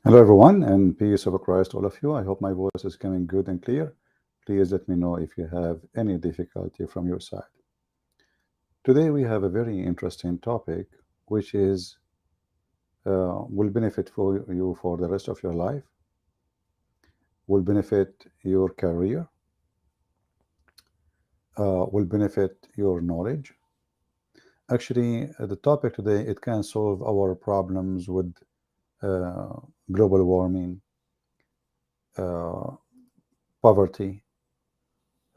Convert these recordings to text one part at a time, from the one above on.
Hello everyone, and peace of Christ all of you. I hope my voice is coming good and clear. Please let me know if you have any difficulty from your side. Today we have a very interesting topic which is will benefit for you for the rest of your life, will benefit your career, will benefit your knowledge. Actually, the topic today, it can solve our problems with global warming, poverty.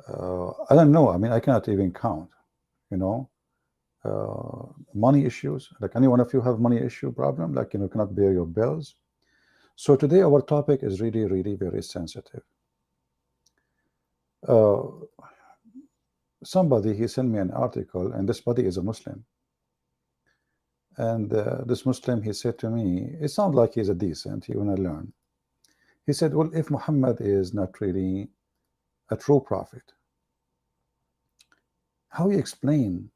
I don't know. I mean, I cannot even count, you know, money issues. Like any one of you have money issue problem, like, cannot pay your bills. So today our topic is really, really very sensitive. Somebody, he sent me an article, and this body is a Muslim. And this Muslim, he said to me, it sounds like he's a decent, he want to learn. He said, well, if Muhammad is not really a true prophet, how you explain,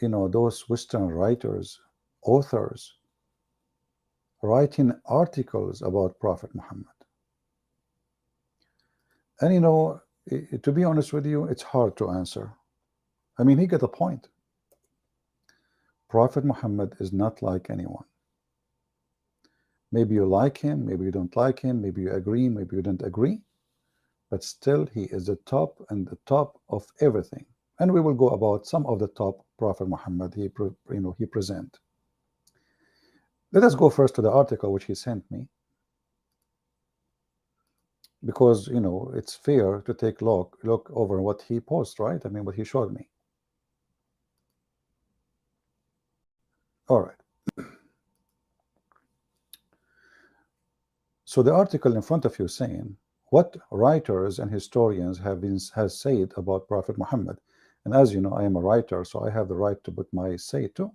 those Western writers, authors, writing articles about Prophet Muhammad? And to be honest with you, it's hard to answer. I mean, he got a point. Prophet Muhammad is not like anyone. Maybe you like him, maybe you don't like him, maybe you agree, maybe you don't agree, but still he is the top and the top of everything. And we will go about some of the top Prophet Muhammad he present. Let us go first to the article which he sent me, because it's fair to take look over what he posts, right? I mean, what he showed me. All right. So the article in front of you saying what writers and historians has said about Prophet Muhammad. And as you know, I am a writer, so I have the right to put my say too.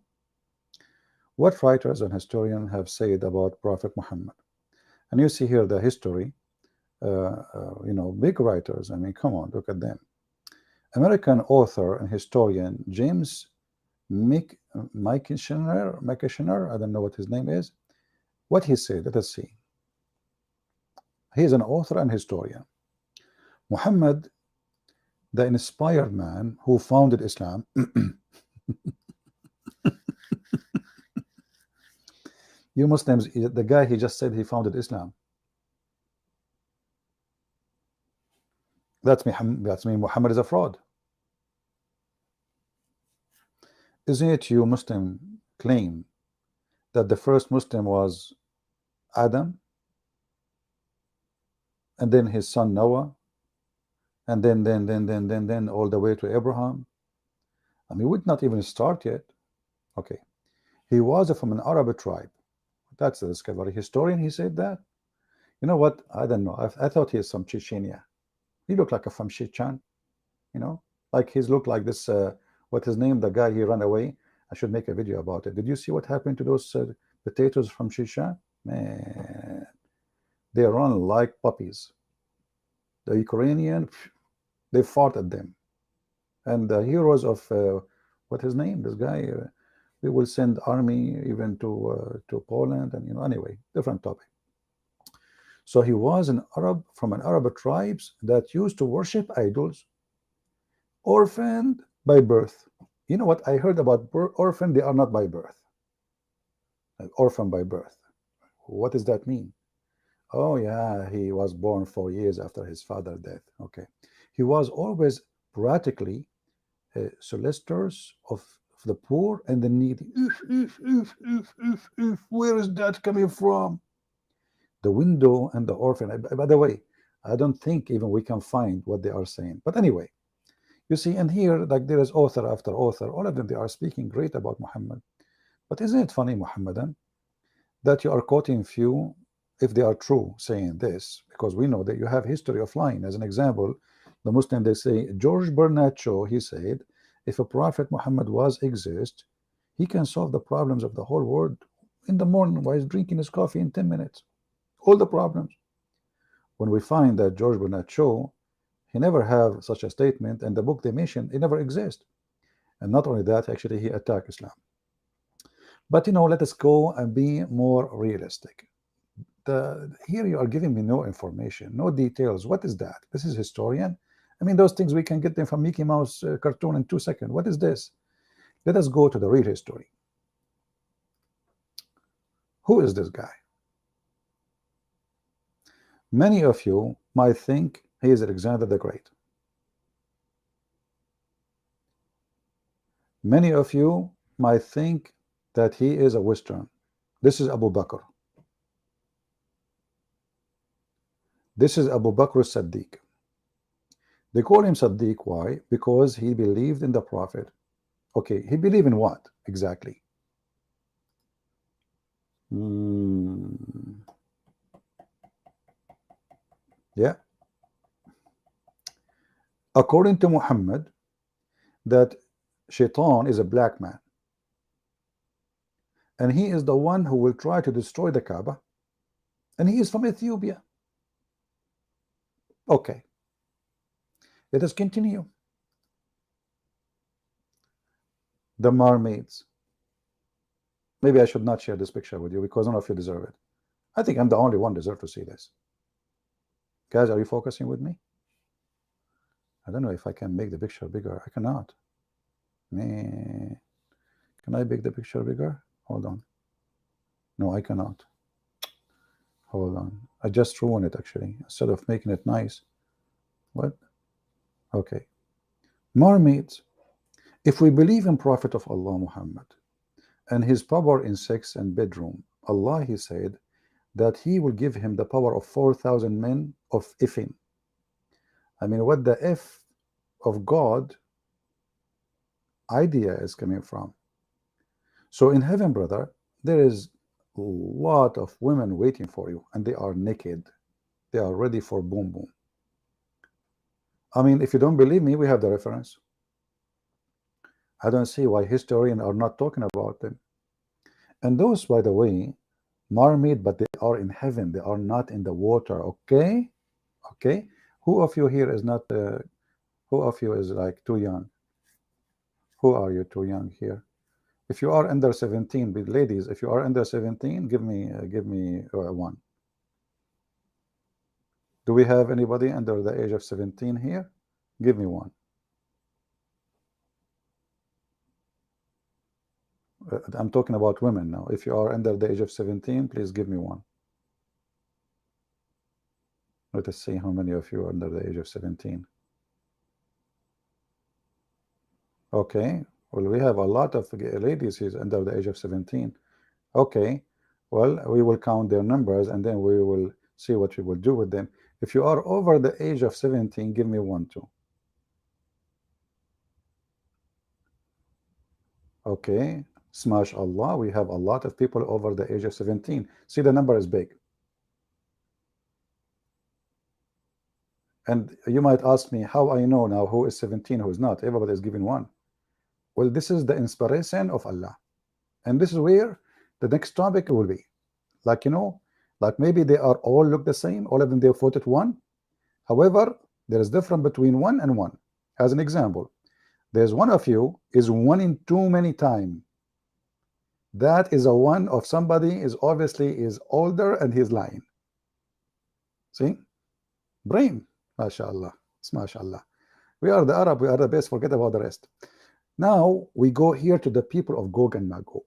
What writers and historians have said about Prophet Muhammad? And you see here the history, big writers. I mean, come on, look at them. American author and historian James McIshner, I don't know what his name is. What he said, let us see. He is an author and historian. Muhammad, the inspired man who founded Islam, you Muslims, the guy, he just said he founded Islam. That's mean Muhammad is a fraud. Isn't it you Muslim claim that the first Muslim was Adam, and then his son Noah, and then all the way to Abraham? I mean, we did not even start yet. Okay, he was from an Arab tribe. That's the discovery. Historian, he said that. You know what? I don't know. I thought he is from Chechnya. He looked like a from Chechen, like he's looked like this. What his name? The guy, he ran away. I should make a video about it. Did you see what happened to those potatoes from Chechen? Man, they run like puppies. The Ukrainian, they fought at them. And the heroes of what his name? This guy. We will send army even to Poland, and anyway, different topic. So he was an Arab from an Arab tribes that used to worship idols, orphaned by birth. You know what I heard about orphan? They are not by birth. Orphan by birth. What does that mean? Oh yeah, he was born 4 years after his father's death. Okay, he was always practically solicitors of the poor and the needy. Where is that coming from? The widow and the orphan. By the way, I don't think even we can find what they are saying. But anyway, you see, and here, like, there is author after author, all of them, they are speaking great about Muhammad. But isn't it funny, Muhammadan, that you are quoting few, if they are true, saying this, because we know that you have history of lying. As an example, the Muslim, they say, George Bernard Shaw, he said, if a prophet Muhammad exist, he can solve the problems of the whole world in the morning while he's drinking his coffee in 10 minutes. All the problems. When we find that George Bernard Shaw, he never have such a statement, and the book they mentioned, it never exists. And not only that, actually he attacked Islam. But let us go and be more realistic. here you are giving me no information, no details. What is that? This is historian. I mean, those things we can get them from Mickey Mouse cartoon in 2 seconds. What is this? Let us go to the real history. Who is this guy? Many of you might think he is Alexander the Great. Many of you might think that he is a Western. This is Abu Bakr. This is Abu Bakr as-Siddiq. They call him Siddiq. Why? Because he believed in the Prophet. Okay, he believed in what exactly? Yeah. According to Muhammad, that Shaitan is a black man, and he is the one who will try to destroy the Kaaba, and he is from Ethiopia. Okay, let us continue. The mermaids. Maybe I should not share this picture with you because none of you deserve it. I think I'm the only one deserve to see this. Guys, are you focusing with me? I don't know if I can make the picture bigger. I cannot. Man, can I make the picture bigger? Hold on. No, I cannot. Hold on. I just ruined it actually. Instead of making it nice. What? Okay. Mermaids. If we believe in Prophet of Allah Muhammad and his power in sex and bedroom, Allah, he said that he will give him the power of 4,000 men of ifin. I mean, what the F of God idea is coming from. So in heaven, brother, there is a lot of women waiting for you, and they are naked. They are ready for boom boom. I mean, if you don't believe me, we have the reference. I don't see why historians are not talking about them. And those, by the way, mermaid, but they are in heaven. They are not in the water. Okay, okay. Who of you here is not? Who of you is like too young? Who are you too young here? If you are under 17, ladies, if you are under 17, give me one. Do we have anybody under the age of 17 here? Give me one. I'm talking about women now. If you are under the age of 17, please give me one. Let us see how many of you are under the age of 17. Okay, well, we have a lot of ladies who's under the age of 17. Okay, well, we will count their numbers and then we will see what we will do with them. If you are over the age of 17, give me one too. Okay, smash Allah, we have a lot of people over the age of 17. See, the number is big. And you might ask me how I know now who is 17, who is not. Everybody is giving one. Well, this is the inspiration of Allah. And this is where the next topic will be. Like, you know, like maybe they are all look the same. All of them, they voted one. However, there is difference between one and one. As an example, there's one of you is one in too many times. That is a one of somebody is obviously is older and he's lying. See? Brain. MashaAllah. MashaAllah. We are the Arab, we are the best, forget about the rest. Now we go here to the people of Gog and Magog.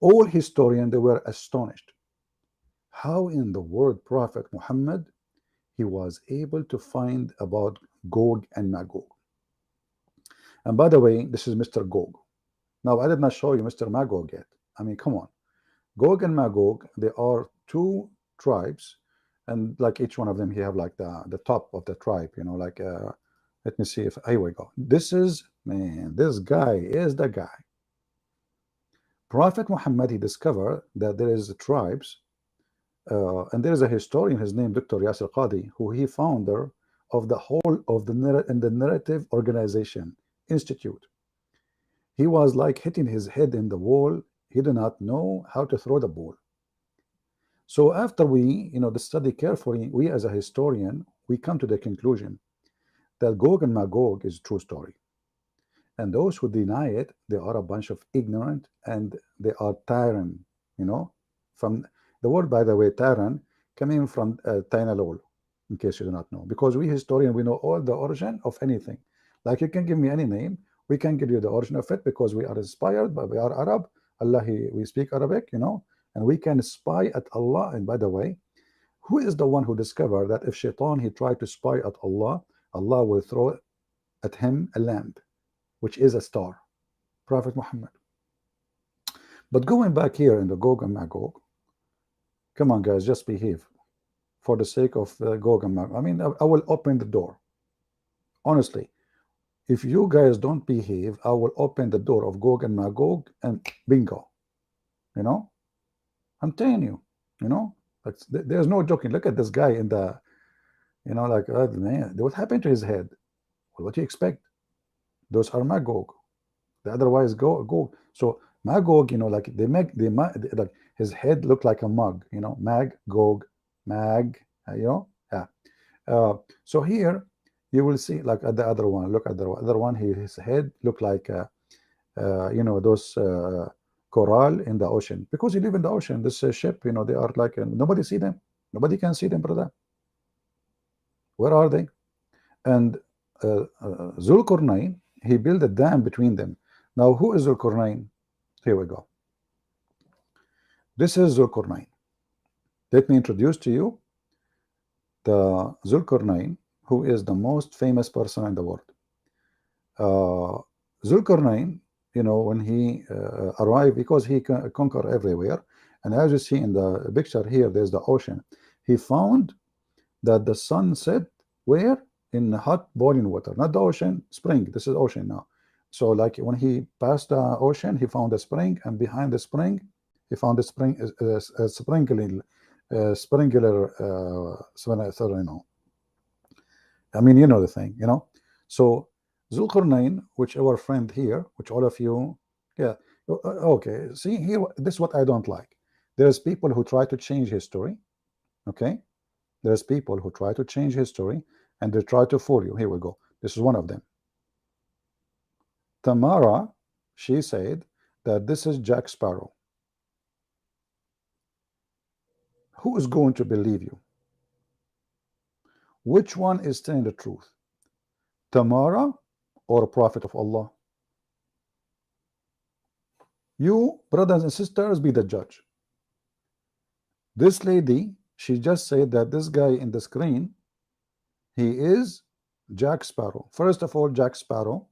All historians, they were astonished. How in the word Prophet Muhammad, he was able to find about Gog and Magog. And by the way, this is Mr. Gog. Now, I did not show you Mr. Magog yet. I mean, come on. Gog and Magog, they are two tribes, and like each one of them, he have like the top of the tribe, you know, like, let me see if, here we go. This is, man, this guy is the guy. Prophet Muhammad, he discovered that there is tribes, and there is a historian, his name Dr. Yasir Qadi, who he founder of the whole of the narrative organization institute. He was like hitting his head in the wall. He did not know how to throw the ball. So after we, you know, the study carefully, we as a historian, we come to the conclusion that Gog and Magog is a true story. And those who deny it, they are a bunch of ignorant and they are tyrant, you know, from The word, by the way, Taran, coming from Tainalol, in case you do not know, because we historian, we know all the origin of anything. Like you can give me any name, we can give you the origin of it, because we are inspired, but we are Arab. Allah, we speak Arabic, you know, and we can spy at Allah. And by the way, who is the one who discovered that if Shaitan, he tried to spy at Allah, Allah will throw at him a lamp, which is a star? Prophet Muhammad. But going back here in the Gog and Magog, come on guys, just behave for the sake of Gog and Magog. I mean, I will open the door. Honestly, if you guys don't behave, I will open the door of Gog and Magog and bingo. You know, I'm telling you, you know, there's no joking. Look at this guy in the, you know, like, man, what happened to his head? Well, what do you expect? Those are Magog. The otherwise Gog. So Magog, you know, like like his head looked like a mug, you know, Gog, you know, yeah. So here you will see, like at the other one, look at the other one, his head looked like, you know, those coral in the ocean, because you live in the ocean. This ship, you know, they are like, nobody see them, nobody can see them, brother. Where are they? And Zulkarnain, he built a dam between them. Now, who is Zulkarnain? Here we go. This is Zulkarnain. Let me introduce to you the Zulkarnain, who is the most famous person in the world. Zulkarnain, you know, when he arrived, because he conquered everywhere, and as you see in the picture here, there's the ocean. He found that the sun set where? In hot boiling water, not the ocean, spring. This is ocean now. So like when he passed the ocean, he found a spring, and behind the spring, he found a spring, a sprinkler, you know. I mean, you know the thing, you know. So Zulkarnain, which our friend here, which all of you, yeah, okay. See here, this is what I don't like. There's people who try to change history, okay. There's people who try to change history, and they try to fool you. Here we go. This is one of them. Tamara, she said that this is Jack Sparrow. Who is going to believe you? Which one is telling the truth? Tamara or a prophet of Allah? You, brothers and sisters, be the judge. This lady, she just said that this guy in the screen, he is Jack Sparrow. First of all, Jack Sparrow,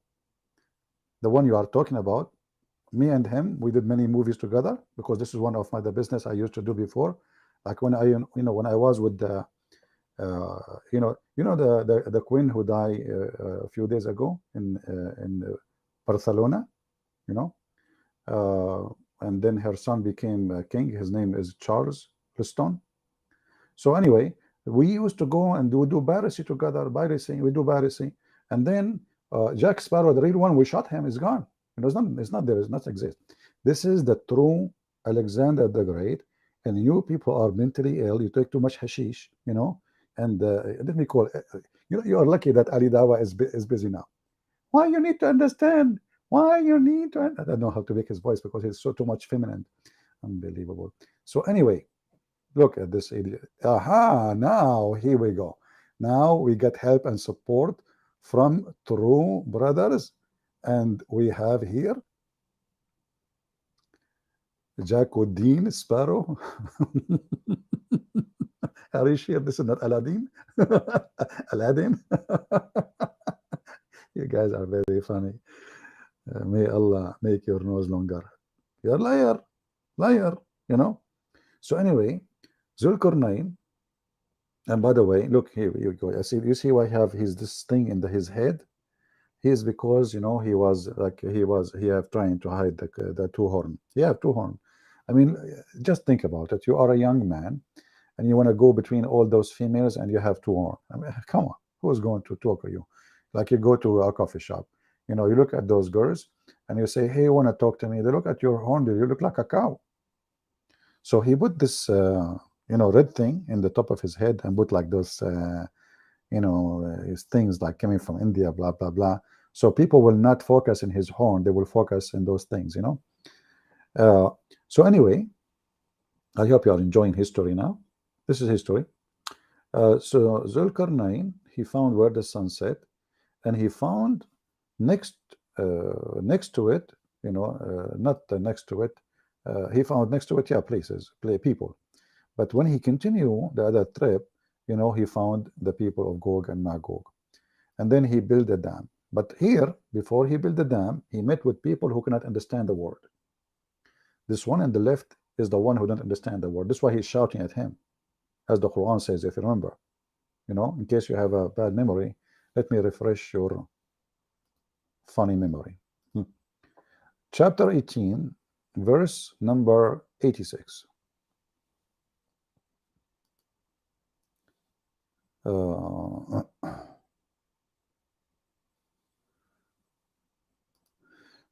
the one you are talking about, me and him, we did many movies together, because this is one of the business I used to do before. Like when I, you know, when I was with the, you know the queen who died a few days ago in Barcelona, you know, and then her son became king. His name is Charles Preston. So anyway, we used to go and do piracy together. We do piracy, and then Jack Sparrow, the real one, we shot him. Is gone. You know, it's not there. It does not exist. This is the true Alexander the Great, and you people are mentally ill. You take too much hashish, you know. And let me call. You are lucky that Ali Dawa is busy now. Why you need to understand? Why you need to? I don't know how to make his voice because he's so too much feminine. Unbelievable. So anyway, look at this idiot. Aha! Now here we go. Now we get help and support from true brothers, and we have here Jacqueline Sparrow. Are you sure this is not Aladdin? Aladdin? You guys are very funny. May Allah make your nose longer. You're liar, you know. So anyway, Zulkarnain, and by the way, look here you go. You see why I have this thing in his head? He's because, you know, he have trying to hide the two horn. He have two horn. I mean, just think about it. You are a young man, and you want to go between all those females, and you have two horn. I mean, come on, who's going to talk to you? Like you go to a coffee shop, you know, you look at those girls, and you say, "Hey, you want to talk to me?" They look at your horn. You look like a cow. So he put this, you know, red thing in the top of his head, and put like those, you know, his things like coming from India, blah blah blah. So people will not focus in his horn; they will focus in those things, you know. So anyway, I hope you are enjoying history now. This is history. So Zulkarnain, he found where the sun set, and he found next next to it, not next to it. He found next to it, yeah, places, people. But when he continued the other trip, he found the people of Gog and Magog, and then he built a dam. But here, before he built the dam, he met with people who cannot understand the word. This one on the left is the one who don't understand the word. That's why he's shouting at him, as the Quran says, if you remember. In case you have a bad memory, let me refresh your funny memory. Chapter 18, verse number 86.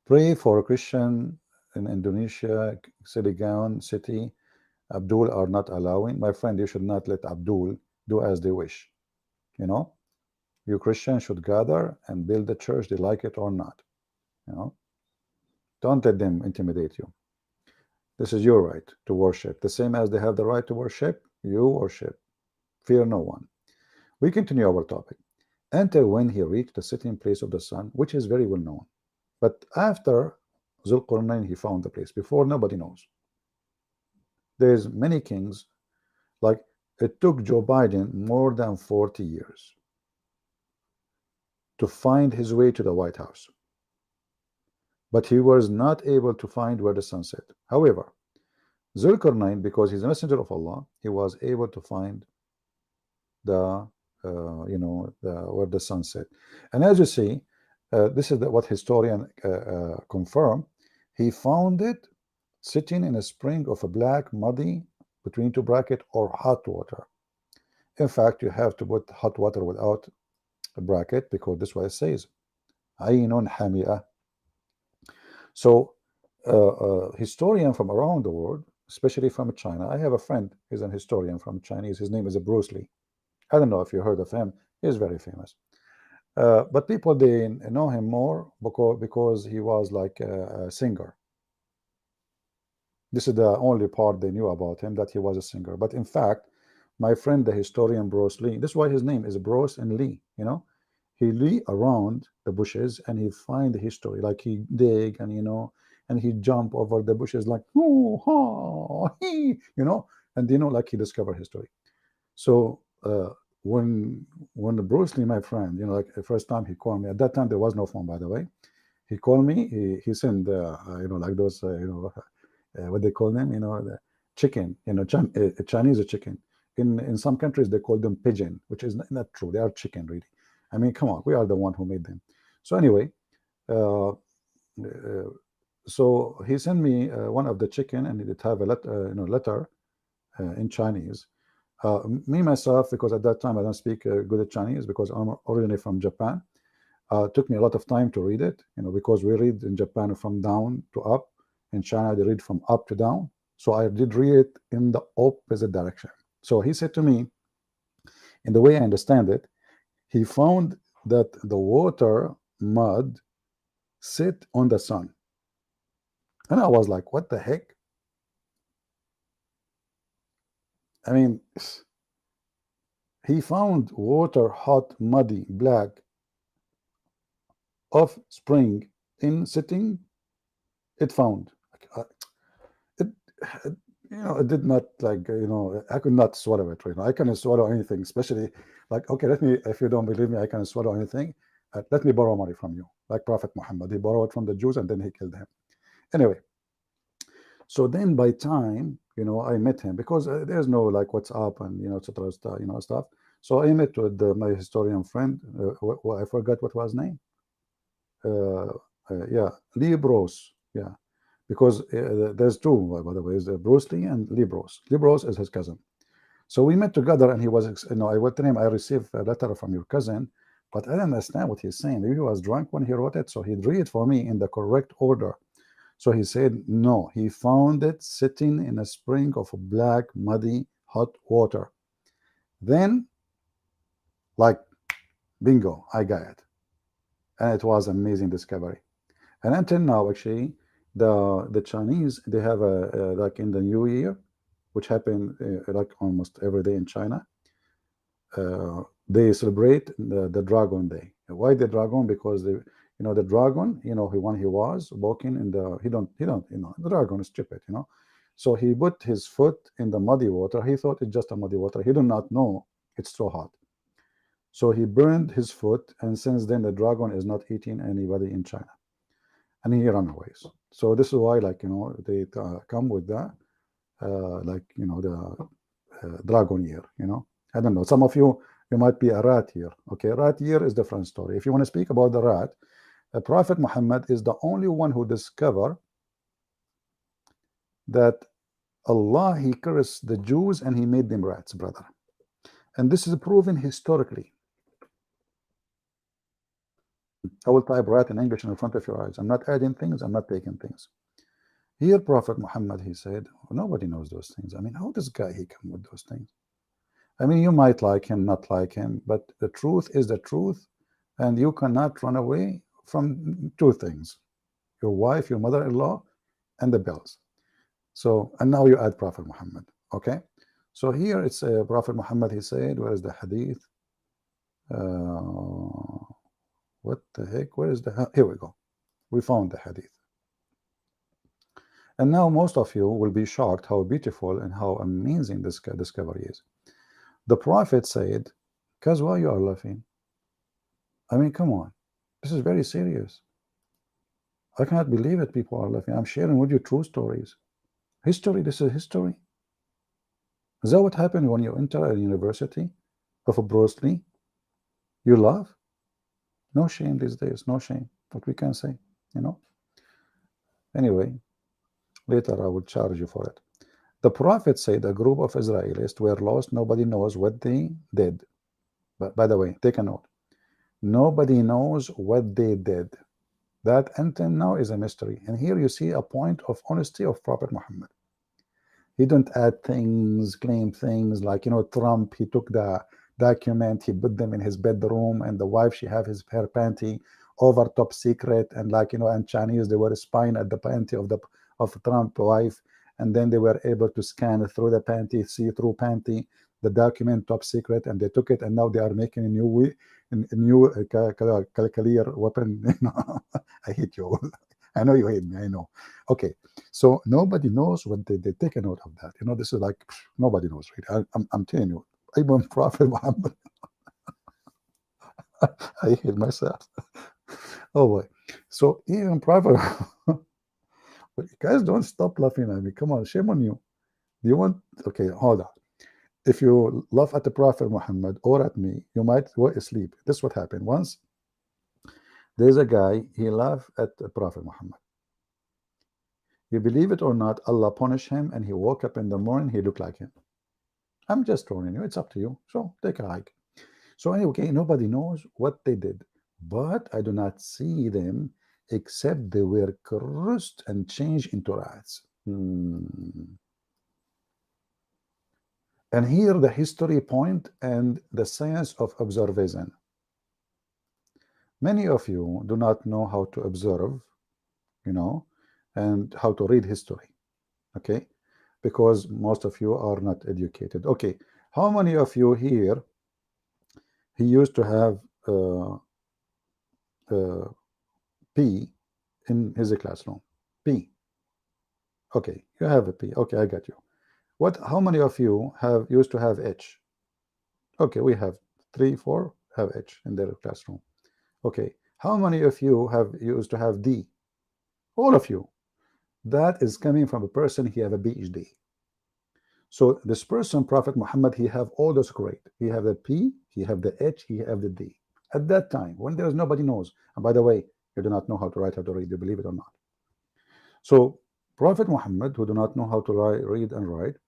Pray for a Christian in Indonesia, Siligan city. Abdul are not allowing. My friend, you should not let Abdul do as they wish. You Christians should gather and build the church, they like it or not. Don't let them intimidate you. This is your right to worship, the same as they have the right to worship. You worship. Fear no one. We continue our topic. Enter when he reached the sitting place of the sun, which is very well known. But after Zulqarnain, he found the place. Before, nobody knows. There's many kings. Like, it took Joe Biden more than 40 years to find his way to the White House. But he was not able to find where the sun set. However, Zulqarnain, because he's a messenger of Allah, he was able to find the where the sun set. And as you see, this is what historian confirm. He found it sitting in a spring of a black, muddy, between two bracket, or hot water. In fact, you have to put hot water without a bracket, because this is what it says. Aynun hamia. So historian from around the world, especially from China. I have a friend, he's an historian from Chinese. His name is Bruce Lee. I don't know if you heard of him. He's very famous. But people, they know him more because he was like a singer. This is the only part they knew about him, that he was a singer. But in fact, my friend, the historian Bruce Lee, this is why his name is Bruce and Lee. He lee around the bushes and he find the history. Like, he dig and and he jump over the bushes like, oh, ha, he, and like he discover history. So when Bruce Lee, my friend, like the first time he called me, at that time there was no phone, by the way. He called me. He sent like those what they call them, the chicken, Chinese chicken. In some countries they call them pigeon, which is not true. They are chicken, really. I mean, come on, we are the one who made them. So anyway, so he sent me one of the chicken, and it have a letter in Chinese. Me myself, because at that time I don't speak good Chinese, because I'm originally from Japan. Took me a lot of time to read it, because we read in Japan from down to up. In China, they read from up to down. So I did read it in the opposite direction. So he said to me, in the way I understand it, he found that the water mud sit on the sun. And I was like, what the heck? I mean, he found water hot, muddy, black, of spring in sitting. It found it, it did not, like, I could not swallow it. I cannot swallow anything, especially like, okay, let me, if you don't believe me, I can swallow anything. Let me borrow money from you, like Prophet Muhammad. He borrowed from the Jews and then he killed him. Anyway, so then by time I met him, because there's no like WhatsApp and etc. Stuff. So I met with my historian friend. I forgot what was his name. Yeah, Lee Bros. Yeah, because there's two, by the way, is Bruce Lee and Lee Bros. Lee Bros is his cousin. So we met together, and he was, I went to him, I received a letter from your cousin, but I didn't understand what he's saying. Maybe he was drunk when he wrote it, so he'd read it for me in the correct order. So he said, no, he found it sitting in a spring of black, muddy, hot water. Then, like, bingo, I got it. And it was amazing discovery. And until now, actually, the Chinese, they have like in the New Year, which happen like almost every day in China. They celebrate the Dragon Day. Why the dragon? Because the the dragon, when he was walking in the he don't the dragon is stupid, so he put his foot in the muddy water. He thought it's just a muddy water. He did not know it's so hot. So he burned his foot, and since then the dragon is not eating anybody in China, and he ran away. So this is why, like, they come with that, like, the dragon year. I don't know. Some of you might be a rat year. Okay, rat year is different story. If you want to speak about the rat, Prophet Muhammad is the only one who discovered that Allah, he cursed the Jews and he made them rats, brother. And this is proven historically. I will type rat in English in front of your eyes. I'm not adding things, I'm not taking things. Here, Prophet Muhammad, he said, nobody knows those things. I mean, how this guy, he come with those things? I mean, you might like him, not like him, but the truth is the truth, and you cannot run away from two things: your wife, your mother-in-law, and the bills. So, and now you add Prophet Muhammad. Okay, so here it's Prophet Muhammad, he said, where is the hadith? What the heck? Where is the, here we go, we found the hadith. And now most of you will be shocked how beautiful and how amazing this discovery is. The Prophet said, "Cause why you are laughing? I mean, come on, this is very serious. I cannot believe it. People are laughing. I'm sharing with you true stories. History, this is history. Is that what happened when you enter a university of a Bruce Lee? You laugh? No shame these days, no shame. What we can say, Anyway, later I will charge you for it. The Prophet said a group of Israelis were lost. Nobody knows what they did. But by the way, take a note. Nobody knows what they did. That until now is a mystery. And here you see a point of honesty of Prophet Muhammad. He don't add things, claim things like, Trump, he took the document, he put them in his bedroom, and the wife, she have her panty over top secret, and like, and Chinese, they were spying at the panty of Trump wife, and then they were able to scan through the panty, see through panty, the document top secret, and they took it, and now they are making a new clear weapon. I hate you. I know you hate me. I know. Okay, so nobody knows what they take a note of that. This is like nobody knows. Really. I'm telling you. Even Prophet Muhammad. I hate myself. Oh boy. So even Prophet. But you guys don't stop laughing at me. Come on, shame on you. Do you want? Okay, hold on. If you laugh at the Prophet Muhammad or at me, you might go asleep. This is what happened once. There's a guy, he laughed at the Prophet Muhammad. You believe it or not, Allah punished him, and he woke up in the morning, he looked like him. I'm just warning you, it's up to you. So take a hike. So anyway, okay, nobody knows what they did, but I do not see them except they were cursed and changed into rats. And here the history point and the science of observation. Many of you do not know how to observe, and how to read history, okay? Because most of you are not educated. Okay, how many of you here, he used to have P in his classroom? P. Okay, you have a P. Okay, I got you. How many of you used to have H? Okay, we have 3, 4 have H in their classroom. Okay, how many of you used to have D? All of you. That is coming from a person, he have a PhD. So this person, Prophet Muhammad, he have all those great. He have the P, he have the H, he have the D. At that time, when there is nobody knows. And by the way, you do not know how to write, how to read, you believe it or not. So Prophet Muhammad, who do not know how to read and write,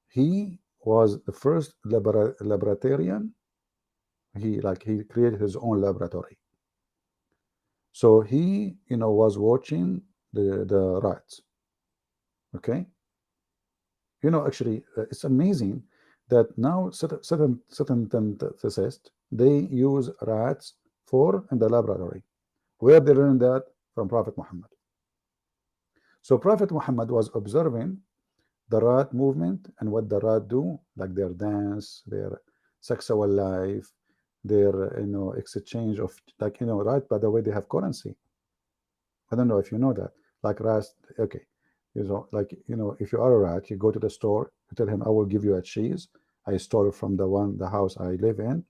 he was the first laboratorian. He created his own laboratory. So he, was watching the rats. Okay. Actually, it's amazing that now certain physicists, they use rats in the laboratory. Where they learned that? From Prophet Muhammad. So Prophet Muhammad was observing the rat movement and what the rat do, like their dance, their sexual life, their exchange of, like, right, by the way, they have currency. I don't know if you know that, like rats. Okay, like, if you are a rat, you go to the store, you tell him, I will give you a cheese I stole it from the house I live in,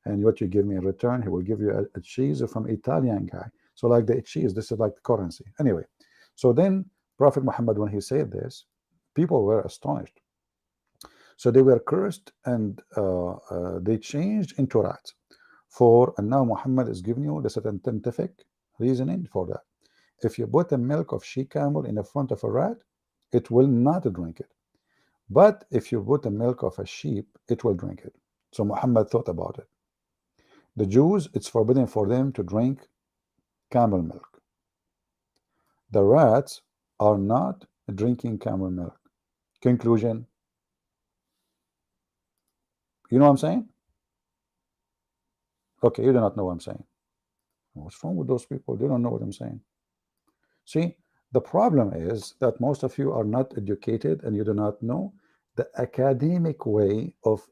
and what you give me in return, he will give you a cheese from Italian guy. So like the cheese, this is like the currency. Anyway, so then Prophet Muhammad, when he said this, people were astonished. So they were cursed, and they changed into rats. And now Muhammad is giving you the scientific reasoning for that. If you put the milk of she-camel in the front of a rat, it will not drink it. But if you put the milk of a sheep, it will drink it. So Muhammad thought about it. The Jews, it's forbidden for them to drink camel milk. The rats are not drinking camel milk. Conclusion. You know what I'm saying? Okay, you do not know what I'm saying. What's wrong with those people? They don't know what I'm saying. See, the problem is that most of you are not educated and you do not know the academic way of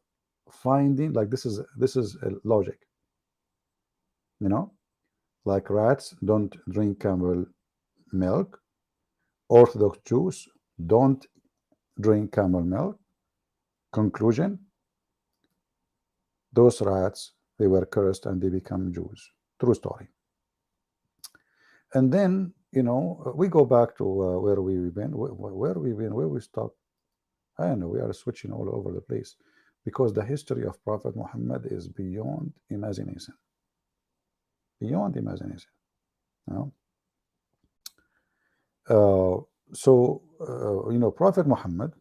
finding, like, this is a logic. Like rats don't drink camel milk. Orthodox Jews don't drink camel milk. Conclusion, those rats, they were cursed and they become Jews. True story. And then, we go back to where we've been, where we stopped. I don't know, we are switching all over the place because the history of Prophet Muhammad is beyond imagination. Beyond imagination. Prophet Muhammad,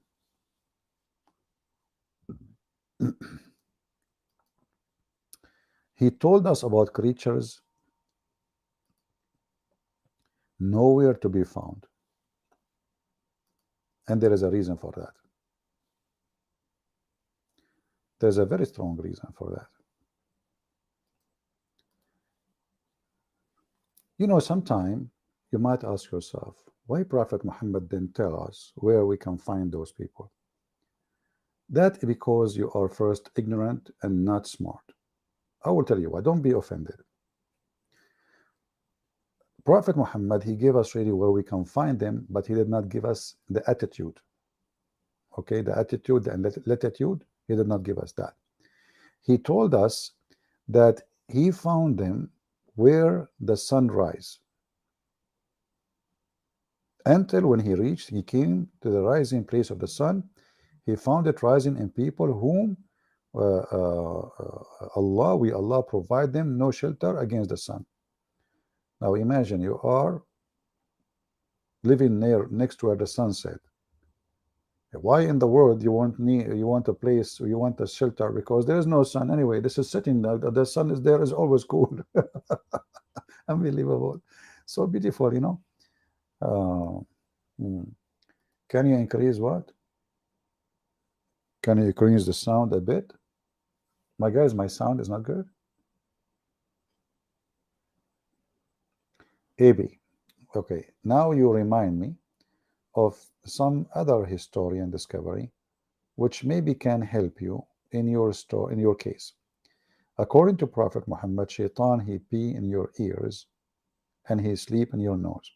he told us about creatures nowhere to be found. And there is a reason for that. There's a very strong reason for that. Sometime you might ask yourself, why Prophet Muhammad didn't tell us where we can find those people? That because you are first ignorant and not smart. I will tell you why. Don't be offended. Prophet Muhammad, he gave us really where we can find them, but he did not give us the attitude. Okay, the attitude and latitude, he did not give us that. He told us that he found them where the sun rises. Until when he came to the rising place of the sun, he found it rising in people whom Allah provide them no shelter against the sun. Now imagine you are living next to where the sun set. Why in the world you want a place, you want a shelter? Because there is no sun anyway. This is sitting, the sun is there, is always cool. Unbelievable. So beautiful, Can you increase what? Can you increase the sound a bit? My guys, my sound is not good. AB. Okay, now you remind me of some other historian discovery which maybe can help you in your case. According to Prophet Muhammad, Shaitan, he pee in your ears and he sleep in your nose.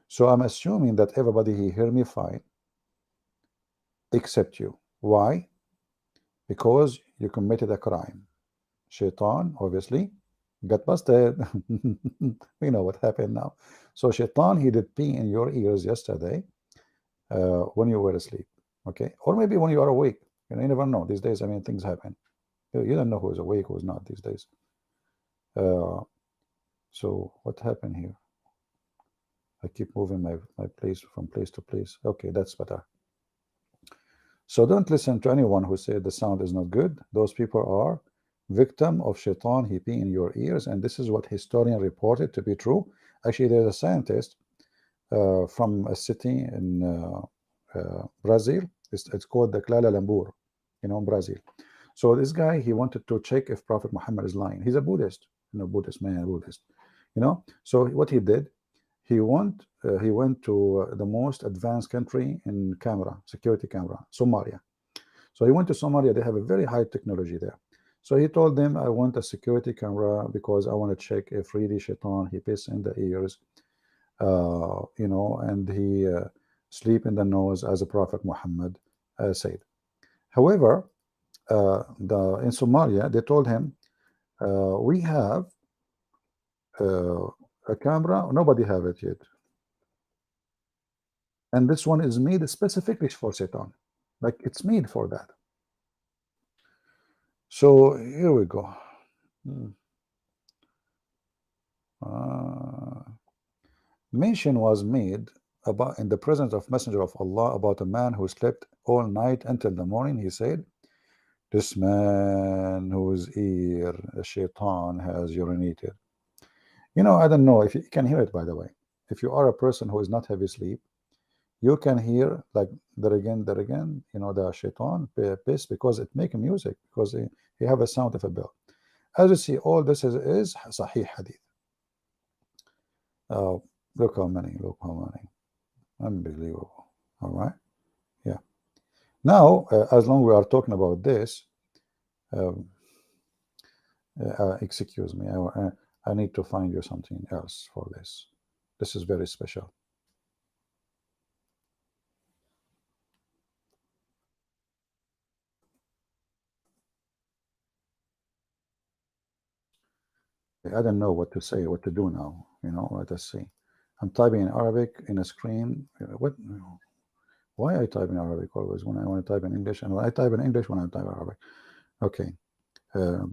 So I'm assuming that everybody he hear me fine except you. Why? Because you committed a crime. Shaitan obviously got busted. We know what happened now. So Shaitan, he did pee in your ears yesterday when you were asleep. Okay, or maybe when you are awake. You never know. These days, things happen. You don't know who's awake, who's not these days. So what happened here? I keep moving my place from place to place. Okay, that's better. So don't listen to anyone who said the sound is not good. Those people are victim of Shaitan, he pee in your ears, and this is what historian reported to be true. Actually, there's a scientist from a city in Brazil. It's called the Kuala Lumpur, Brazil. So this guy, he wanted to check if Prophet Muhammad is lying. He's a Buddhist, Buddhist man, Buddhist. So what he did, he went to the most advanced country in camera, security camera, Somalia. So he went to Somalia. They have a very high technology there. So he told them, I want a security camera because I want to check if really shaitan, he piss in the ears, you know, and he sleep in the nose, as the Prophet Muhammad said. However, in Somalia, they told him, we have a camera, nobody have it yet. And this one is made specifically for Satan. Like it's made for that. So here we go. Mention was made about in the presence of Messenger of Allah about a man who slept all night until the morning. He said, this man whose ear a shaitan has urinated. You know, I don't know if you can hear it, by the way. If you are a person who is not heavy sleep, you can hear like there again, you know, the shaitan piss, because it make music, because he have a sound of a bell. As you see, all this is Sahih Hadith. Look how many, unbelievable. All right, yeah. Now, as long as we are talking about this, excuse me, I need to find you something else for this. This is very special. I don't know what to say, what to do now. You know, let us see. I'm typing in Arabic in a screen. What? Why I type in Arabic always when I want to type in English, and when I type in English when I type Arabic. Okay. Let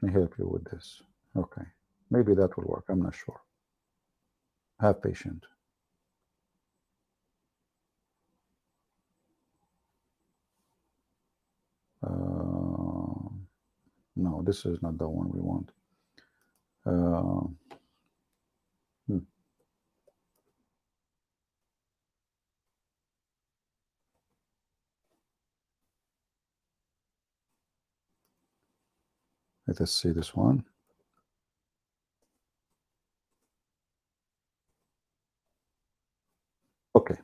me help you with this. Okay. Maybe that will work. I'm not sure. Have patience. No, this is not the one we want. Let us see this one. Okay.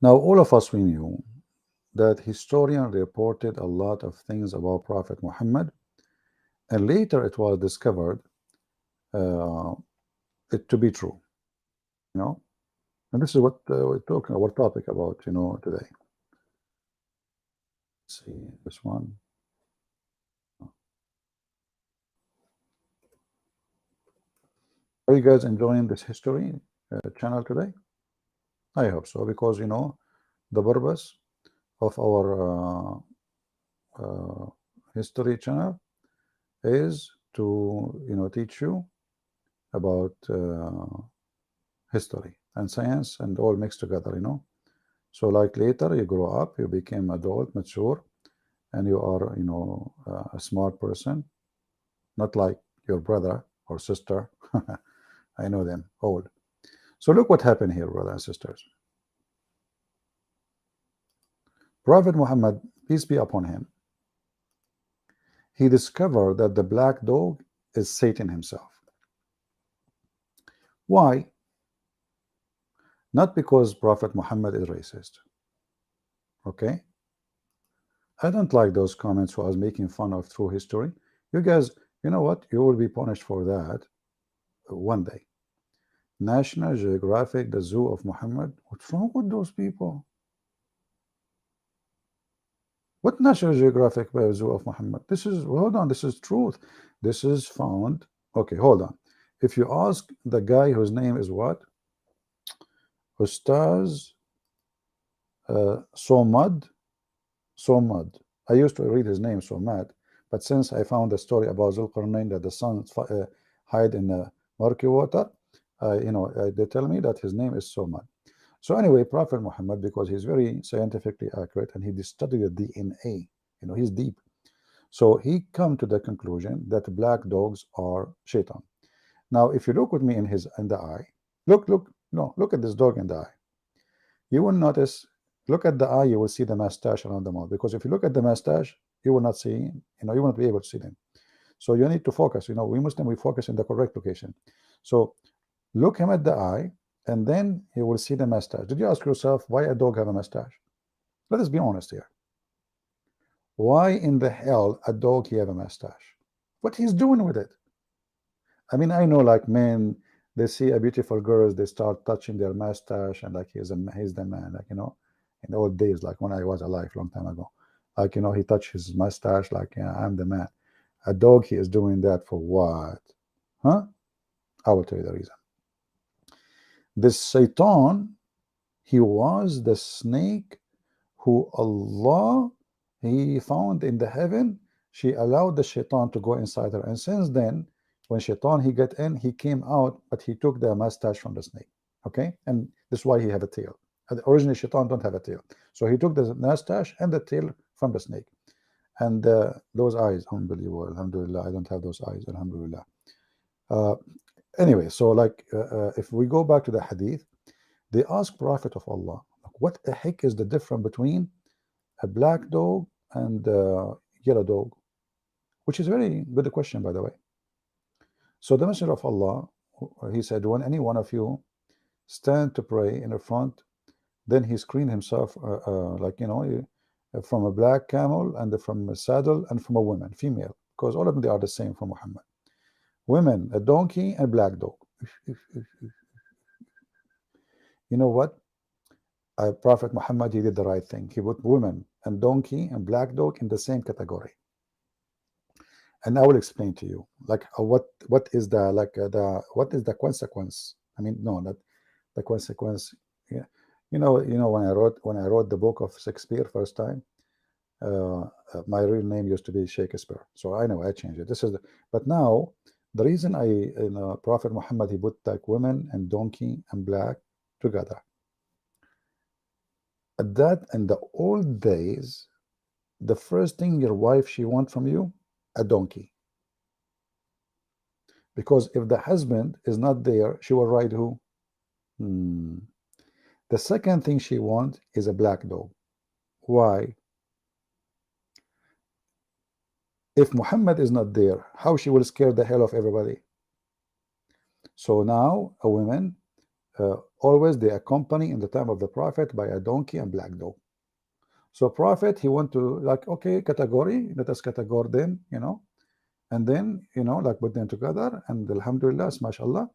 Now, all of us, we knew that historian reported a lot of things about Prophet Muhammad, and later it was discovered it to be true, you know. And this is what we're talking, our topic about, you know, today. Let's see this one. Are you guys enjoying this history channel today? I hope so, because you know the purpose of our history channel is to, you know, teach you about history and science and all mixed together, you know. So like later you grow up, you became adult, mature, and you are, you know, a smart person, not like your brother or sister. I know them, old. So look what happened here, brothers and sisters. Prophet Muhammad, peace be upon him, he discovered that the black dog is Satan himself. Why? Not because Prophet Muhammad is racist. Okay? I don't like those comments who are making fun of true history. You guys, you know what? You will be punished for that one day. National Geographic, the Zoo of Muhammad. What's wrong with those people? What National Geographic Zoo of Muhammad? This is, hold on, this is truth. This is found. Okay, hold on. If you ask the guy whose name is what? Ustaz Somad. I used to read his name Somad, but since I found the story about Zulqarnain that the sun hide in the murky water, you know, they tell me that his name is Somad. So anyway, Prophet Muhammad, because he's very scientifically accurate and he studied the DNA, you know, he's deep. So he come to the conclusion that black dogs are shaitan. Now, if you look with me in the eye, look at this dog in the eye. You will notice Look at the eye, you will see the mustache around the mouth. Because if you look at the mustache, you will not see, you will not be able to see them. So you need to focus. We Muslim, we focus in the correct location. So look him at the eye, and then you will see the mustache. Did you ask yourself why a dog have a mustache? Let us be honest here. Why in the hell a dog he have a mustache? What he's doing with it? I mean, I know like men, they see a beautiful girl, they start touching their mustache, and like he's the man, like in the old days, like when I was alive, long time ago, like he touched his mustache, like I'm the man. A dog, he is doing that for what? Huh? I will tell you the reason. This Shaitan, he was the snake who Allah, he found in the heaven. She allowed the Shaitan to go inside her, and since then, when Shaitan he got in, he came out, but he took the mustache from the snake. Okay, and this is why he have a tail. Originally, Shaitan don't have a tail, so he took the mustache and the tail from the snake. And those eyes, unbelievable, alhamdulillah, I don't have those eyes, alhamdulillah. Anyway, so like if we go back to the hadith, they ask Prophet of Allah, what the heck is the difference between a black dog and a yellow dog? Which is a very good question, by the way. So the Messenger of Allah, he said, when any one of you stand to pray in the front, then he screened himself from a black camel, and from a saddle, and from a woman, female, because all of them, they are the same for Muhammad. Women, a donkey, and black dog. You know what? Prophet Muhammad, he did the right thing. He put women and donkey and black dog in the same category. And I will explain to you, like what is the what is the consequence? I mean, no, not the consequence. Yeah. When I wrote the book of Shakespeare first time, my real name used to be Shakespeare. So I know I changed it. But now the reason Prophet Muhammad, he put like women and donkey and black together. At that, in the old days, the first thing your wife she want from you, a donkey. Because if the husband is not there, she will ride who? The second thing she wants is a black dog. Why? If Muhammad is not there, how she will scare the hell of everybody? So now a woman, always they accompany in the time of the Prophet by a donkey and black dog. So Prophet, he want to like, okay, category, let us categorize them, and then, like put them together, and alhamdulillah, mashallah,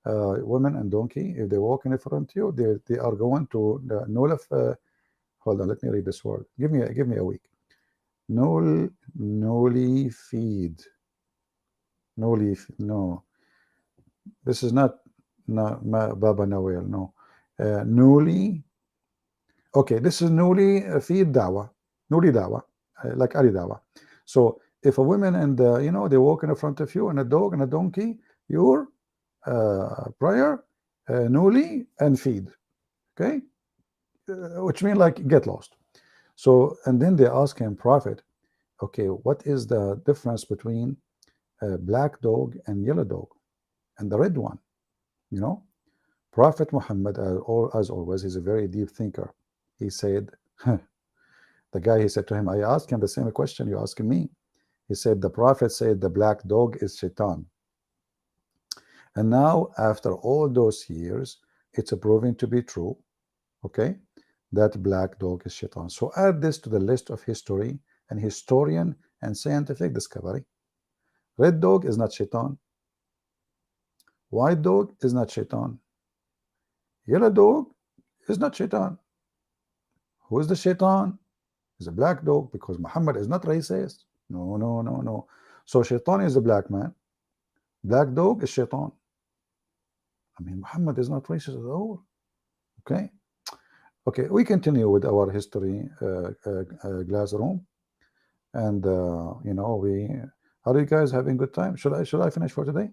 women and donkey, if they walk in front of you, they are going to nullify. Hold on, let me read this word. Give me a week. Nully feed. No. This is not Baba Noel. No. Nully. Okay, this is nully feed dawa. Nully dawa, like Ali dawa. So if a woman and they walk in front of you, and a dog and a donkey, your prayer, nully and feed. Okay, which means like get lost. So, and then they ask him, Prophet, okay, what is the difference between a black dog and yellow dog and the red one? Prophet Muhammad, as always, is a very deep thinker. He said, the guy, he said to him, I asked him the same question you asking me. He said, the Prophet said the black dog is Shaitan. And now, after all those years, it's proving to be true, okay, that black dog is Shaitan. So add this to the list of history and historian and scientific discovery. Red dog is not Shaitan. White dog is not Shaitan. Yellow dog is not Shaitan. Who is the Shaitan? Is a black dog, because Muhammad is not racist. No. So Shaitan is a black man. Black dog is Shaitan. I mean, Muhammad is not racist at all. Okay, we continue with our history class room, and are you guys having good time? Should I finish for today?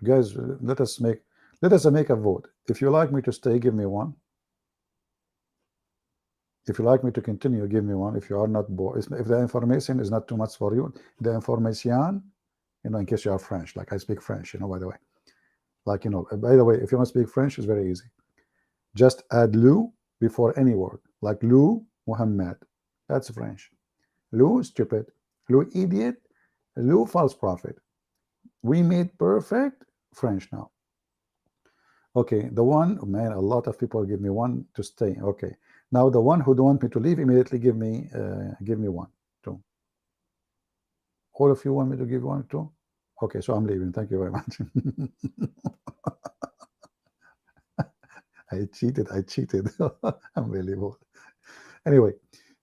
Guys, let us make a vote. If you like me to stay, give me one. If you like me to continue, give me one. If you are not bored, if the information is not too much for you, the information, in case you are French, like I speak French, by the way. Like, by the way, if you want to speak French, it's very easy. Just add Lu before any word, like Lu Muhammad. That's French. Lu stupid, Lu idiot, Lu false prophet. We made perfect French now. Okay, the one, oh man, a lot of people give me one to stay. Okay, now the one who don't want me to leave, immediately give me one, two. All of you want me to give one, two? Okay, so I'm leaving. Thank you very much. I cheated. Unbelievable. Anyway,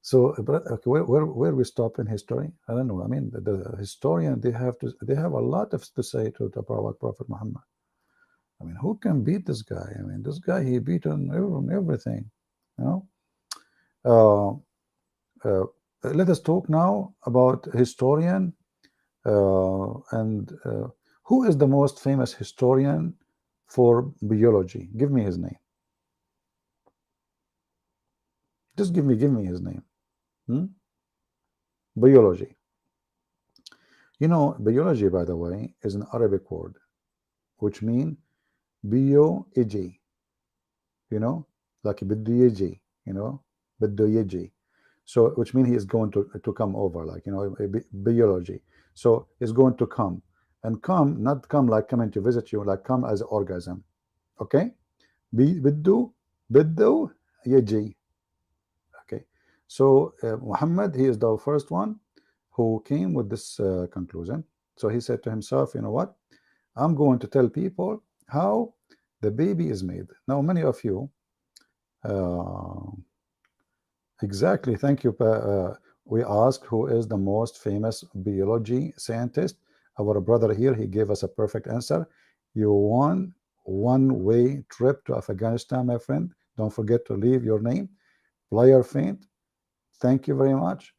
so okay, where we stop in history? I don't know. I mean, the historian, they have a lot to say to Prophet Muhammad. I mean, who can beat this guy? I mean, this guy, he beat on everything, you know. Let us talk now about historian, and who is the most famous historian for biology? Give me his name. Just give me his name. Biology. You know, biology, by the way, is an Arabic word, which means bio-iji. You know, like بدو you know, بدو so which means he is going to come over, like, you know, biology. So he's going to come, and come, not come like coming to visit you, like come as an orgasm. Okay, بدو يجي. Okay, so Muhammad, he is the first one who came with this conclusion. So he said to himself, you know what, I'm going to tell people how the baby is made. Now many of you exactly, thank you. We asked who is the most famous biology scientist. Our brother here, he gave us a perfect answer. You won one-way trip to Afghanistan, my friend. Don't forget to leave your name. Player Faint, thank you very much.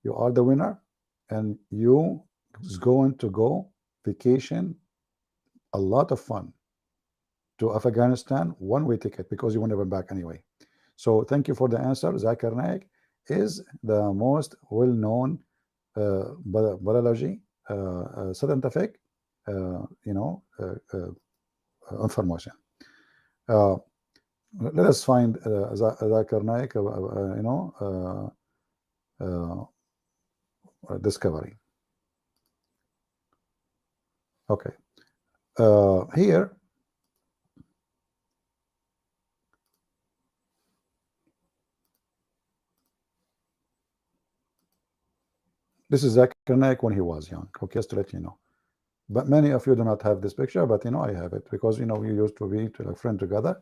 You are the winner, and you is going to go vacation, a lot of fun, to Afghanistan, one-way ticket, because you will never back anyway. So thank you for the answer. Zakir Naik is the most well-known biology scientific, you know, information. Let us find Zakir Naik, you know, discovery. Okay, here. This is Zakir Naik when he was young. Okay, just to let you know. But many of you do not have this picture, but you know, I have it, because you know, we used to be a friend together.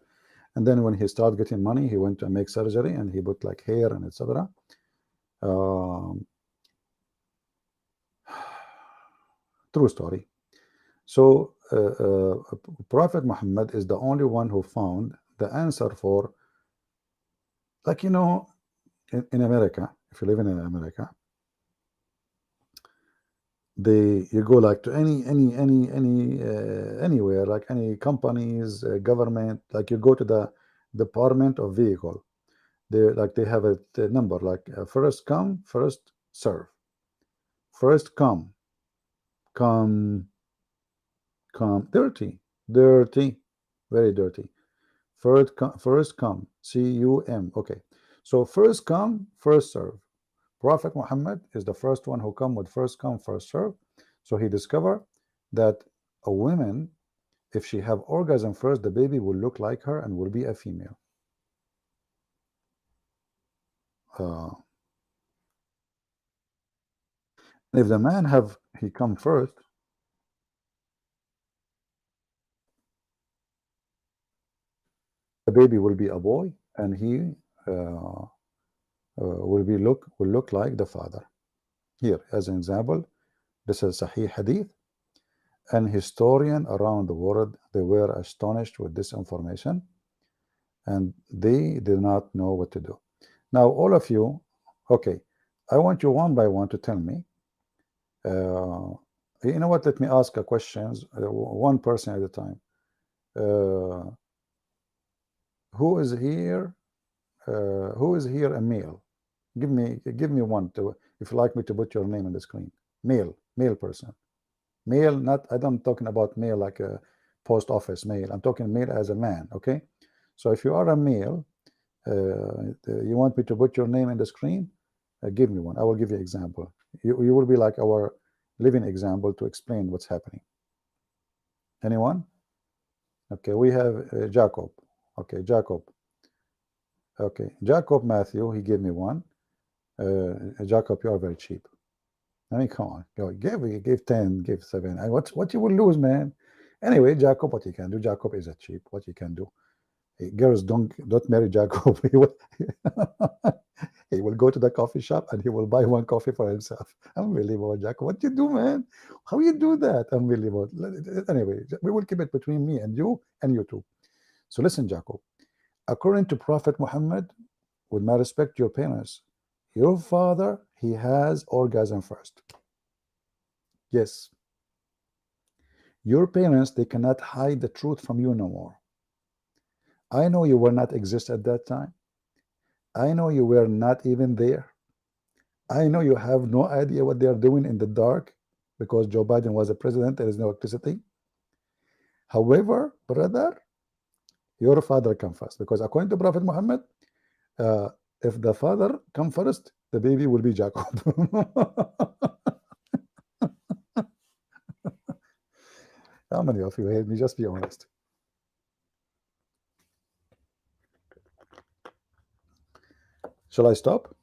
And then when he started getting money, he went to make surgery, and he put like hair and etc. True story. So Prophet Muhammad is the only one who found the answer for, like, you know, in America, if you live in America, you go like to anywhere, like any companies, government, like you go to the department of vehicle, they have a number, like first come first serve, first come dirty, very dirty, first come cum. Okay, so first come first serve. Prophet Muhammad is the first one who come with first come first serve. So he discovered that a woman, if she have orgasm first, the baby will look like her and will be a female. If the man he come first, the baby will be a boy, and he will look like the father. Here, as an example, this is Sahih Hadith, and historians around the world, they were astonished with this information, and they did not know what to do. Now, all of you, okay, I want you one by one to tell me, you know what, let me ask a questions, one person at a time. Who is here a male? Give me one, to, if you like me to put your name on the screen. Male person. Male, not, I'm talking about male like a post office male. I'm talking male as a man, okay? So if you are a male, you want me to put your name in the screen, give me one. I will give you example. You will be like our living example to explain what's happening. Anyone? Okay, we have Jacob. Okay, Jacob. Okay, Jacob Matthew, he gave me one. Jacob, you are very cheap. I mean, come on, give 10, give 7. And what you will lose, man? Anyway, Jacob, what you can do? Jacob is a cheap. What you can do? Hey, girls, don't marry Jacob. He will go to the coffee shop and he will buy one coffee for himself. Unbelievable, Jacob. What you do, man? How you do that? Unbelievable. Anyway, we will keep it between me and you two. So listen, Jacob. According to Prophet Muhammad, with my respect to your parents, your father, he has orgasm first. Yes. Your parents, they cannot hide the truth from you no more. I know you were not exist at that time. I know you were not even there. I know you have no idea what they are doing in the dark because Joe Biden was a president. There is no electricity. However, brother, your father come first, because according to Prophet Muhammad, if the father come first, the baby will be Jacob. How many of you hate me? Just be honest. Shall I stop?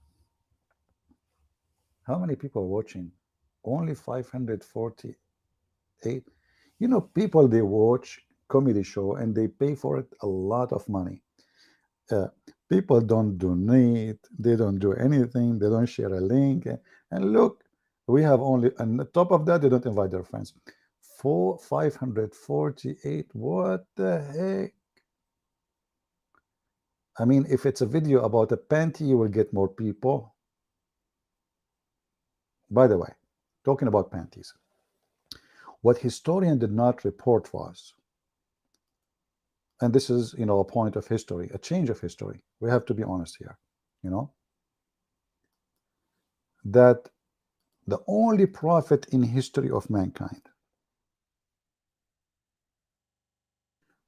How many people are watching? Only 548. You know, people, they watch comedy show and they pay for it a lot of money. People don't donate, they don't do anything, they don't share a link. And look, we have only, and on top of that, they don't invite their friends. 548. What the heck? I mean, if it's a video about a panty, you will get more people. By the way, talking about panties, what historian did not report was, and this is, you know, a point of history, a change of history. We have to be honest here, you know, that the only prophet in history of mankind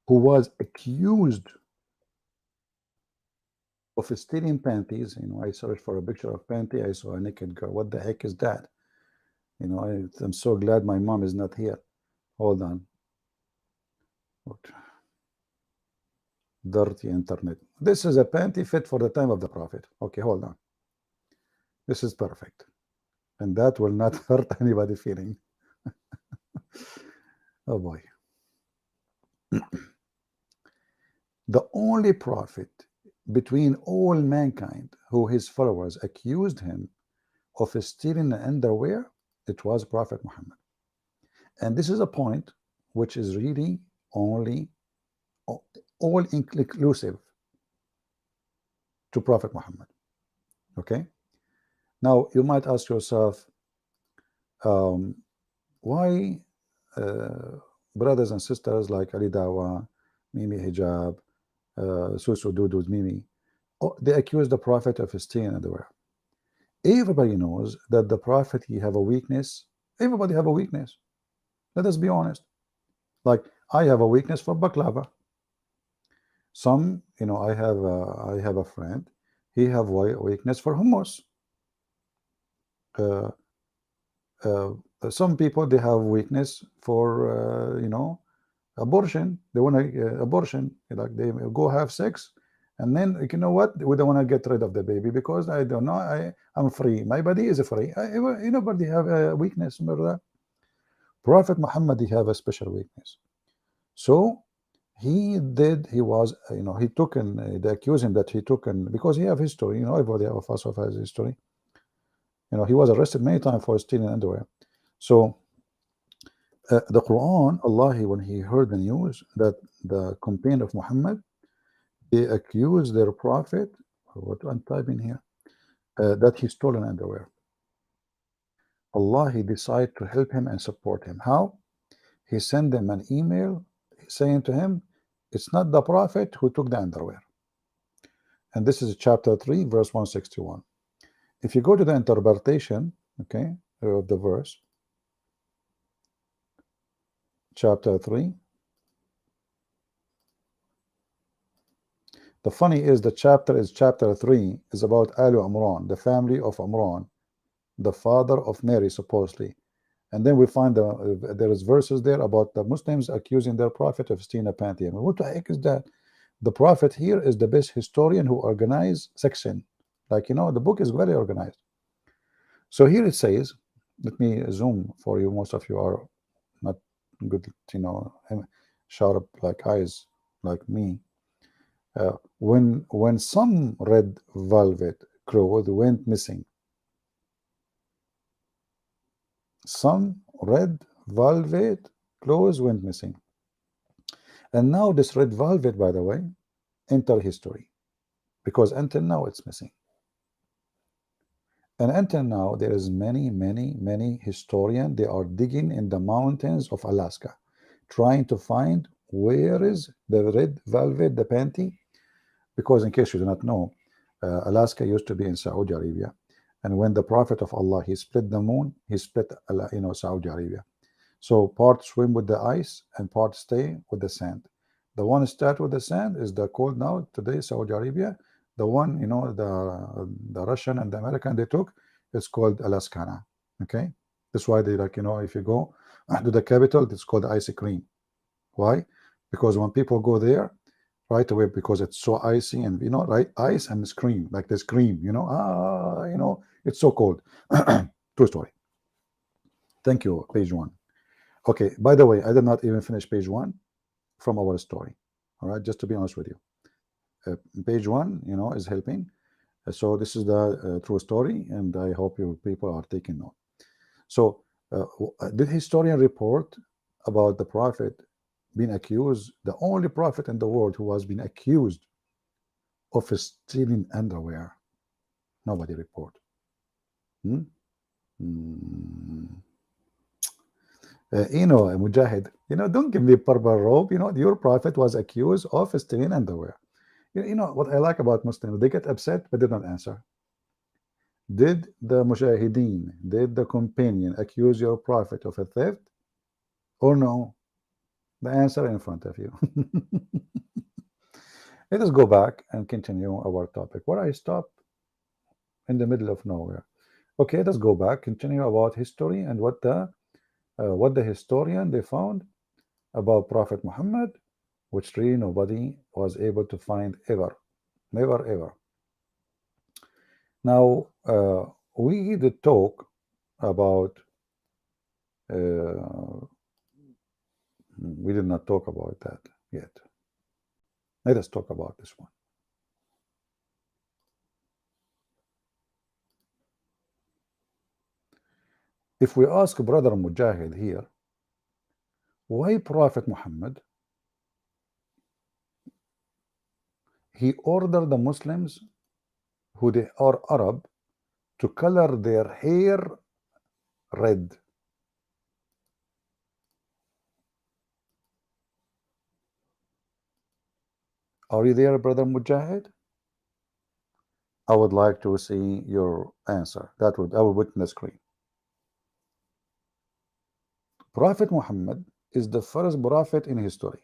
who was accused of stealing panties, you know, I searched for a picture of panty, I saw a naked girl. What the heck is that? You know, I'm so glad my mom is not here. Hold on. Dirty internet. This is a panty fit for the time of the prophet. Okay, hold on. This is perfect. And that will not hurt anybody feeling. Oh boy. The only prophet between all mankind who his followers accused him of stealing an underwear, it was Prophet Muhammad. And this is a point which is really only all inclusive to Prophet Muhammad. Okay? Now, you might ask yourself, why brothers and sisters like Ali Dawa, Mimi Hijab, Susu Dudu Mimi, they accuse the Prophet of stealing underwear. Everybody knows that the Prophet, he have a weakness. Everybody have a weakness. Let us be honest. Like, I have a weakness for baklava. Some, you know, I have a friend, he have a weakness for hummus. Some people, they have weakness for you know, abortion. They want to abortion, like they go have sex, and then, you know what, we don't want to get rid of the baby because I don't know, I'm free, my body is free. Nobody have a weakness. Remember that? Prophet Muhammad, he have a special weakness. So he was, you know, he took, and they accuse him that he took, and because he have history, you know, everybody of us has history. You know, he was arrested many times for stealing underwear. So the Quran, Allah, when he heard the news that the companion of Muhammad, they accused their prophet, what I'm typing here, that he stolen underwear. Allah, he decided to help him and support him. How? He sent them an email saying to him, it's not the prophet who took the underwear. And this is chapter 3, verse 161. If you go to the interpretation, okay, of the verse, chapter 3, The funny is the chapter is chapter 3 is about Alu Imran, the family of Imran, the father of Mary supposedly. And then we find there is verses there about the Muslims accusing their prophet of stealing a panty. I mean, what the heck is that? The prophet here is the best historian who organized section. Like, you know, the book is very organized. So here it says, let me zoom for you. Most of you are not good, you know, sharp like eyes like me. When some red velvet cloth went missing, some red velvet clothes went missing, and now this red velvet, by the way, enter history, because until now it's missing. And until now there is many historians, they are digging in the mountains of Alaska trying to find where is the red velvet, the panty, because in case you do not know, Alaska used to be in Saudi Arabia, and when the prophet of Allah, he split the moon, he split, you know, Saudi Arabia. So part swim with the ice and part stay with the sand. The one start with the sand is the cold now today Saudi Arabia. The one, you know, the Russian and the American they took, it's called Alaskana. Okay, that's why they, like, you know, if you go to the capital, it's called ice cream. Why? Because when people go there right away, because it's so icy, and you know, right, ice and scream, like they scream, you know, you know, it's so cold. True story. Thank you. Page 1. Okay, by the way, I did not even finish page 1 from our story. All right, just to be honest with you, page 1, you know, is helping. So this is the true story, and I hope you people are taking note. So did historian report about the prophet being accused, the only prophet in the world who has been accused of stealing underwear? Nobody report. You know, Mujahid, you know, don't give me purple robe. You know, your prophet was accused of stealing underwear. You know what I like about Muslims? They get upset but they don't answer. Did the Mujahideen, did the companion accuse your prophet of a theft or no? The answer in front of you. Let us go back and continue our topic. Where I stopped in the middle of nowhere. Okay, let us go back, continue about history and what the historian they found about Prophet Muhammad, which really nobody was able to find ever, never ever. Now we did talk about. We did not talk about that yet. Let us talk about this one. If we ask Brother Mujahid here, why Prophet Muhammad, he ordered the Muslims who they are Arab to color their hair red. Are you there, Brother Mujahid? I would like to see your answer. I will put on the screen. Prophet Muhammad is the first prophet in history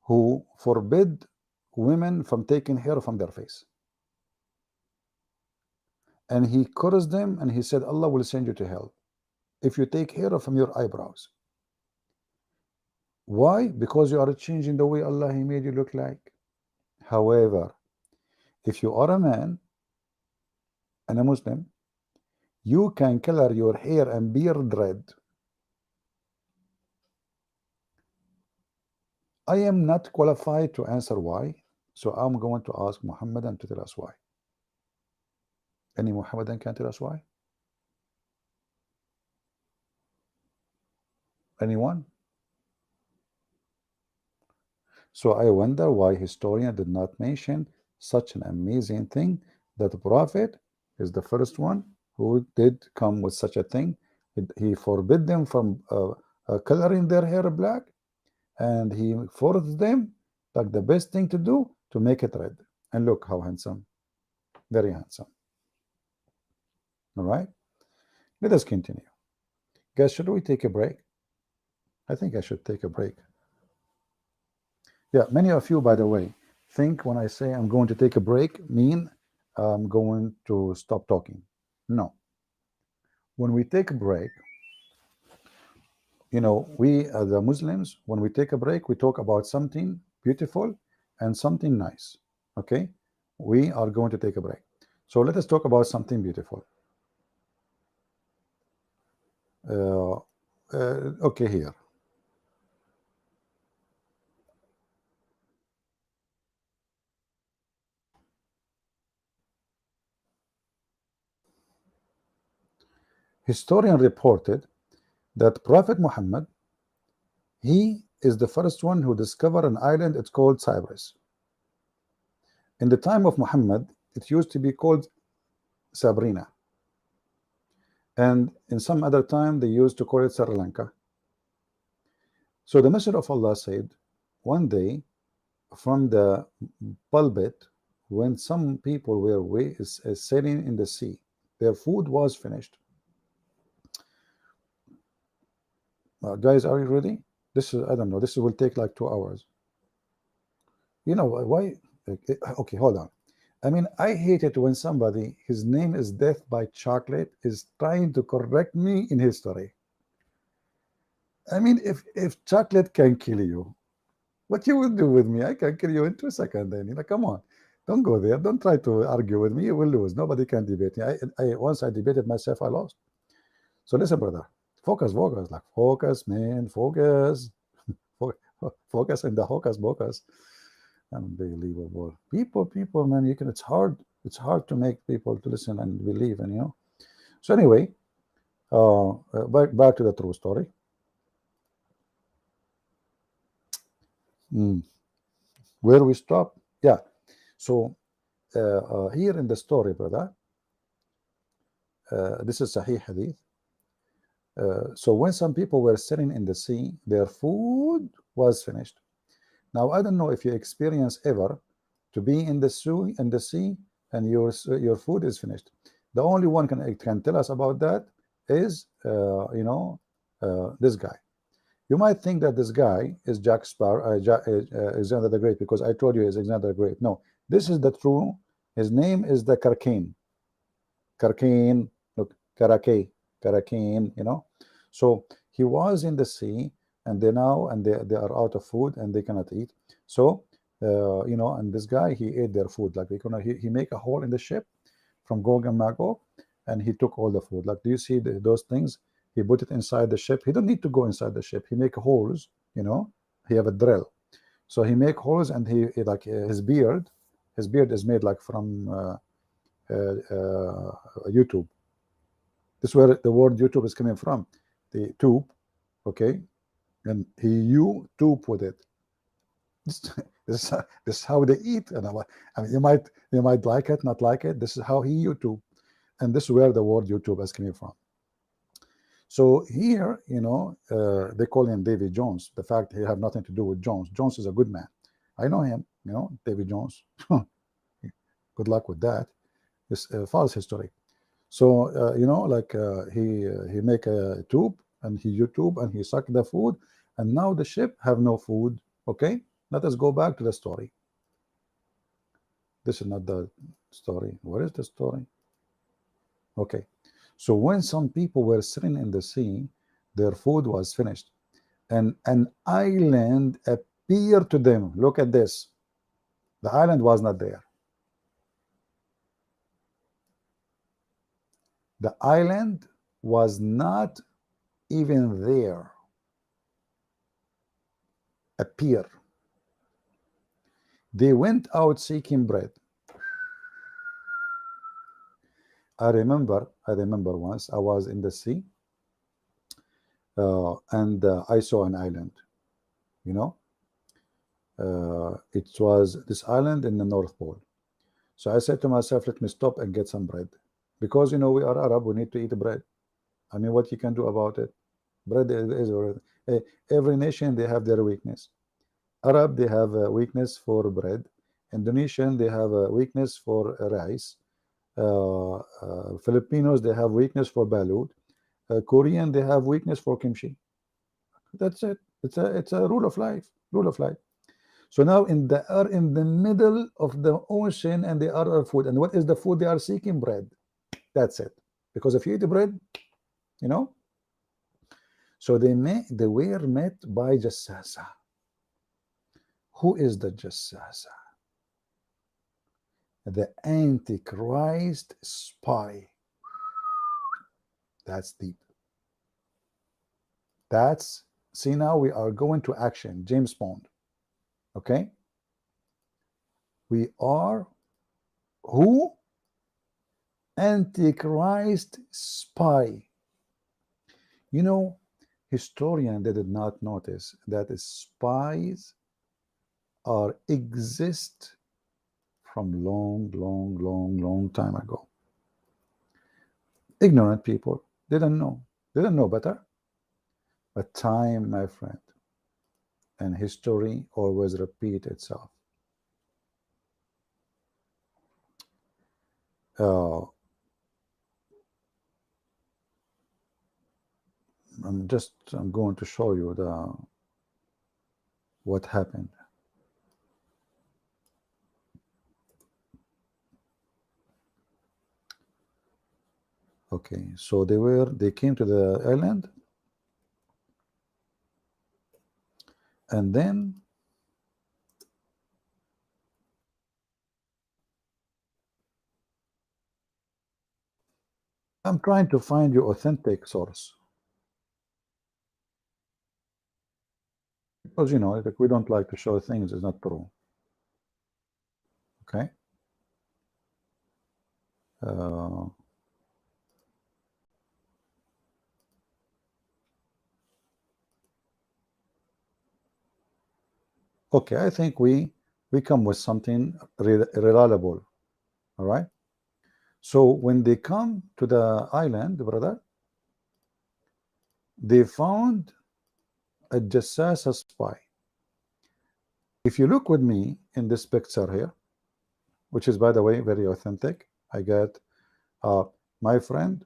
who forbid women from taking hair from their face. And he cursed them and he said, Allah will send you to hell if you take hair from your eyebrows. Why? Because you are changing the way Allah He made you look like. However, if you are a man and a Muslim, you can color your hair and beard red. I am not qualified to answer why, so I'm going to ask Muhammadan to tell us why. Any Muhammadan can tell us why? Anyone? So I wonder why historian did not mention such an amazing thing, that the Prophet is the first one who did come with such a thing. He forbid them from coloring their hair black, and he forced them, like the best thing to do, to make it red. And look how handsome, very handsome. All right, let us continue. Guys, should we take a break? I think I should take a break. Yeah, many of you, by the way, think when I say I'm going to take a break mean I'm going to stop talking. No. When we take a break, you know, we as the Muslims, when we take a break, we talk about something beautiful and something nice. Okay, we are going to take a break. So let us talk about something beautiful. Okay, here. Historian reported that Prophet Muhammad, he is the first one who discovered an island. It's called Cyprus. In the time of Muhammad, it used to be called Sabrina, and in some other time they used to call it Sri Lanka. So the Messenger of Allah said, one day from the pulpit, when some people were sailing in the sea, their food was finished. Guys, are you ready? This is, I don't know, this will take like 2 hours. You know why? Okay, hold on. I mean, I hate it when somebody, his name is Death by Chocolate, is trying to correct me in history. I mean, if chocolate can kill you, what you will do with me? I can kill you in 2 seconds. Then, you know, come on, don't go there. Don't try to argue with me. You will lose. Nobody can debate me. Once I debated myself, I lost. So listen, brother, focus, like focus, man, focus, focus in the hocus pocus. Unbelievable. People, man, you can. It's hard to make people to listen and believe, and you know. So anyway, back to the true story. Where we stop? Yeah. So here in the story, brother, this is Sahih Hadith. So when some people were sitting in the sea, their food was finished. Now I don't know if you experience ever to be in the sea, and your food is finished. The only one can tell us about that is you know, this guy. You might think that this guy is Jack Sparrow, Alexander the Great, because I told you he's Alexander the Great. No, this is the true. His name is the Karkane. Karkane, look, Karakane, you know. So he was in the sea, and they are out of food and they cannot eat. So you know, and this guy, he ate their food. Like he make a hole in the ship from Gog and Magog, and he took all the food. Like, do you see those things? He put it inside the ship. He don't need to go inside the ship. He make holes, you know. He have a drill, so he make holes, and he like his beard is made like from YouTube. This is where the word YouTube is coming from, the tube, okay, and he YouTube with it. This is how they eat, and I mean, you might like it, not like it. This is how he YouTube, and this is where the word YouTube is coming from. So here, you know, they call him Davy Jones. The fact he have nothing to do with Jones. Jones is a good man. I know him, you know, Davy Jones. Good luck with that. It's false history. So you know, like he make a tube, and he YouTube, and he suck the food, and now the ship have no food. Okay, let us go back to the story. This is not the story. Where is the story? Okay, so when some people were sitting in the sea, their food was finished, and an island appeared to them. Look at this. The island was not there. The island was not even there. Appear. They went out seeking bread. I remember once I was in the sea, and I saw an island, you know. It was this island in the North Pole. So I said to myself, let me stop and get some bread, because you know, we are Arab, we need to eat bread. I mean, what you can do about it? Bread is every nation, they have their weakness. Arab, they have a weakness for bread. Indonesian, they have a weakness for rice. Filipinos, they have weakness for balut. Korean, they have weakness for kimchi. That's it. It's a rule of life. So now they are in the middle of the ocean and they are food. And what is the food they are seeking? Bread. That's it. Because if you eat bread, you know. So they were met by Jassasa. Who is the Jassasa? The Antichrist spy. That's deep. That's, see, now we are going to action. James Bond. Okay. We are who? Antichrist spy. You know, historians, they did not notice that spies exist from long time ago. Ignorant people didn't know better. But time, my friend, and history always repeat itself. I'm going to show you what happened. Okay, so they came to the island, and then I'm trying to find your authentic source, because you know, like, we don't like to show things is not true. Okay. Okay, I think we come with something reliable. All right. So when they come to the island, brother, they found a Jassasa spy. If you look with me in this picture here, which is, by the way, very authentic, I got my friend,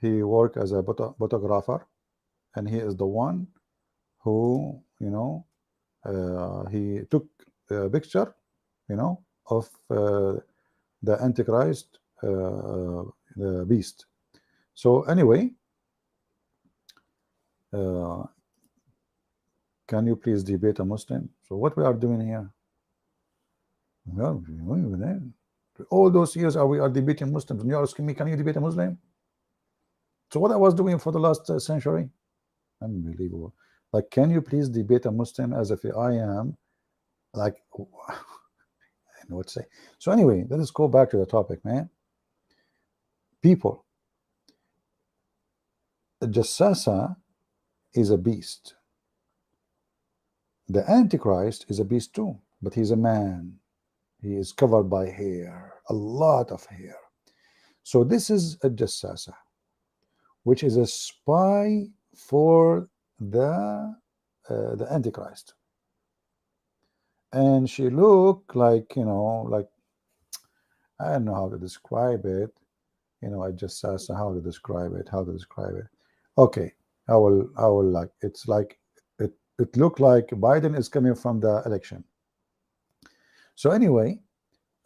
he worked as a photographer, and he is the one who, you know, he took a picture, you know, of the Antichrist the beast. So anyway, can you please debate a Muslim? So what we are doing here? Well, all those years we are debating Muslims, and you are asking me, can you debate a Muslim? So what I was doing for the last century? Unbelievable. Like, can you please debate a Muslim, as if I am like, I know what to say. So anyway, let us go back to the topic, man. People, the Jassasa is a beast. The Antichrist is a beast too, but he's a man. He is covered by hair, a lot of hair. So this is a Jassasa, which is a spy for the Antichrist. And she looked like, you know, like, I don't know how to describe it. You know, I just asked how to describe it. Okay, I will like, it's like, it looked like Biden is coming from the election. So anyway,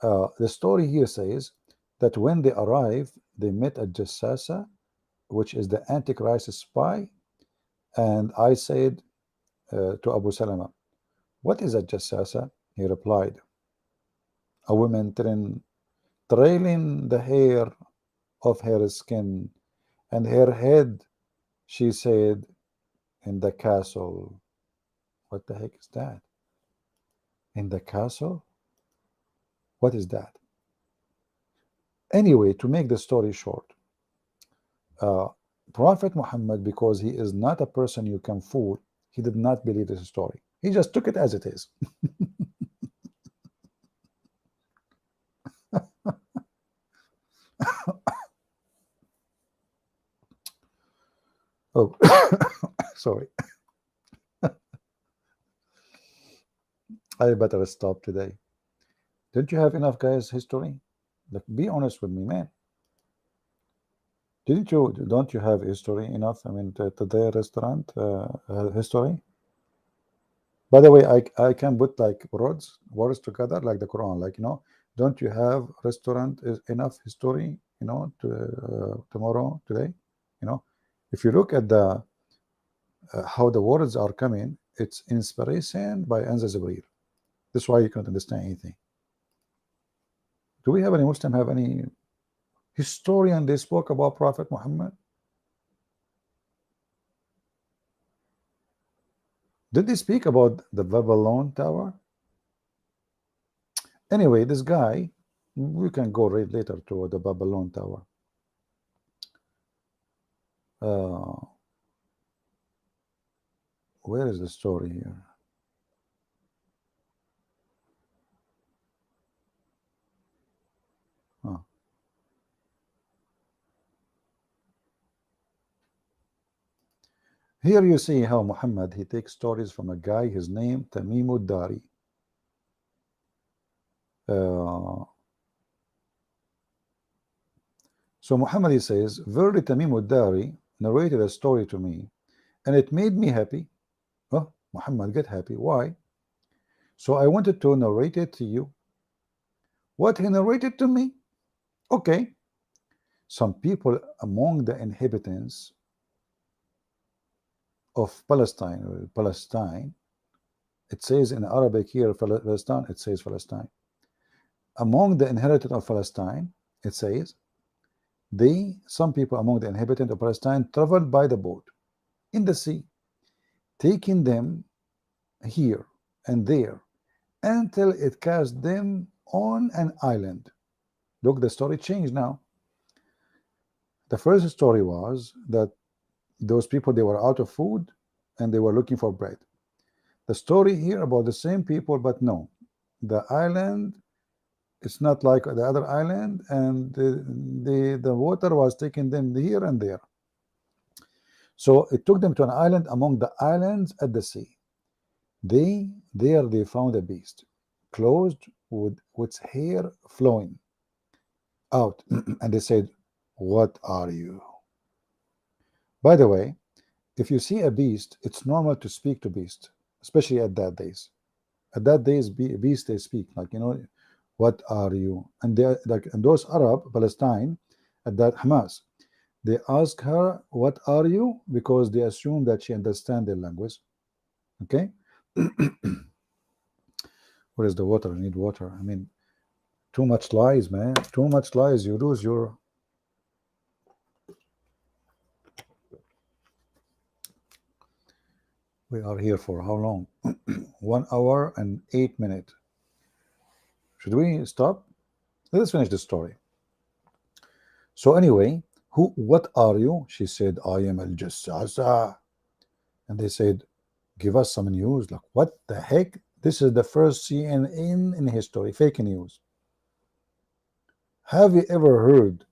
the story here says that when they arrived, they met a Jassasa, which is the Antichrist spy. And I said to Abu Salama, what is a Jassasa? He replied, a woman trailing the hair of her skin and her head, she said, in the castle. What the heck is that? In the castle? What is that? Anyway, to make the story short, Prophet Muhammad, because he is not a person you can fool, he did not believe this story. He just took it as it is. Oh, sorry. I better stop today. Don't you have enough, guys, history? Like, be honest with me, man. Don't you have history enough? I mean, today restaurant history? By the way, I can put like words together like the Quran, like, don't you have restaurant is enough history, to tomorrow, today, if you look at the how the words are coming, it's inspiration by Anza Zubair. That's why you can't understand anything. Do we have any Muslim have any historian they spoke about Prophet Muhammad? Did they speak about the Babylon Tower? Anyway, this guy, we can go right later to the Babylon Tower. Where is the story here? Oh. Here you see how Muhammad, he takes stories from a guy, his name Tamim ad-Dari. So Muhammad, he says, verily Tamim ad-Dari narrated a story to me, and it made me happy. Oh, Muhammad get happy. Why? So I wanted to narrate it to you. What he narrated to me? Okay. Some people among the inhabitants of Palestine, it says in Arabic here, Palestine, it says Palestine. Among the inhabitants of Palestine, it says, some people among the inhabitants of Palestine traveled by the boat in the sea, taking them here and there until it cast them on an island. Look, the story changed now. The first story was that those people, they were out of food and they were looking for bread. The story here about the same people, but no, the island, it's not like the other island, and the water was taking them here and there. So it took them to an island among the islands at the sea. There they found a beast, clothed with its hair flowing out, and they said, "What are you?" By the way, if you see a beast, it's normal to speak to beast, especially at that days. At that days, beast they speak, like, what are you? And they like, and those Arab Palestine at that Hamas, they ask her, "What are you?" because they assume that she understands their language. Okay. Where is the water? I need water. I mean, too much lies, man. Too much lies. You lose your. We are here for how long? 1 hour and 8 minutes. Should we stop? Let's finish the story. So anyway, what are you? She said, "I am al-Jassasa." And they said, "Give us some news." Like, what the heck? This is the first CNN in history, fake news. Have you ever heard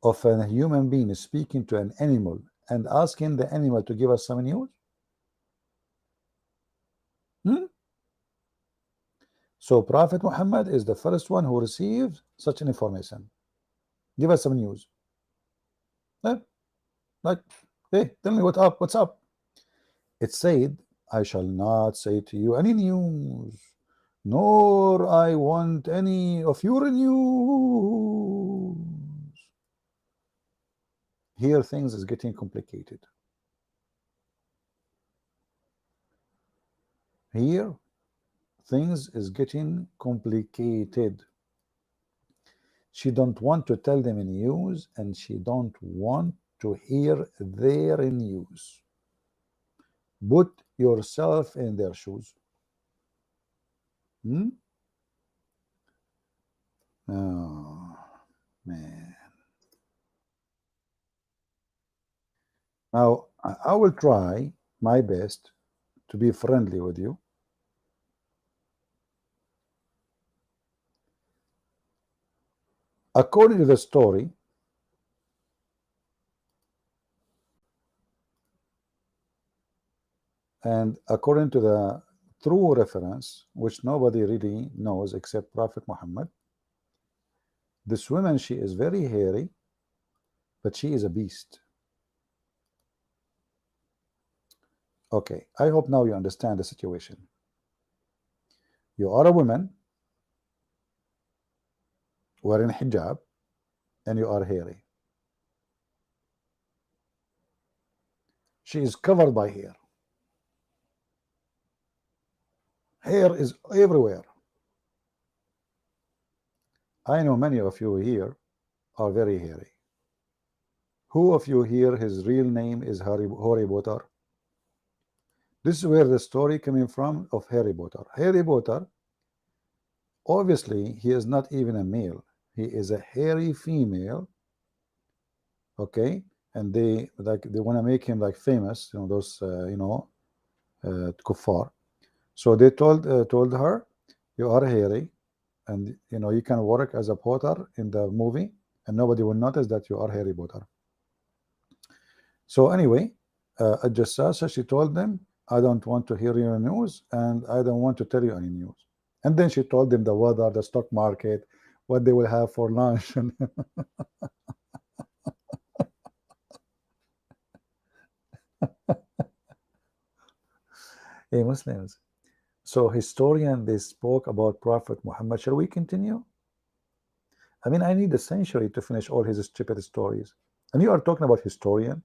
of a human being speaking to an animal and asking the animal to give us some news? So Prophet Muhammad is the first one who received such an information. Give us some news. Like, hey, tell me what's up. It said, "I shall not say to you any news, nor I want any of your news." Here things is getting complicated. Here things is getting complicated. She don't want to tell them news, and she don't want to hear their news. Put yourself in their shoes. Oh, man. Now, I will try my best to be friendly with you. According to the story, and according to the true reference, which nobody really knows except Prophet Muhammad, this woman, she is very hairy, but she is a beast. Okay, I hope now you understand the situation. You are a woman wearing hijab and you are hairy. She is covered by hair. Hair is everywhere. I know many of you here are very hairy. Who of you here, his real name is Harry Potter? This is where the story coming from of Harry Potter. Harry Potter, obviously, he is not even a male. He is a hairy female. Okay, and they want to make him like famous. You know those kuffar. So they told her, you are hairy, and you can work as a Potter in the movie, and nobody will notice that you are Harry Potter. So anyway, Jassasa, she told them, I don't want to hear your news, and I don't want to tell you any news. And then she told them the weather, the stock market, what they will have for lunch. And hey, Muslims. So historian, they spoke about Prophet Muhammad. Shall we continue? I mean, I need a century to finish all his stupid stories. And you are talking about historian?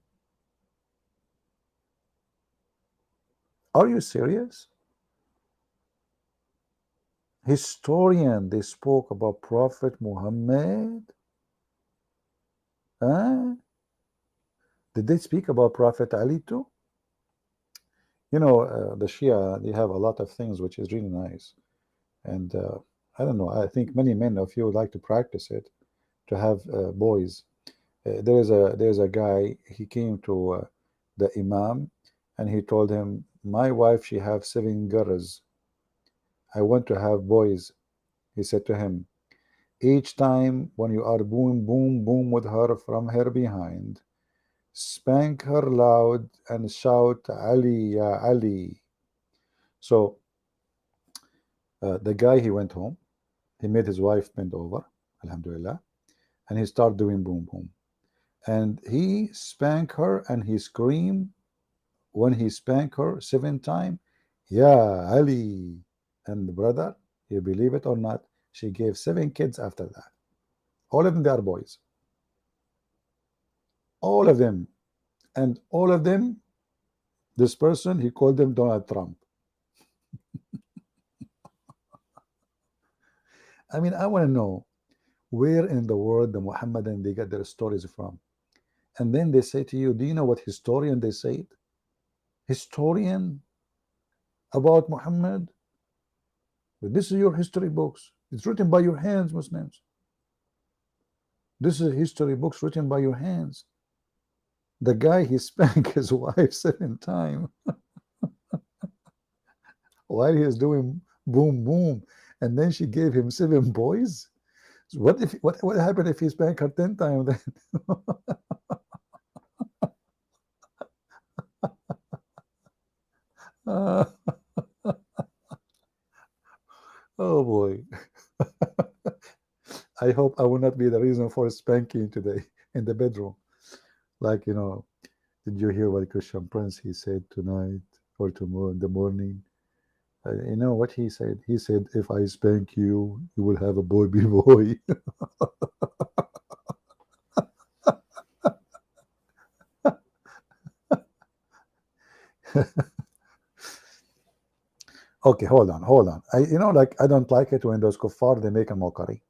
Are you serious? Historian, they spoke about Prophet Muhammad? Huh? Did they speak about Prophet Ali too? The Shia, they have a lot of things which is really nice. And I don't know, I think many men of you would like to practice it, to have boys. There's a guy, he came to the Imam, and he told him, my wife, she have 7 girls. I want to have boys. He said to him, each time when you are boom, boom, boom with her from her behind, spank her loud and shout, Ali, ya Ali. So the guy, he went home. He made his wife bend over, alhamdulillah, and he started doing boom, boom. And he spanked her, and he screamed when he spanked her 7 times, Ya Ali. And the brother, you believe it or not, she gave 7 kids after that. All of them, they are boys. All of them. And all of them, this person, he called them Donald Trump. I mean, I want to know where in the world the Muhammadan they get their stories from. And then they say to you, do you know what historian they said? Historian about Muhammad? But this is your history books. It's written by your hands, Muslims. This is history books written by your hands. The guy, he spanked his wife 7 times while he is doing boom, boom. And then she gave him 7 boys. So what happened if he spanked her 10 times then? Oh boy. I hope I will not be the reason for spanking today in the bedroom. Like, did you hear what Christian Prince, he said tonight or tomorrow in the morning? You know what he said? He said, if I spank you, you will have a baby boy. Okay, hold on. I don't like it when those kuffar, they make a mockery.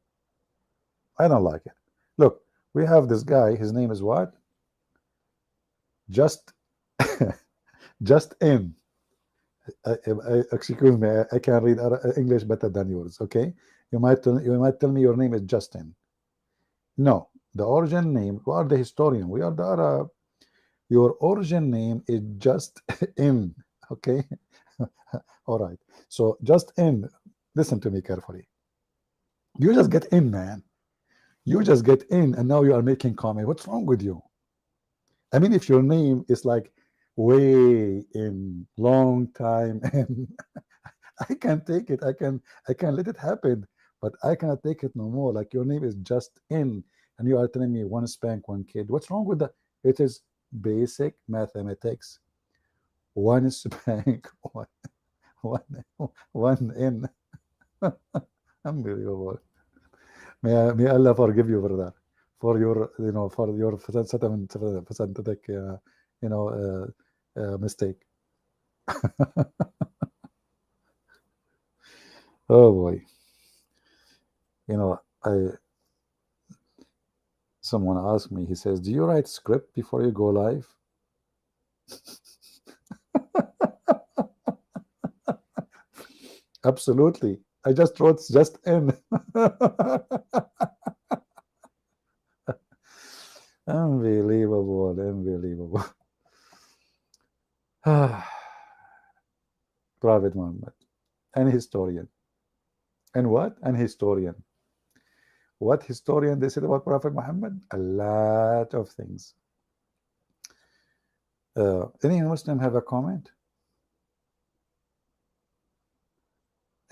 I don't like it. Look, we have this guy, his name is what? Just in. Excuse me, I can read English better than yours. Okay, you might tell me your name is Justin. No, the origin name. We are the historian. We are the Arab. Your origin name is just in. Okay, all right. So just in. Listen to me carefully. You just get in, man. You just get in, and now you are making comment. What's wrong with you? I mean, if your name is like way in, long time, and I can't take it. I can let it happen, but I cannot take it no more. Like your name is just in, and you are telling me 1 spank 1 kid. What's wrong with that? It is basic mathematics. 1 spank, one in. Unbelievable. May Allah forgive you for that, for your, for your pathetic, mistake. Oh boy. I someone asked me, he says, do you write script before you go live? Absolutely. I just wrote just in. Unbelievable, unbelievable. Prophet Muhammad, an historian. And what? An historian. What historian they said about Prophet Muhammad? A lot of things. Any Muslim have a comment?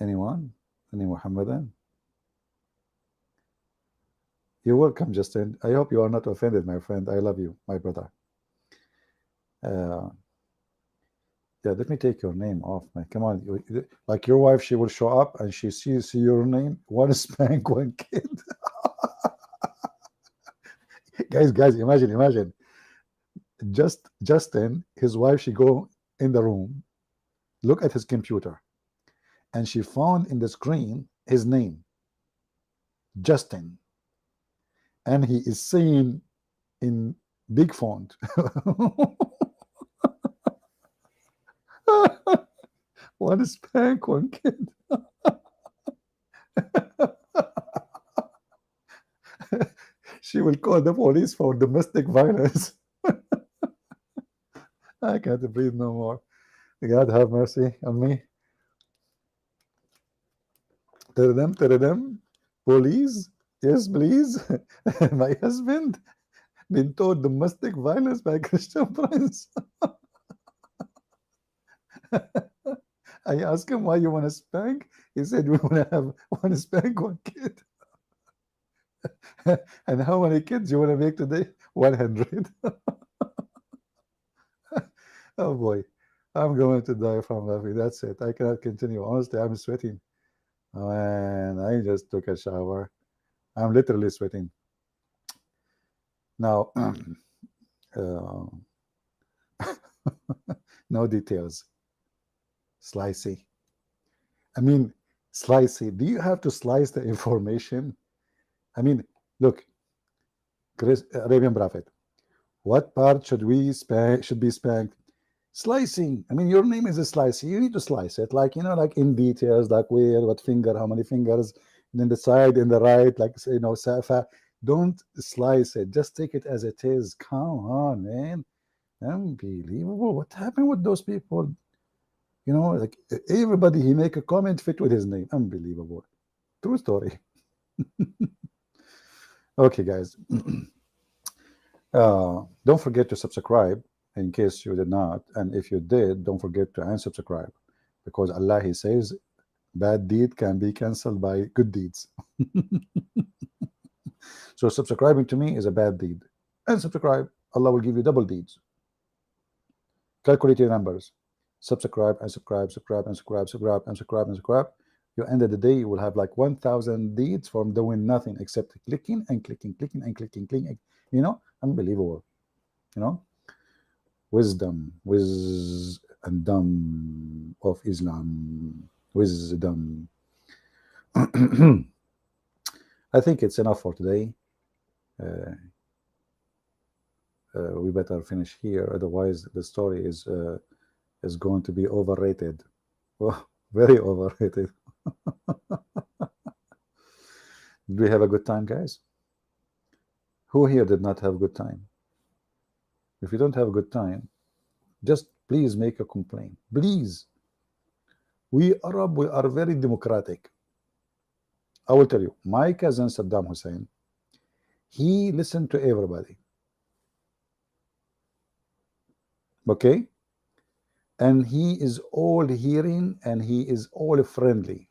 Anyone? Any Muhammadan? You're welcome, Justin. I hope you are not offended, my friend. I love you, my brother. Yeah, let me take your name off, man. Come on. Like your wife, she will show up and she sees your name, one spank, one kid. guys, imagine. Justin, his wife, she go in the room, look at his computer, and she found in the screen his name, Justin, and he is saying in big font, one spank, one kid. She will call the police for domestic violence. I can't breathe no more. God have mercy on me. Tell them, police, yes, please. My husband been told domestic violence by Christian Prince. I asked him, why you want to spank? He said, we want to have one spank, one kid. And how many kids you want to make today? 100. Oh boy, I'm going to die from laughing. That's it. I cannot continue. Honestly, I'm sweating. Oh, man, I just took a shower. I'm literally sweating. Now, no details. Slicey. I mean, slicey. Do you have to slice the information? I mean, look, Arabian Prophet. What part should we should be spanked? Slicing. I mean, your name is a slicey. You need to slice it, like like in details, like where, what finger, how many fingers, and then the side and the right, like Safa. Don't slice it. Just take it as it is. Come on, man. Unbelievable. What happened with those people? Like everybody, he make a comment fit with his name. Unbelievable. True story. Okay, guys. Don't forget to subscribe in case you did not, and if you did, don't forget to unsubscribe, because Allah, he says bad deed can be cancelled by good deeds. So subscribing to me is a bad deed. Unsubscribe, Allah will give you double deeds. Calculate your numbers. Subscribe and subscribe, subscribe. You end of the day, you will have like 1,000 deeds from doing nothing except clicking and clicking. Unbelievable. Wisdom, and dumb of Islam. Wisdom. I think it's enough for today. We better finish here, otherwise the story is going to be overrated. Oh, very overrated. Did we have a good time, guys? Who here did not have a good time? If you don't have a good time, just please make a complaint. Please. We Arab, we are very democratic. I will tell you, my cousin Saddam Hussein, he listened to everybody. Okay? And he is all hearing and he is all friendly.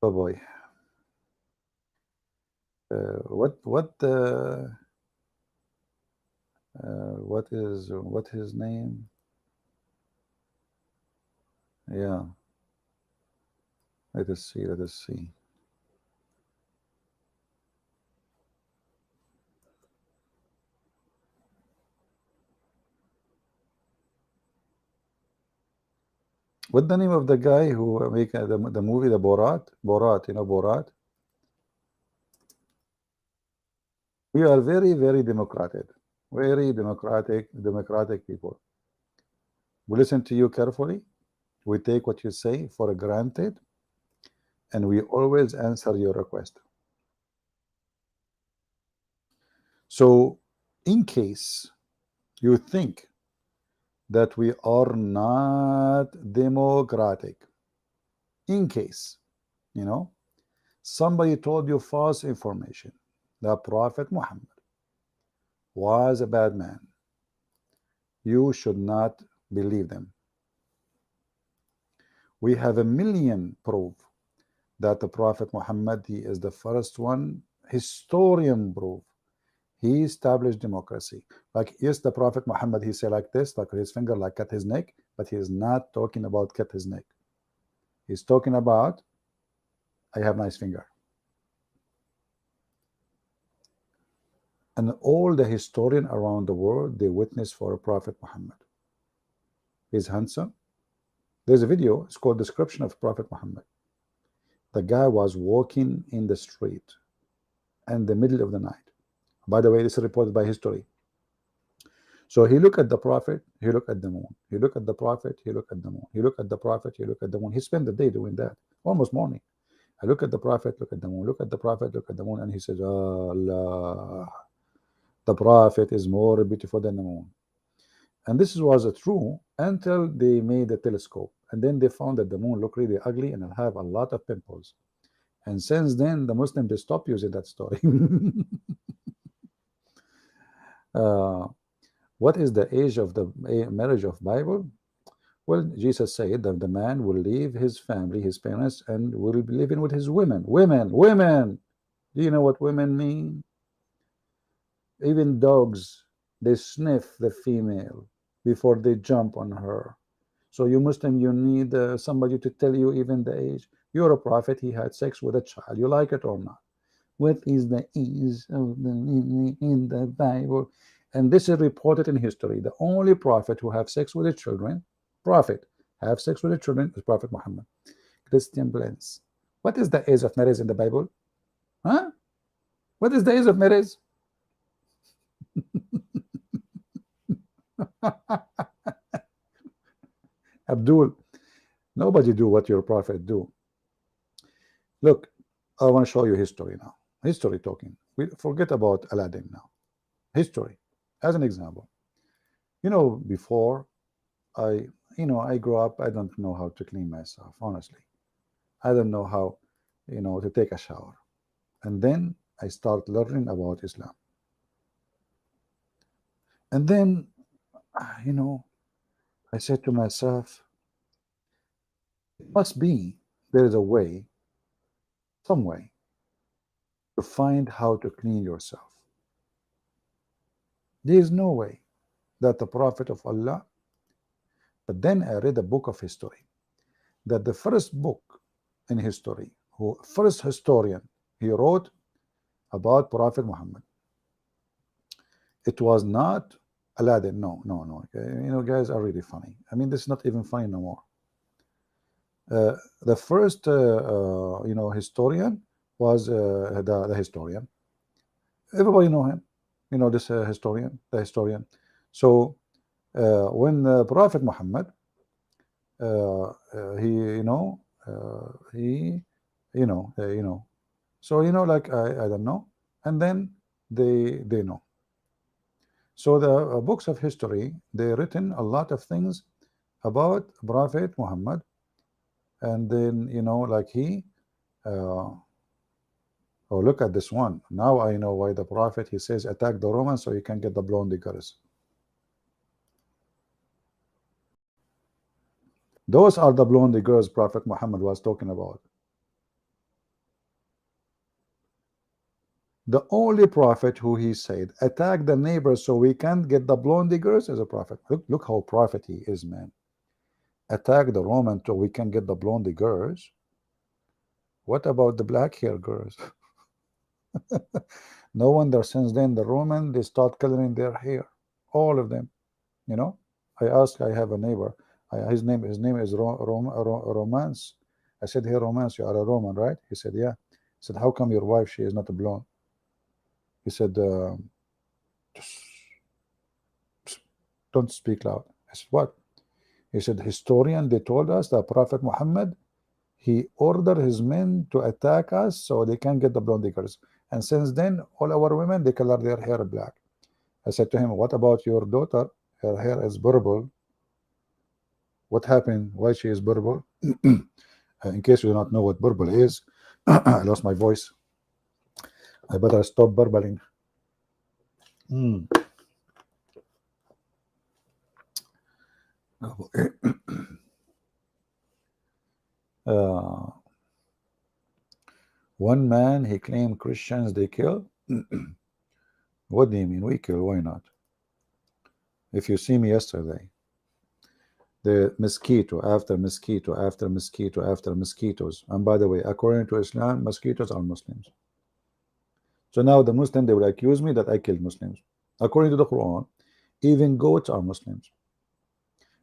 Oh boy. What his name? Yeah, let us see, let us see. What's the name of the guy who make the movie, the Borat? Borat, you know Borat? We are very, very democratic. Very democratic people. We listen to you carefully. We take what you say for granted, and we always answer your request. So, in case you think that we are not democratic, in case, you know, somebody told you false information, the Prophet Muhammad was a bad man, you should not believe them. We have a million proof that the Prophet Muhammad, he is the first one, historian proof. He established democracy. Like, yes, the Prophet Muhammad, he said like this, like his finger, like cut his neck, but he is not talking about cut his neck. He's talking about, I have nice finger. And all the historian around the world, they witness for Prophet Muhammad. He's handsome. There's a video, it's called Description of Prophet Muhammad. The guy was walking in the street in the middle of the night. By the way, this is reported by history. So he looked at the Prophet, he looked at the moon. He looked at the Prophet, he looked at the moon. He looked at the Prophet, he looked at the moon. He spent the day doing that, almost morning. I look at the Prophet, look at the moon, look at the Prophet, look at the moon, and he says, Allah, the Prophet is more beautiful than the moon. And this was true until they made a telescope. And then they found that the moon looked really ugly and it have a lot of pimples. And since then, the Muslims, they stopped using that story. What is the age of the marriage of Bible? Well, Jesus said that the man will leave his family, his parents, and will be living with his women. Women. Do you know what women mean? Even dogs, they sniff the female before they jump on her. So you Muslim, you need somebody to tell you even the age. You're a prophet, he had sex with a child. You like it or not? What is the age of in the Bible? And this is reported in history. The only prophet who have sex with the children, have sex with the children, is Prophet Muhammad. Christian blends. What is the age of marriage in the Bible? Huh? What is the age of marriage? Abdul, nobody do what your prophet do. Look, I want to show you history now. History talking. We forget about Aladdin now. History, as an example. You know, before I grew up, I don't know how to clean myself, honestly. I don't know how, to take a shower. And then I start learning about Islam. And then, I said to myself, it must be there is a way, some way, to find how to clean yourself. There is no way that the Prophet of Allah, but then I read a book of history, that the first book in history, first historian, he wrote about Prophet Muhammad. It was not Aladdin. No. Okay? Guys are really funny. I mean, this is not even funny no more. The first, historian was the historian. Everybody know him. This historian, the historian. So when Prophet Muhammad, he, so like I don't know, and then they know. So the books of history, they written a lot of things about Prophet Muhammad, and then like he. Oh, look at this one. Now I know why the Prophet, he says, attack the Romans so you can get the blonde girls. Those are the blonde girls Prophet Muhammad was talking about. The only prophet who he said attack the neighbors so we can't get the blondie girls is a prophet. Look how prophet he is, man. Attack the Roman so we can get the blondie girls. What about the black hair girls? No wonder since then the Roman they start coloring their hair, all of them. You know, I asked. I have a neighbor. His name is Romance. I said, "Hey, Romance, you are a Roman, right?" He said, "Yeah." I said, "How come your wife she is not a blonde?" He said, "Don't speak loud." I said, "What?" He said, "Historian they told us that Prophet Muhammad he ordered his men to attack us so they can get the blonde girls, and since then all our women they color their hair black." I said to him, "What about your daughter? Her hair is purple. What happened? Why she is purple?" In case you do not know what purple is, I lost my voice. I better stop burbling. One man he claimed Christians they kill. What do you mean we kill? Why not? If you see me yesterday, the mosquito after mosquito after mosquito after mosquitoes. And by the way, according to Islam, mosquitoes are Muslims. So now the Muslim they will accuse me that I killed Muslims. According to the Quran, even goats are Muslims.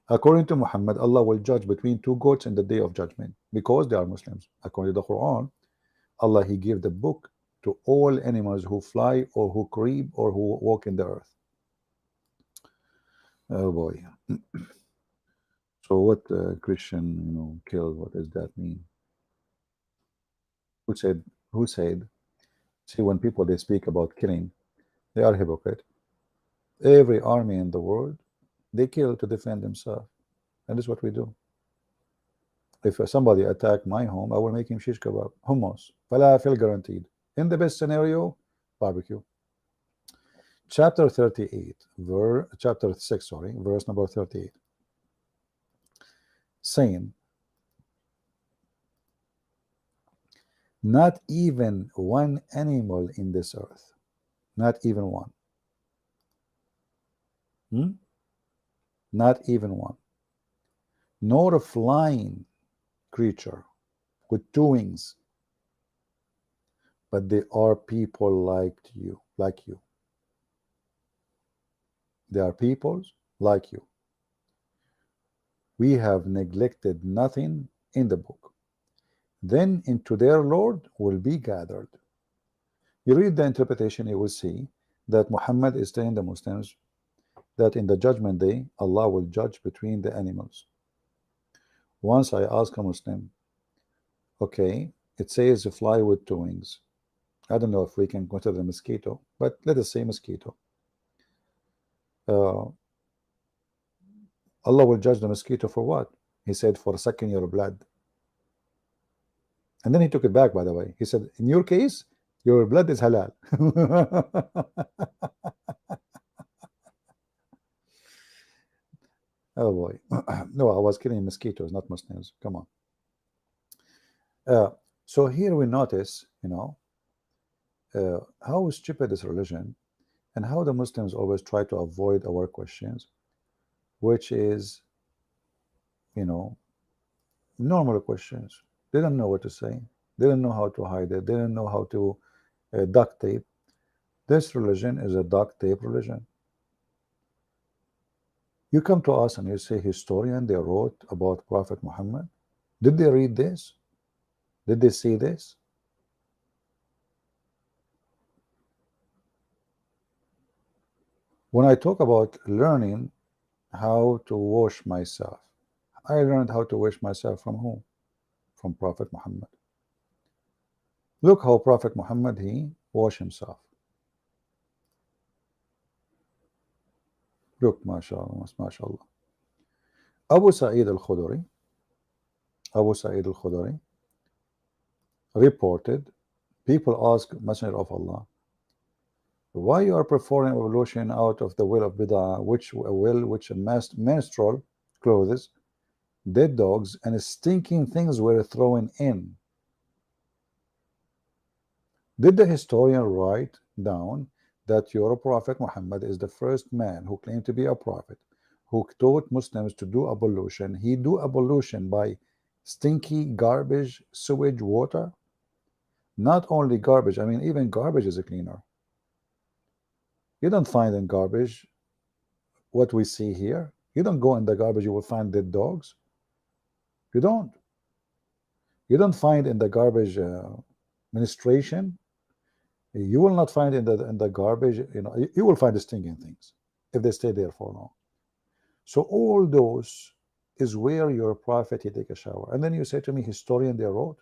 According to Muhammad, Allah will judge between two goats in the day of judgment because they are Muslims. According to the Quran, Allah he gave the book to all animals who fly or who creep or who walk in the earth. Oh boy. So what Christian kill, what does that mean? Who said? Who said? See, when people they speak about killing, they are hypocrite. Every army in the world, they kill to defend themselves. And this is what we do. If somebody attack my home, I will make him shish kebab, hummus, falafel guaranteed. In the best scenario, barbecue. Chapter 38, chapter 6, sorry, verse number 38. Saying, not even one animal in this earth, not even one. Not even one. Nor a flying creature with two wings, but they are people like you. They are people like you. We have neglected nothing in the book. Then into their Lord will be gathered. You read the interpretation, you will see that Muhammad is telling the Muslims that in the judgment day, Allah will judge between the animals. Once I ask a Muslim, okay, it says a fly with two wings. I don't know if we can consider a mosquito, but let us say mosquito. Allah will judge the mosquito for what? He said, for sucking your blood. And then he took it back, by the way. He said, in your case, your blood is halal. Oh boy. No, I was killing mosquitoes, not Muslims. Come on. So here we notice, how stupid is religion and how the Muslims always try to avoid our questions, which is, normal questions. They don't know what to say. They don't know how to hide it. They don't know how to duct tape. This religion is a duct tape religion. You come to us and you say, historian, they wrote about Prophet Muhammad. Did they read this? Did they see this? When I talk about learning how to wash myself, I learned how to wash myself from whom? From Prophet Muhammad. Look how Prophet Muhammad, he washed himself. Look, mashallah, mashallah. Abu Sa'id al-Khudri reported, people ask Messenger of Allah, why you are performing evolution out of the will of bid'ah, which menstrual clothes, dead dogs, and stinking things were thrown in. Did the historian write down that your prophet Muhammad is the first man who claimed to be a prophet, who taught Muslims to do ablution? He do ablution by stinky garbage sewage water. Not only garbage, I mean even garbage is a cleaner. You don't find in garbage what we see here. You don't go in the garbage, you will find dead dogs. You don't. You don't find in the garbage ministration. You will not find in the garbage, you will find the stinking things if they stay there for long. So all those is where your prophet, he take a shower. And then you say to me, historian, they wrote.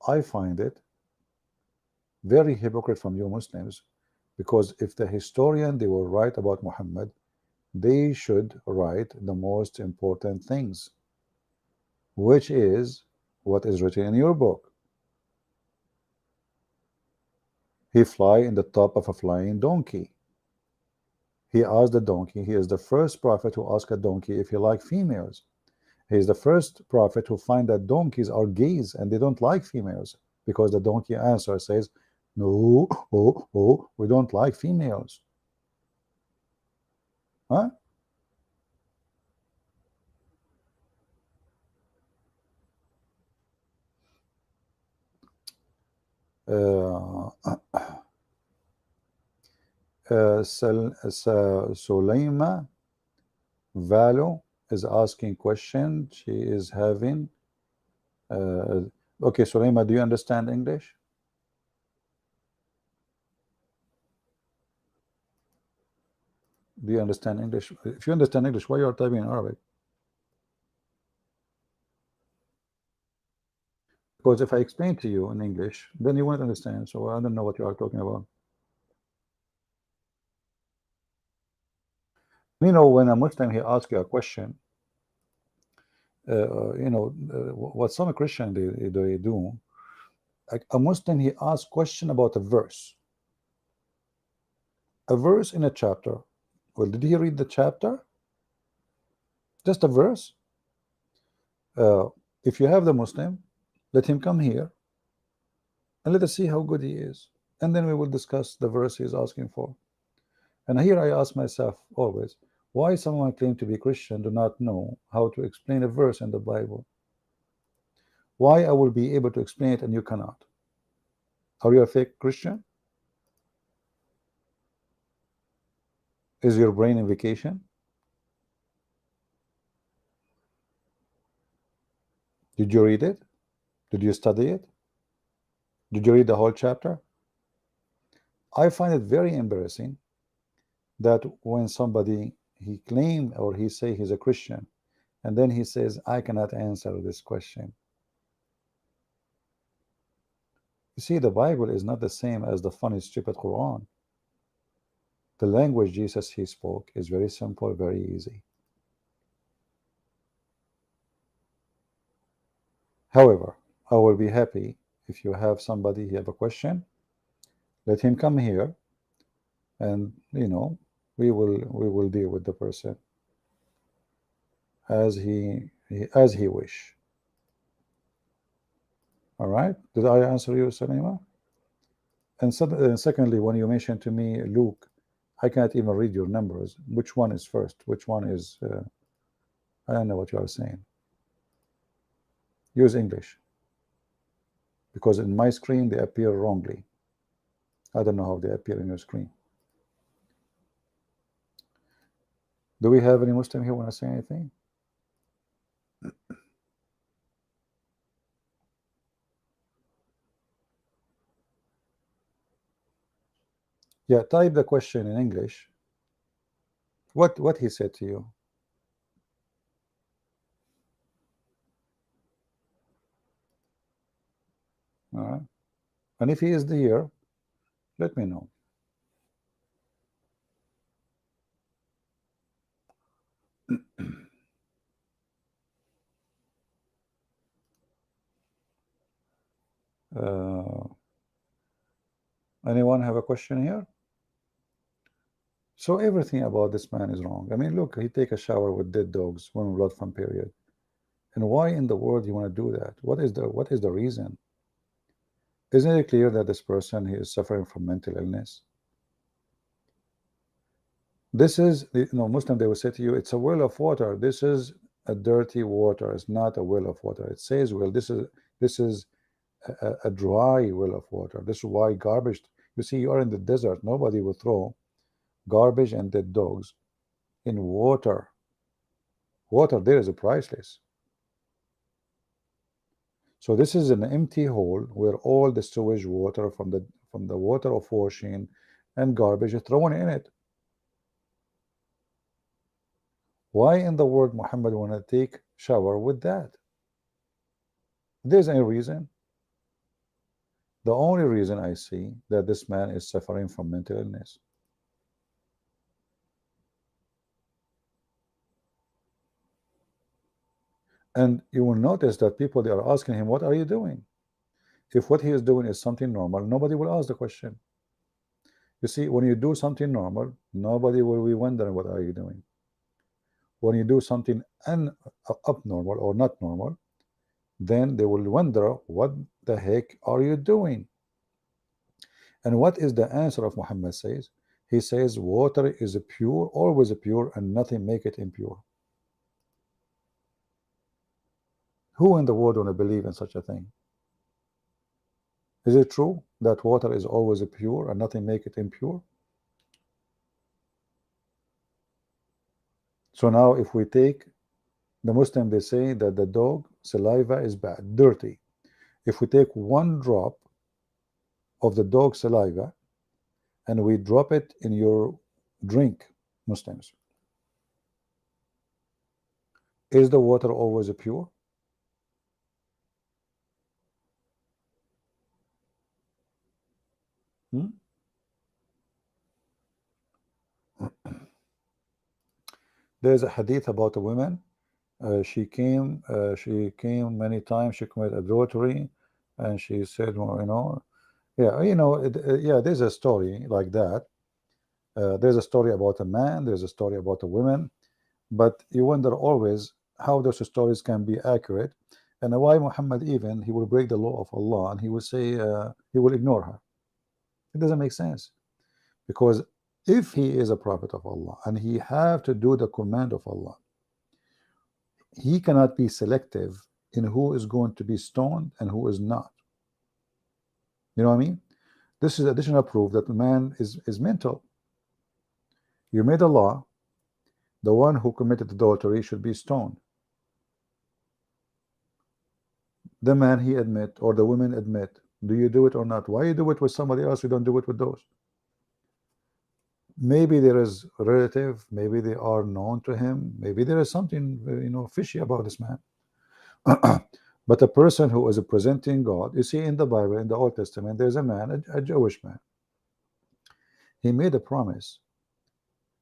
I find it very hypocrite from you Muslims, because if the historian, they will write about Muhammad, they should write the most important things, which is what is written in your book. He fly in the top of a flying donkey. He asked the donkey, he is the first prophet who asked a donkey if he liked females. He is the first prophet who find that donkeys are gays and they don't like females, because the donkey answer says, no, we don't like females. Huh? Suleima Valo is asking question. She is having okay, Suleima, do you understand English? Do you understand English? If you understand English, why you are typing in Arabic? Because if I explain to you in English, then you won't understand. So I don't know what you are talking about. You know, when a Muslim he asks you a question, what some Christian they do, like a Muslim he asks question about a verse in a chapter. Well, did he read the chapter? Just a verse. If you have the Muslim, let him come here and let us see how good he is, and then we will discuss the verse he is asking for. And here I ask myself always, why someone claim to be Christian do not know how to explain a verse in the Bible? Why I will be able to explain it and you cannot? Are you a fake Christian? Is your brain in vacation? Did you read it? Did you study it? Did you read the whole chapter? I find it very embarrassing that when somebody he claim or he say he's a Christian, and then he says, I cannot answer this question. You see, the Bible is not the same as the funny, stupid Quran. The language Jesus he spoke is very simple, very easy. However, I will be happy if you have somebody, you have a question, let him come here, and we will deal with the person as he wish. All right? Did I answer you, Salima? And secondly, when you mentioned to me Luke, I cannot even read your numbers. Which one is first? Which one is? I don't know what you are saying. Use English, because in my screen they appear wrongly. I don't know how they appear in your screen. Do we have any Muslim here want to say anything? Yeah, type the question in English. What he said to you. All right. And if he is here, let me know. Anyone have a question here? So everything about this man is wrong. I mean, look, he take a shower with dead dogs, women blood from period. And why in the world you want to do that? What is the reason? Isn't it clear that this person, he is suffering from mental illness? This is, Muslim, they will say to you, it's a well of water. This is a dirty water. It's not a well of water. It says, well, this is a dry well of water. This is why garbage. You see, you are in the desert. Nobody will throw garbage and dead dogs in water. Water there is priceless. So this is an empty hole where all the sewage water from the water of washing and garbage is thrown in it. Why in the world Muhammad want to take shower with that? If there's any reason. The only reason I see that this man is suffering from mental illness. And you will notice that people, they are asking him, what are you doing? If what he is doing is something normal, nobody will ask the question. You see, when you do something normal, nobody will be wondering what are you doing. When you do something abnormal or not normal, then they will wonder, what the heck are you doing? And what is the answer of Muhammad says? He says, water is pure, always pure, and nothing make it impure. Who in the world want to believe in such a thing? Is it true that water is always pure and nothing make it impure? So now if we take the Muslim, they say that the dog saliva is bad, dirty. If we take one drop of the dog saliva and we drop it in your drink, Muslims, is the water always pure? There's a hadith about a woman. She came many times. She committed adultery, and she said, well, yeah, there's a story like that. There's a story about a man. There's a story about a woman, but you wonder always how those stories can be accurate, and why Muhammad even he will break the law of Allah and he will say he will ignore her. It doesn't make sense, because if he is a prophet of Allah and he have to do the command of Allah, he cannot be selective in who is going to be stoned and who is not. You know what I mean? This is additional proof that the man is mental. You made a law, the one who committed adultery should be stoned. The man, he admit, or the women admit. Do you do it or not? Why you do it with somebody else? You don't do it with those. Maybe there is a relative, maybe they are known to him, maybe there is something fishy about this man. But a person who is presenting God, you see in the Bible, in the Old Testament, there's a man, a Jewish man. He made a promise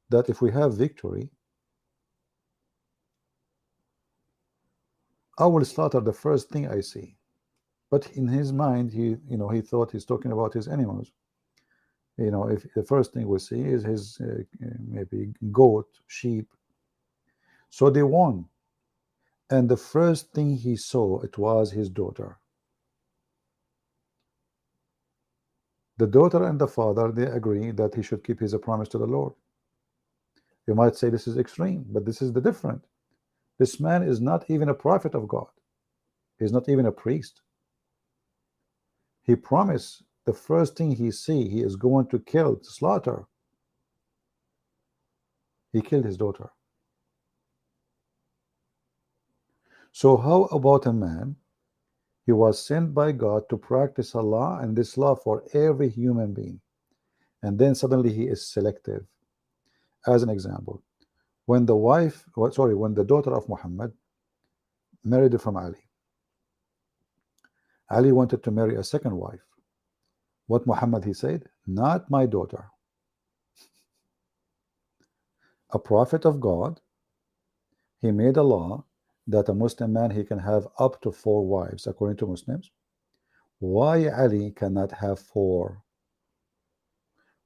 that if we have victory, I will slaughter the first thing I see. But in his mind, he thought he's talking about his animals. If the first thing we see is his maybe goat, sheep. So they won, and the first thing he saw, it was his daughter. The daughter and the father, they agree that he should keep his promise to the Lord. You might say this is extreme, but this is the different. This man is not even a prophet of God. He's not even a priest. He promised the first thing he see, he is going to kill, to slaughter. He killed his daughter. So how about a man? He was sent by God to practice Allah and this law for every human being, and then suddenly he is selective. As an example, when the daughter of Muhammad married from Ali, Ali wanted to marry a second wife. What Muhammad he said? Not my daughter. A prophet of God, he made a law that a Muslim man, he can have up to 4 wives according to Muslims. Why Ali cannot have 4?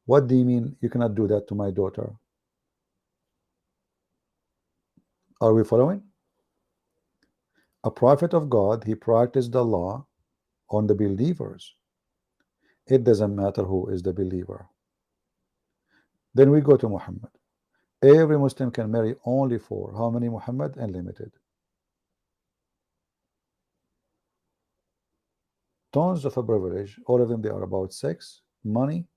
What do you mean you cannot do that to my daughter? Are we following? A prophet of God, he practiced the law on the believers. It doesn't matter who is the believer. Then we go to Muhammad. Every Muslim can marry only four. How many, Muhammad? Unlimited. Tons of a privilege. All of them, they are about sex, money,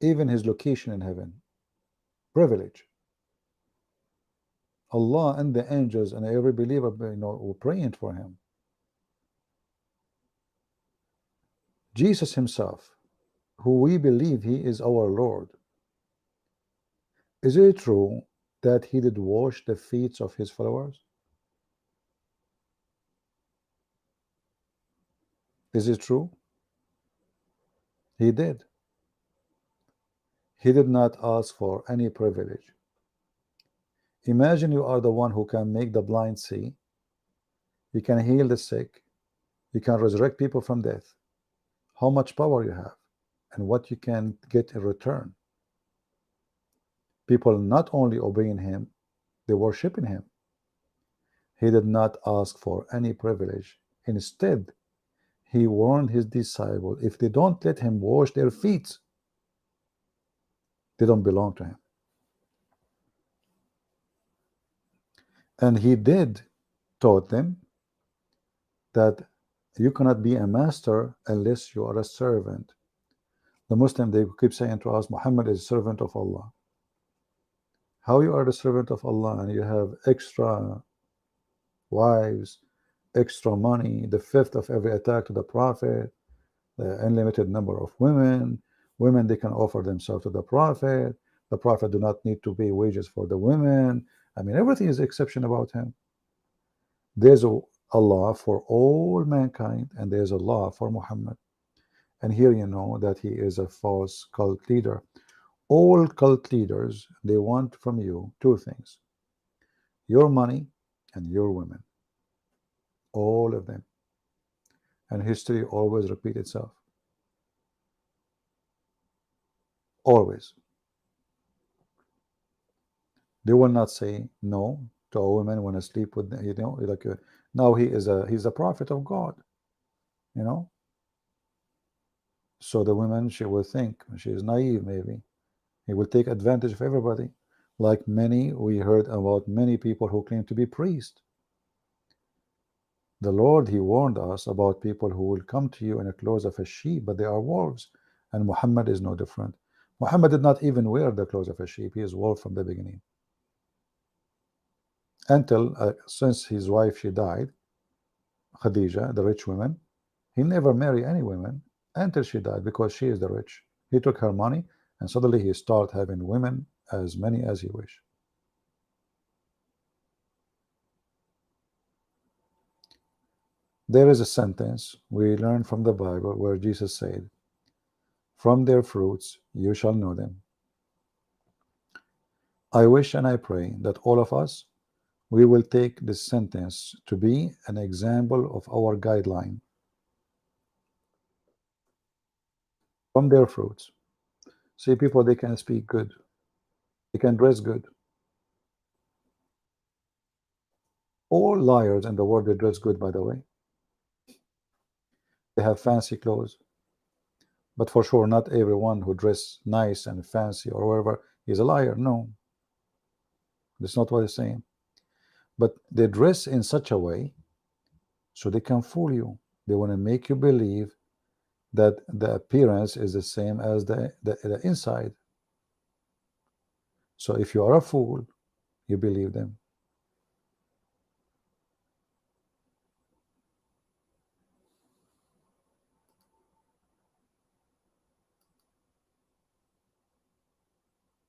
even his location in heaven. Privilege. Allah and the angels and every believer, were praying for him. Jesus himself, who we believe he is our Lord, is it true that he did wash the feet of his followers? Is it true? He did. He did not ask for any privilege. Imagine you are the one who can make the blind see, you can heal the sick, you can resurrect people from death. How much power you have and what you can get in return. People not only obeying him, they worshiping him. He did not ask for any privilege. Instead, he warned his disciples, if they don't let him wash their feet, they don't belong to him. And he did taught them that you cannot be a master unless you are a servant. The Muslim, they keep saying to us, Muhammad is a servant of Allah. How you are the servant of Allah and you have extra wives, extra money, the fifth of every attack to the Prophet, the unlimited number of women, they can offer themselves to the Prophet do not need to pay wages for the women. I mean, everything is exception about him. There's a law for all mankind and there's a law for Muhammad. And here you know that he is a false cult leader. All cult leaders, they want from you two things: your money and your women. All of them. And history always repeats itself. Always. They will not say no to a woman when I sleep with them, like now he's a prophet of God, So the woman, she will think she is naive, maybe. He will take advantage of everybody. Like we heard about many people who claim to be priests. The Lord, he warned us about people who will come to you in the clothes of a sheep, but they are wolves. And Muhammad is no different. Muhammad did not even wear the clothes of a sheep. He is wolf from the beginning. Until, since his wife, she died, Khadija, the rich woman, he never married any women until she died because she is the rich. He took her money and suddenly he started having women as many as he wished. There is a sentence we learn from the Bible where Jesus said, from their fruits you shall know them. I wish and I pray that all of us, we will take this sentence to be an example of our guideline. From their fruits. See, people, they can speak good. They can dress good. All liars in the world, they dress good, by the way. They have fancy clothes. But for sure, not everyone who dress nice and fancy or whatever is a liar. No. That's not what he's saying. But they dress in such a way so they can fool you. They want to make you believe that the appearance is the same as the inside. So if you are a fool, you believe them.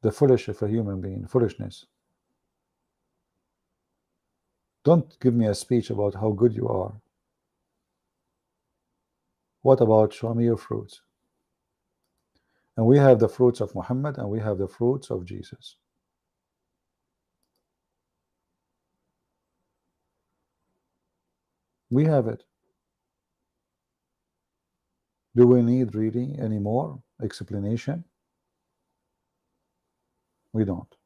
The foolish of a human being, foolishness. Don't give me a speech about how good you are. What about show me your fruits? And we have the fruits of Muhammad and we have the fruits of Jesus. We have it. Do we need really any more explanation? We don't.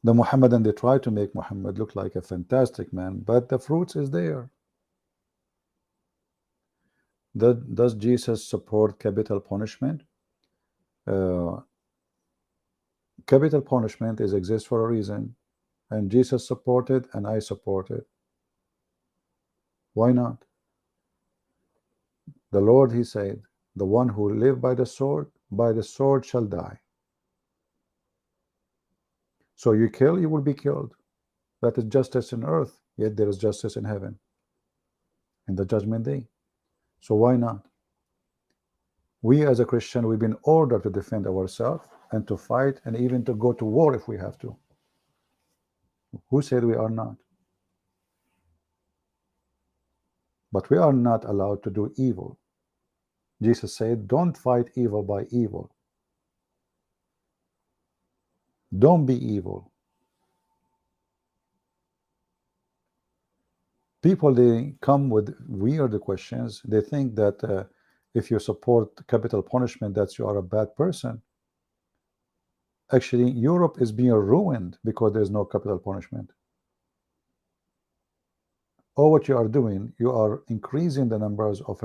The Muhammadan, they try to make Muhammad look like a fantastic man, but the fruits is there. Does Jesus support capital punishment? Capital punishment exists for a reason, and Jesus supported and I support it. Why not? The Lord, he said, the one who live by the sword shall die. So you kill, you will be killed. That is justice on earth, yet there is justice in heaven, in the judgment day. So why not? We as a Christian, we've been ordered to defend ourselves and to fight and even to go to war if we have to. Who said we are not? But we are not allowed to do evil. Jesus said, don't fight evil by evil. Don't be evil. People, they come with weird questions. They think that if you support capital punishment, that you are a bad person. Actually, Europe is being ruined because there's no capital punishment. Or what you are doing, you are increasing the numbers of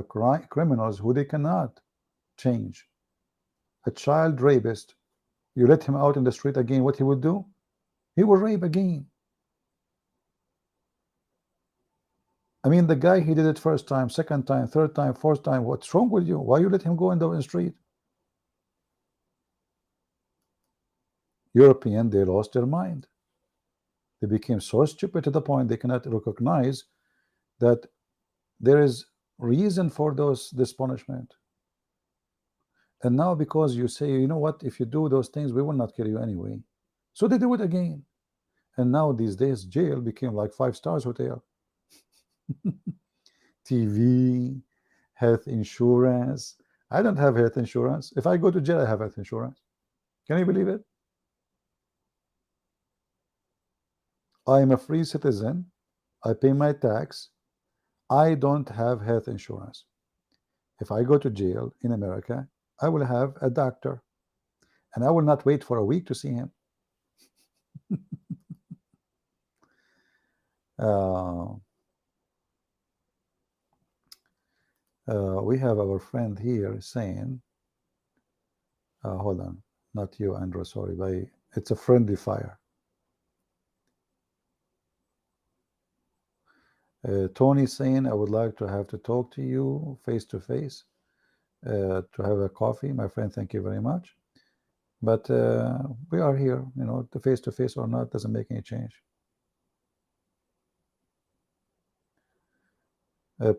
criminals who they cannot change. A child rapist, you let him out in the street again, what he would do? He will rape again. I mean, the guy, he did it first time, second time, third time, fourth time. What's wrong with you? Why you let him go in the street? European, they lost their mind. They became so stupid to the point they cannot recognize that there is reason for this punishment. And now because you say, you know what, if you do those things, we will not kill you anyway. So they do it again. And now these days, jail became like 5-star hotel. TV, health insurance. I don't have health insurance. If I go to jail, I have health insurance. Can you believe it? I am a free citizen. I pay my tax. I don't have health insurance. If I go to jail in America, I will have a doctor, and I will not wait for a week to see him. We have our friend here saying, hold on, not you, Andrew, sorry, it's a friendly fire. Tony saying, I would like to have to talk to you face to face, to have a coffee. My friend, thank you very much. But we are here, you know, the face to face or not doesn't make any change.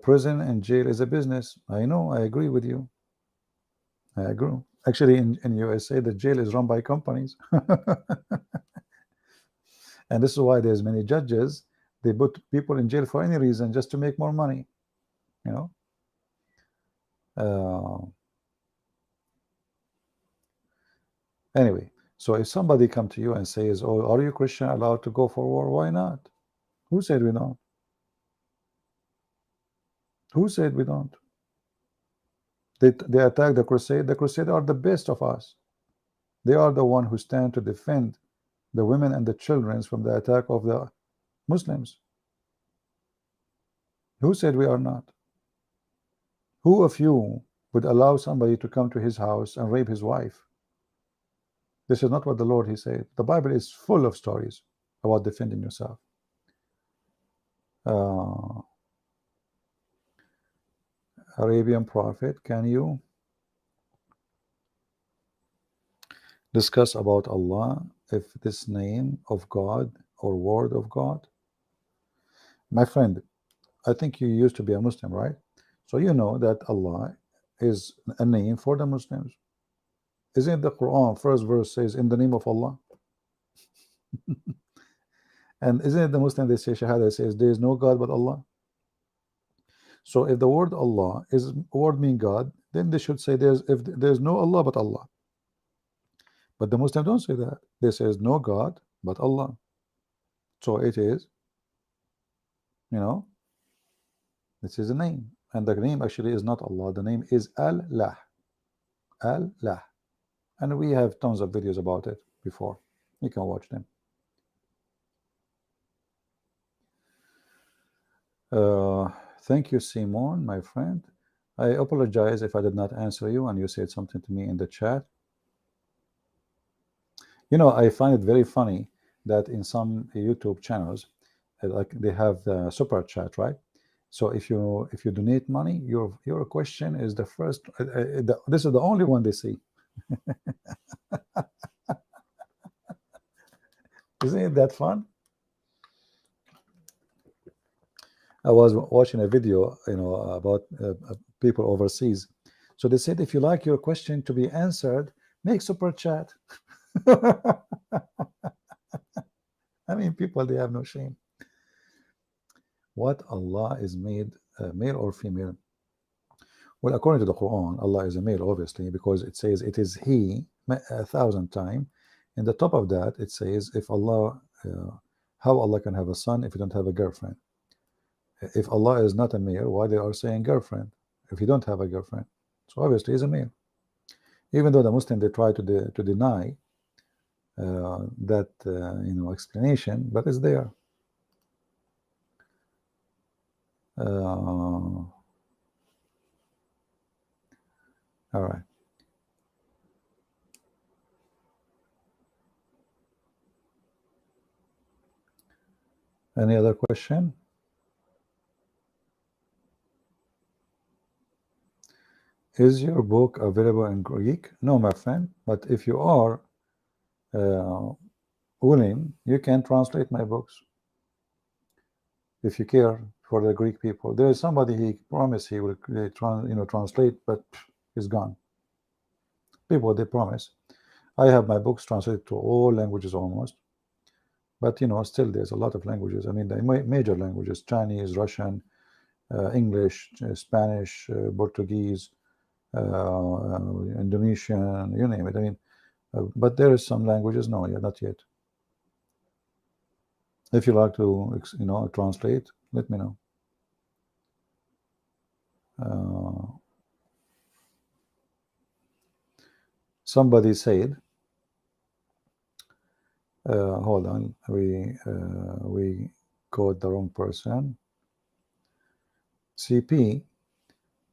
Prison and jail is a business. I know, I agree with you. I agree. Actually, in USA, the jail is run by companies. And this is why there's many judges. They put people in jail for any reason, just to make more money, you know. Anyway, so if somebody come to you and says, oh, are you Christian allowed to go for war? Why not? Who said we don't? Who said we don't? They attack the crusade. The crusade are the best of us. They are the one who stand to defend the women and the children from the attack of the Muslims. Who said we are not? Who of you would allow somebody to come to his house and rape his wife? This is not what the Lord, he said. The Bible is full of stories about defending yourself. Arabian prophet, can you discuss about Allah, if this name of God or word of God? My friend, I think you used to be a Muslim, right? So you know that Allah is a name for the Muslims. Isn't the Quran first verse says in the name of Allah? And isn't it the Muslim, they say Shahada, says there is no God but Allah? So if the word Allah is word mean God, then they should say there's no Allah but Allah. But the Muslims don't say that. They say no God but Allah. So it is, you know, this is a name. And the name actually is not Allah. The name is ALLÁH. ALLÁH. And we have tons of videos about it before. You can watch them. Thank you, Simon, my friend. I apologize if I did not answer you and you said something to me in the chat. You know, I find it very funny that in some YouTube channels, like they have the super chat, right? So if you donate money, your question is the first. This is the only one they see. Isn't it that fun? I was watching a video, you know, about people overseas. So they said, if you like your question to be answered, make super chat. I mean, people, they have no shame. What Allah is made, male or female? Well, according to the Quran, Allah is a male, obviously, because it says it is He 1,000 times. In the top of that, it says, if Allah, how Allah can have a son if you don't have a girlfriend? If Allah is not a male, why they are saying girlfriend if you don't have a girlfriend? So obviously he's a male. Even though the Muslim, they try to deny that you know, explanation, but it's there. All right. Any other question? Is your book available in Greek? No, my friend, but if you are willing, you can translate my books if you care for the Greek people. There is somebody, he promised he will translate, but he's gone. People, they promise. I have my books translated to all languages almost, but you know, still there's a lot of languages. I mean, the major languages: Chinese, Russian, English, Spanish, Portuguese, Indonesian, you name it. I mean, but there is some languages, no, yeah, not yet. If you like to, you know, translate, let me know. Somebody said, hold on, we called the wrong person. CP,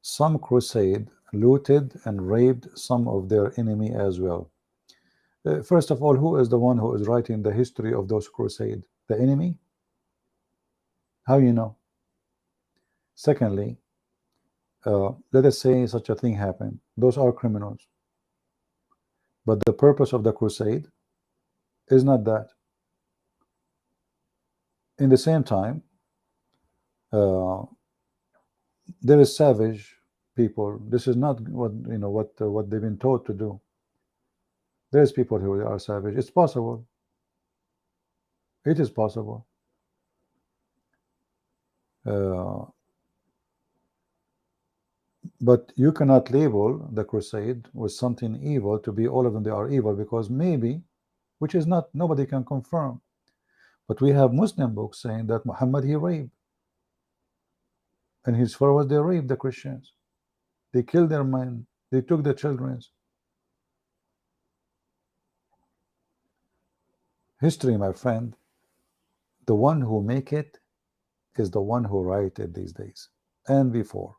some crusade looted and raped some of their enemy as well. First of all, who is the one who is writing the history of those crusades? The enemy? How you know? Secondly, let us say such a thing happened. Those are criminals. But the purpose of the crusade is not that. In the same time, there is savage people. This is not what what they've been taught to do. There's people who are savage. It's possible. It is possible. But you cannot label the crusade with something evil to be all of them they are evil, because maybe, which is not, nobody can confirm, but we have Muslim books saying that Muhammad, he raped, and his followers, they raped the Christians, they killed their men, they took the children's. History, my friend, the one who make it is the one who write it these days and before.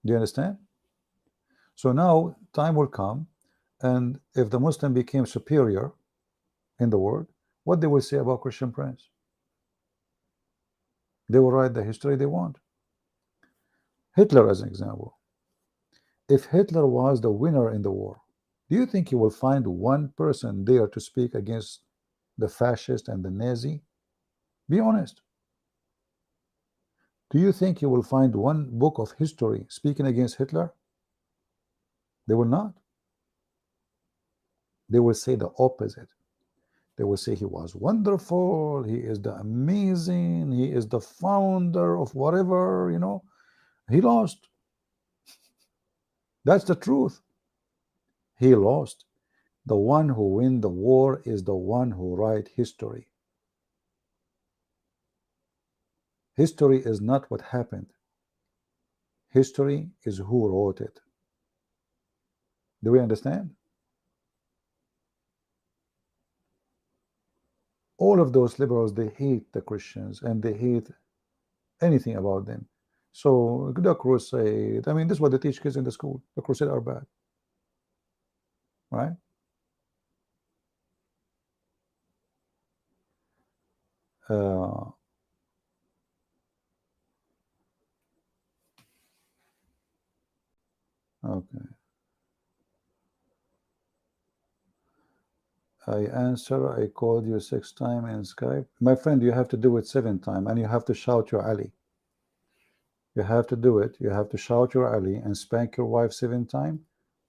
Do you understand? So now time will come, and if the Muslim became superior in the world, what they will say about Christian Prince? They will write the history they want. Hitler, as an example. If Hitler was the winner in the war, do you think he will find one person there to speak against the fascist and the Nazi? Be honest. Do you think you will find one book of history speaking against Hitler? They will not. They will say the opposite. They will say he was wonderful, he is the amazing, he is the founder of whatever, you know. He lost. That's the truth. He lost. The one who win the war is the one who write history. History is not what happened. History is who wrote it. Do we understand? All of those liberals, they hate the Christians and they hate anything about them. So the crusade, I mean, this is what they teach kids in the school. The crusade are bad, right? Uh, okay. I answer, I called you 6 times in Skype. My friend, you have to do it 7 times and you have to shout your Ali. You have to do it. You have to shout your Ali and spank your wife 7 times.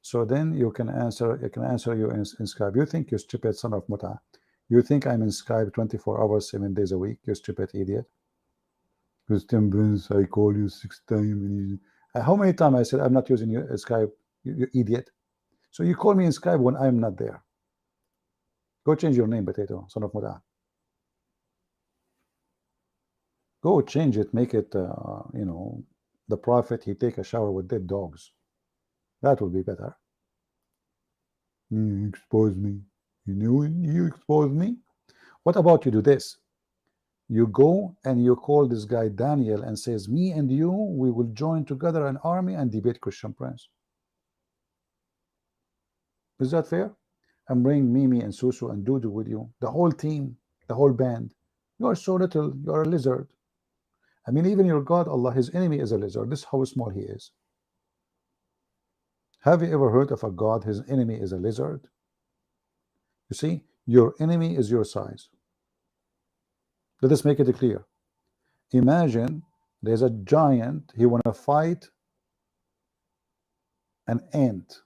So then you can answer, it can answer you in Skype. You think, you stupid son of Muta. You think I'm in Skype 24 hours, 7 days a week, you stupid idiot. Christian Prince, I call you 6 times. How many times I said I'm not using your Skype, you idiot? So you call me in Skype when I'm not there. Go change your name, potato, son of Muta. Go change it, make it, you know, the prophet, he take a shower with dead dogs. That would be better. You expose me. You knew you expose me. What about you do this? You go and you call this guy Daniel and says, me and you, we will join together an army and debate Christian Prince. Is that fair? And bring Mimi and Susu and Dudu with you, the whole team, the whole band. You are so little, you are a lizard. I mean, even your God, Allah, his enemy is a lizard. This is how small he is. Have you ever heard of a God, his enemy is a lizard? You see, your enemy is your size. Let us make it clear. Imagine there's a giant, he want to fight an ant.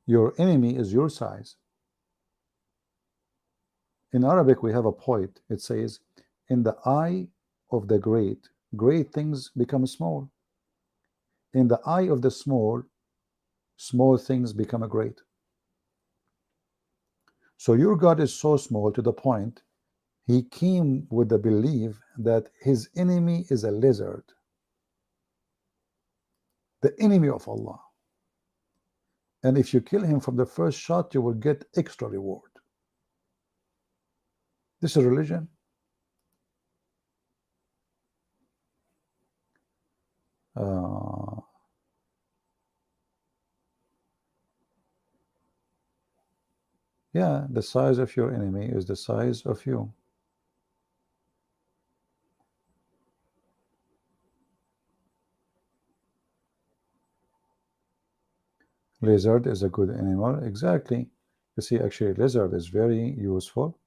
Your enemy is your size. In Arabic, we have a poet. It says, in the eye of the great, great things become small. In the eye of the small, small things become a great. So your God is so small to the point he came with the belief that his enemy is a lizard, the enemy of Allah. And if you kill him from the first shot, you will get extra reward. This is religion. Yeah, the size of your enemy is the size of you. Lizard is a good animal. Exactly. You see, actually, lizard is very useful,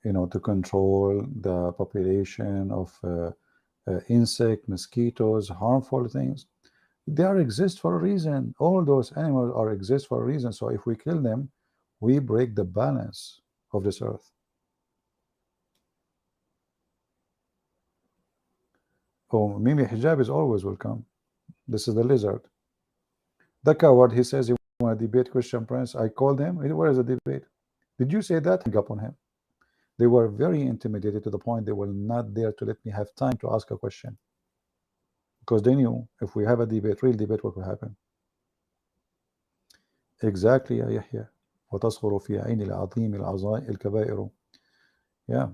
you know, to control the population of insect, mosquitoes, harmful things. They are exist for a reason. All those animals are exist for a reason. So if we kill them, we break the balance of this earth. Oh, Mimi Hijab is always welcome. This is the lizard. The coward, he says he want to debate Christian Prince. I called him. Where is the debate? Did you say that? Hang up on him. They were very intimidated to the point they were not there to let me have time to ask a question. Because they knew if we have a debate, real debate, what will happen. Exactly, يا يحيى. وتصغر في عين العظيم الكبائر. Yeah.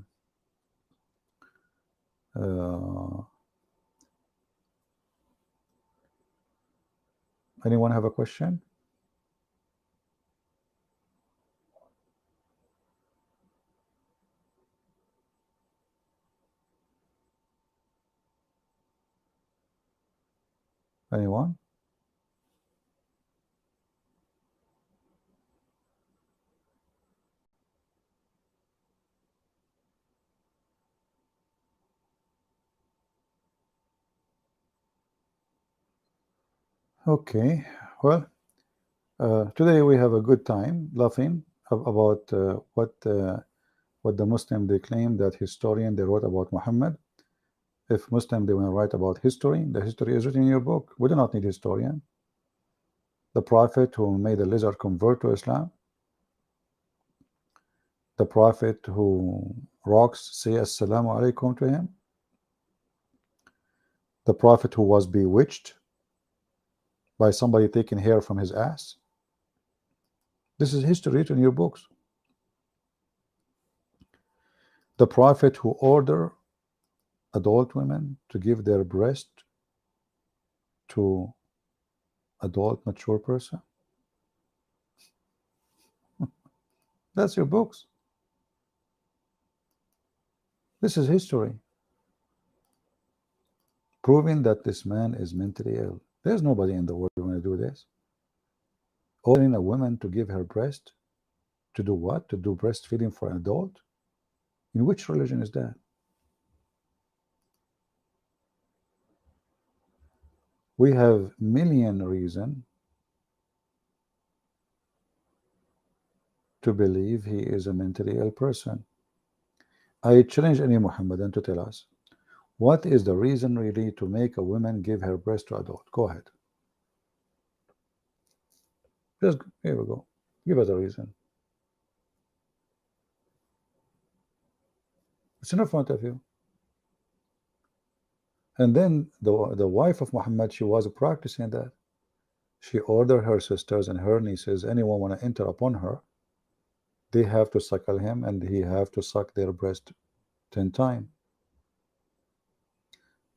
Anyone have a question? Anyone? Okay. Well, today we have a good time laughing about what the Muslim they claim that historian they wrote about Muhammad. If Muslim they want to write about history, the history is written in your book. We do not need historian. The prophet who made a lizard convert to Islam, the prophet who rocks say assalamu alaikum to him, the prophet who was bewitched by somebody taking hair from his ass, This is history written in your books. The prophet who ordered adult women to give their breast to adult mature person. That's your books. This is history, proving that this man is mentally ill. There's nobody in the world going to do this. Ordering a woman to give her breast to do what? To do breastfeeding for an adult? In which religion is that? We have million reasons to believe he is a mentally ill person. I challenge any Muhammadan to tell us, what is the reason really to make a woman give her breast to adult? Go ahead. Just, here we go. Give us a reason. It's in front of you. And then the wife of Muhammad, she was practicing that. She ordered her sisters and her nieces, anyone want to enter upon her, they have to suckle him and he have to suck their breast 10 times.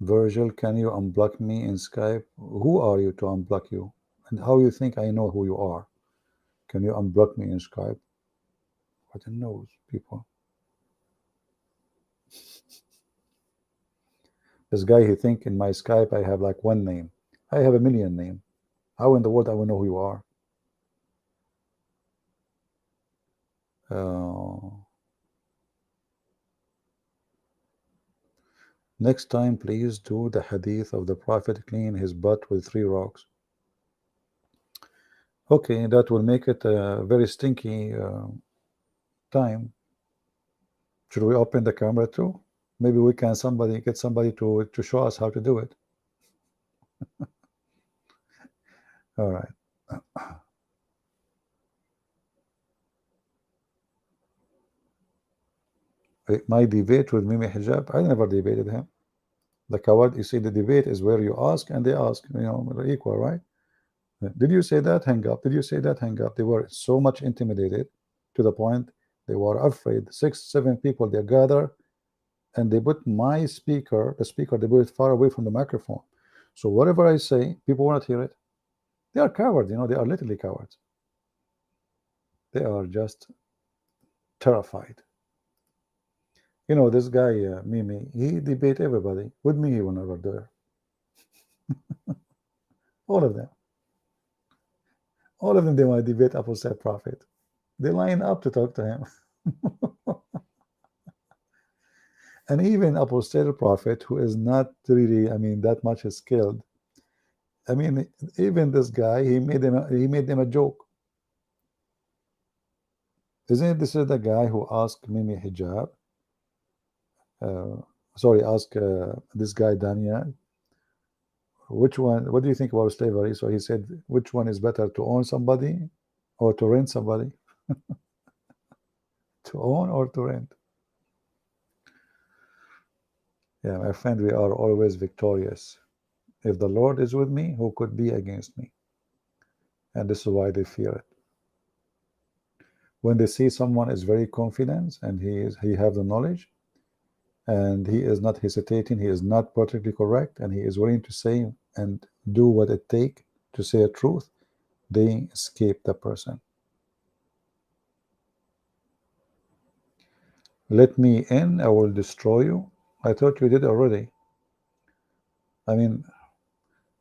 Virgil, can you unblock me in Skype? Who are you to unblock you? And how you think I know who you are? Can you unblock me in Skype? What a nose, people. This guy, he think in my Skype I have like one name. I have a million names. How in the world I will know who you are? Next time, please do the hadith of the Prophet clean his butt with 3 rocks. Okay, that will make it a very stinky time. Should we open the camera too? Maybe we can get somebody to show us how to do it. All right. My debate with Mimi Hijab, I never debated him. The coward, you see, the debate is where you ask and they ask, you know, they're equal, right? Did you say that? Hang up. Did you say that? Hang up. They were so much intimidated to the point they were afraid. 6, 7 people, they gather and they put my speaker, the speaker, they put it far away from the microphone. So whatever I say, people will not hear it. They are cowards, you know, they are literally cowards. They are just terrified. You know, this guy, Mimi, he debate everybody. With me, he will never do it. All of them. All of them, they want to debate apostate prophet. They line up to talk to him. And even apostate prophet, who is not really, I mean, that much skilled. I mean, even this guy, he made them a joke. Isn't it? This is the guy who asked Mimi Hijab. Sorry, ask this guy Daniel, which one, what do you think about slavery? So he said, which one is better, to own somebody or to rent somebody? To own or to rent? Yeah, my friend, we are always victorious. If the Lord is with me, who could be against me? And this is why they fear it. When they see someone is very confident and he have the knowledge, and he is not hesitating, he is not politically correct, and he is willing to say and do what it takes to say a truth, they escape the person. Let me in, I will destroy you. I thought you did already. I mean,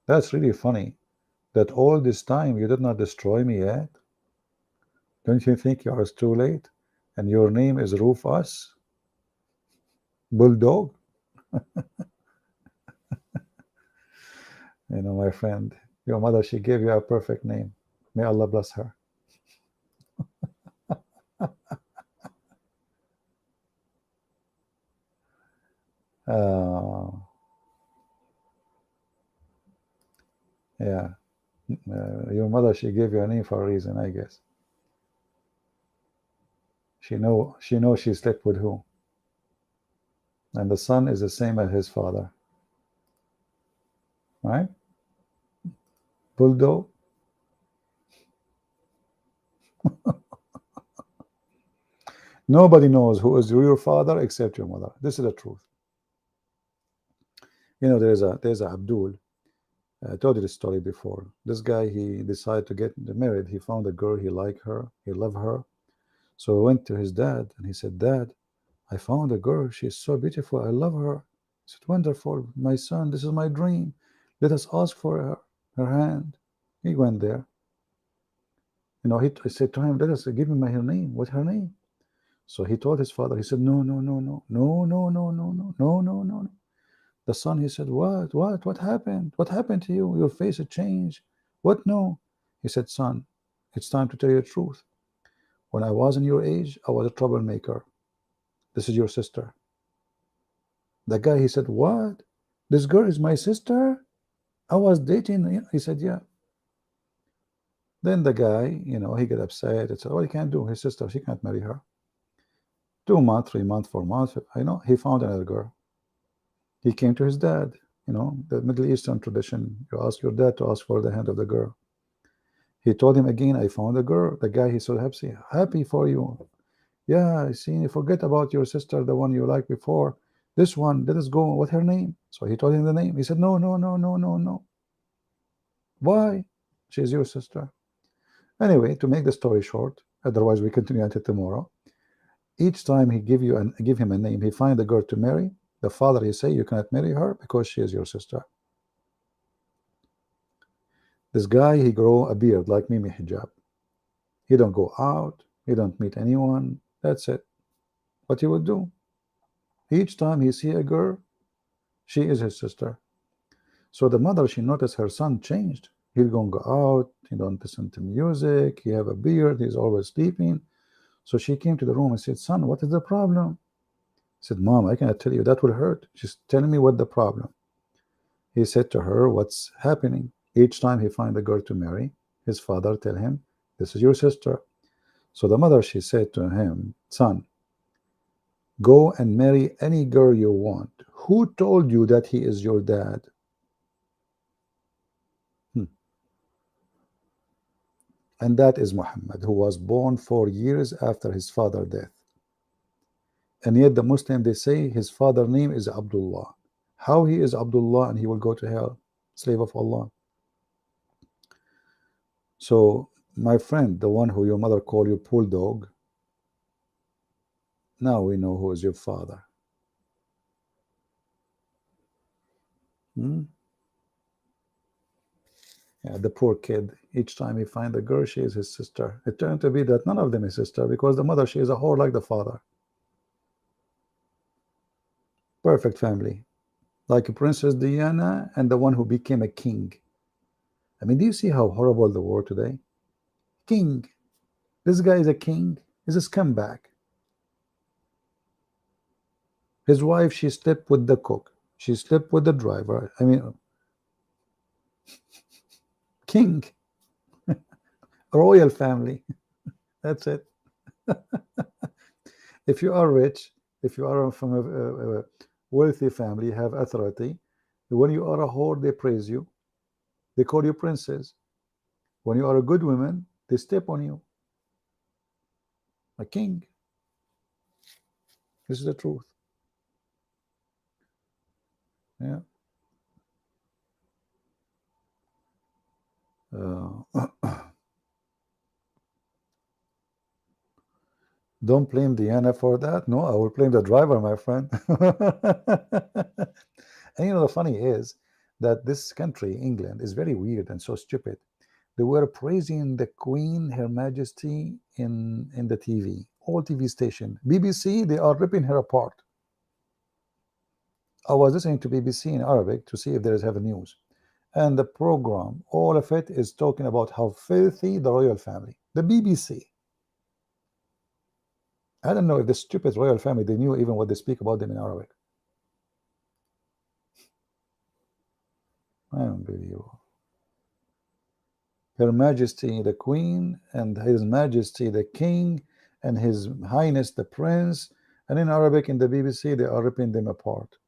that's really funny that all this time you did not destroy me yet. Don't you think you are too late? And your name is Rufus Bulldog? You know, my friend, your mother, she gave you a perfect name. May Allah bless her. Yeah, your mother, she gave you a name for a reason, I guess. She know she slept with who, and the son is the same as his father, right? Bulldog. Nobody knows who is your father except your mother. This is the truth. You know, there's a Abdul. I told you this story before. This guy, he decided to get married. He found a girl, he liked her, he loved her. So he went to his dad and he said, Dad, I found a girl. She's so beautiful. I love her. He said, wonderful. My son, this is my dream. Let us ask for her hand. He went there. You know, I said to him, let us give him her name. What's her name? So he told his father, he said, no, no, no, no, no, no, no, no, no, no, no, no. The son, he said, what happened? What happened to you? Your face had changed. What? No. He said, son, it's time to tell you the truth. When I was in your age, I was a troublemaker. This is your sister. The guy, he said, what? This girl is my sister? I was dating. He said, yeah. Then the guy, you know, he got upset and said, well, he can't do. His sister, she can't marry her. 2 months, 3 months, 4 months, I know, he found another girl. He came to his dad, you know, the Middle Eastern tradition. You ask your dad to ask for the hand of the girl. He told him again, I found a girl. The guy, he said, happy for you. Yeah, I see, forget about your sister, the one you liked before. This one, let us go. What's her name? So he told him the name. He said, no, no, no, no, no, no. Why? She's your sister. Anyway, to make the story short, otherwise we continue until tomorrow. Each time he give him a name, he find a girl to marry. The father, he say, you cannot marry her because she is your sister. This guy, he grow a beard like Mimi Hijab. He don't go out. He don't meet anyone. That's it. What he would do? Each time he see a girl, she is his sister. So the mother, she noticed her son changed. He don't go out. He don't listen to music. He have a beard. He's always sleeping. So she came to the room and said, son, what is the problem? He said, Mom, I cannot tell you. That will hurt. Just tell me what the problem. He said to her, what's happening? Each time he find a girl to marry, his father tell him, this is your sister. So the mother, she said to him, son, go and marry any girl you want. Who told you that he is your dad? And that is Muhammad, who was born 4 years after his father's death. And yet the Muslim, they say his father's name is Abdullah. How he is Abdullah and he will go to hell? Slave of Allah. So my friend, the one who your mother called you bulldog, now we know who is your father. Yeah, the poor kid, each time he find a girl, she is his sister. It turned to be that none of them is sister, because the mother, she is a whore like the father. Perfect family, like Princess Diana and the one who became a king. I mean, do you see how horrible the world today? King. This guy is a king. He's a scumbag. His wife, she slept with the cook. She slept with the driver. I mean, king. Royal family. That's it. If you are rich, if you are from a wealthy family, have authority, when you are a whore, they praise you. They call you princess. When you are a good woman, they step on you. A king. This is the truth. Yeah. Don't blame Diana for that. No, I will blame the driver, my friend. And you know, the funny is that this country, England, is very weird and so stupid. They were praising the Queen, Her Majesty, in the TV, all TV station. BBC, they are ripping her apart. I was listening to BBC in Arabic to see if there is have news. And the program, all of it is talking about how filthy the royal family. The BBC. I don't know if the stupid royal family, they knew even what they speak about them in Arabic. Unbelievable. Her Majesty the Queen and His Majesty the King and His Highness the Prince, and in Arabic in the BBC they are ripping them apart.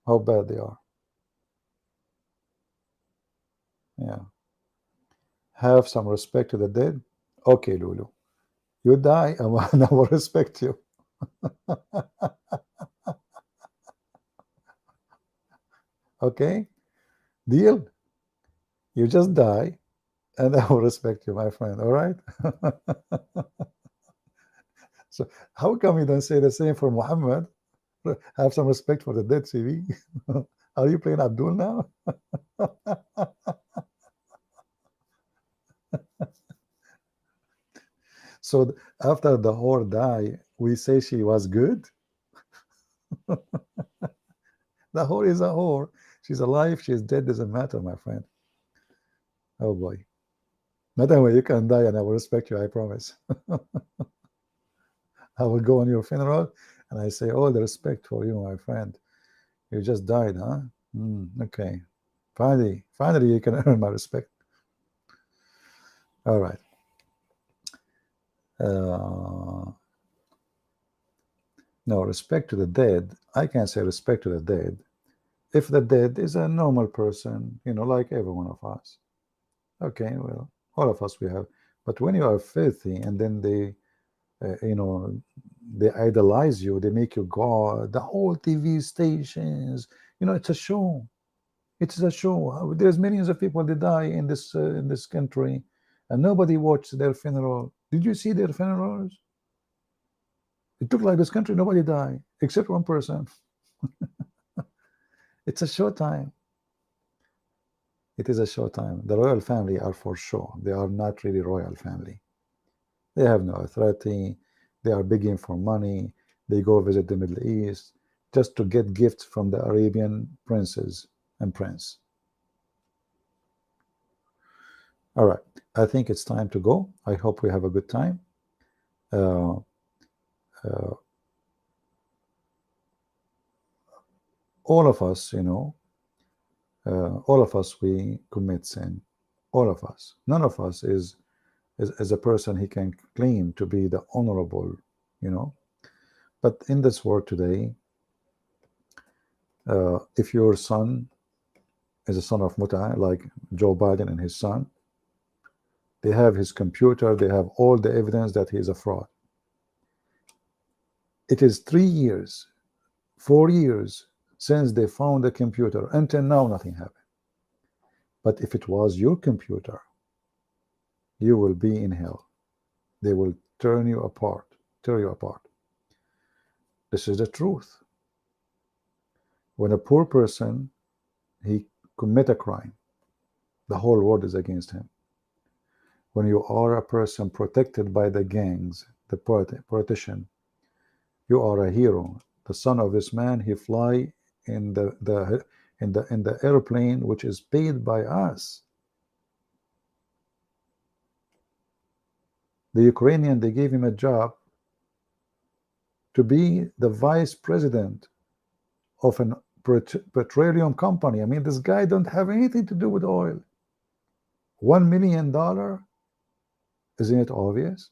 How bad they are. Yeah. Have some respect to the dead. Okay, Lulu, you die, and I will respect you. Okay, deal? You just die, and I will respect you, my friend. All right. So how come you don't say the same for Muhammad? Have some respect for the dead, CV. Are you playing Abdul now? So after the whore die, we say she was good. The whore is a whore. She's alive, she's dead, doesn't matter, my friend. Oh boy. Not anyway, you can die and I will respect you, I promise. I will go on your funeral and I say all the respect for you, my friend. You just died, huh? Okay. Finally you can earn my respect. All right. No, respect to the dead. I can't say respect to the dead if the dead is a normal person, like every one of us. Okay, well, all of us we have. But when you are filthy and then they idolize you, they make you God, the whole TV stations, it's a show. It's a show. There's millions of people that die in this country, and nobody watched their funeral. Did you see their funerals? It took like this country, nobody died except one person. It's a show time. It is a show time. The royal family are for show. They are not really royal family. They have no authority. They are begging for money. They go visit the Middle East just to get gifts from the Arabian princes and prince. All right. I think it's time to go. I hope we have a good time. All of us, all of us, we commit sin. All of us. None of us is a person he can claim to be the honorable, But in this world today, if your son is a son of muta, like Joe Biden and his son, they have his computer, they have all the evidence that he is a fraud. It is 3 years, 4 years since they found the computer. Until now, nothing happened. But if it was your computer, you will be in hell. They will tear you apart. This is the truth. When a poor person, he commit a crime, the whole world is against him. When you are a person protected by the gangs, the politician, you are a hero. The son of this man, he fly in the airplane which is paid by us. The Ukrainian, they gave him a job to be the vice president of an petroleum company. I mean, this guy don't have anything to do with oil. $1 million, isn't it obvious?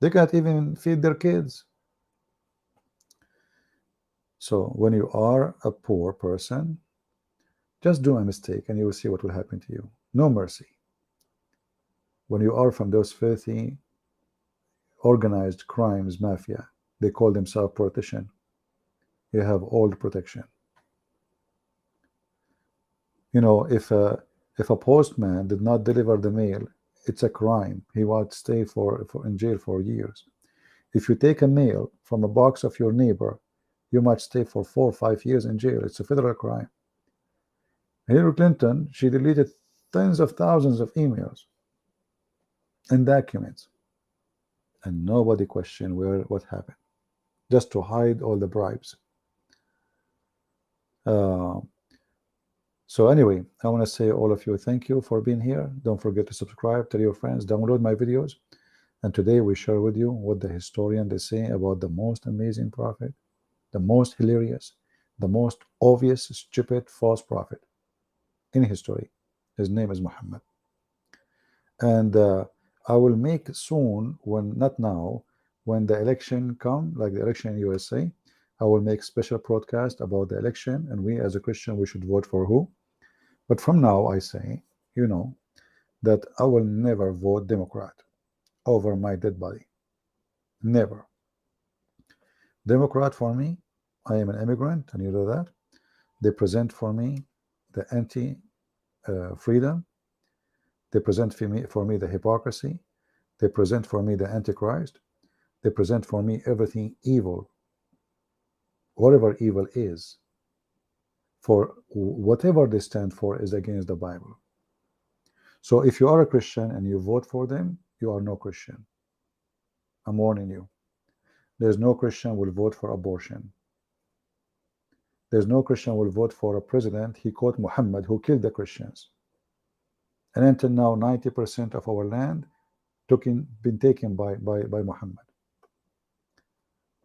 They can't even feed their kids. So when you are a poor person, just do a mistake and you will see what will happen to you. No mercy. When you are from those filthy organized crimes mafia, they call themselves politician, you have all the protection. If a postman did not deliver the mail, it's a crime. He would stay in jail for years. If you take a mail from a box of your neighbor, you might stay for 4 or 5 years in jail. It's a federal crime. Hillary Clinton, she deleted tens of thousands of emails and documents, and nobody questioned what happened, just to hide all the bribes. So anyway, I want to say all of you thank you for being here. Don't forget to subscribe, tell your friends, download my videos. And today we share with you what the historian they say about the most amazing prophet, the most hilarious, the most obvious, stupid, false prophet in history. His name is Muhammad. And I will make soon, not now, when the election come, like the election in USA, I will make special broadcast about the election, and we as a Christian, we should vote for who. But from now, I say, that I will never vote Democrat. over my dead body. Never. Democrat, for me, I am an immigrant, and you know that. They present for me the anti-freedom. They present for me the hypocrisy. They present for me the Antichrist. They present for me everything evil, whatever evil is. For whatever they stand for is against the Bible. So if you are a Christian and you vote for them, you are no Christian. I'm warning you. There's no Christian will vote for abortion. There's no Christian will vote for a president. He called Muhammad, who killed the Christians. And until now, 90% of our land been taken by Muhammad.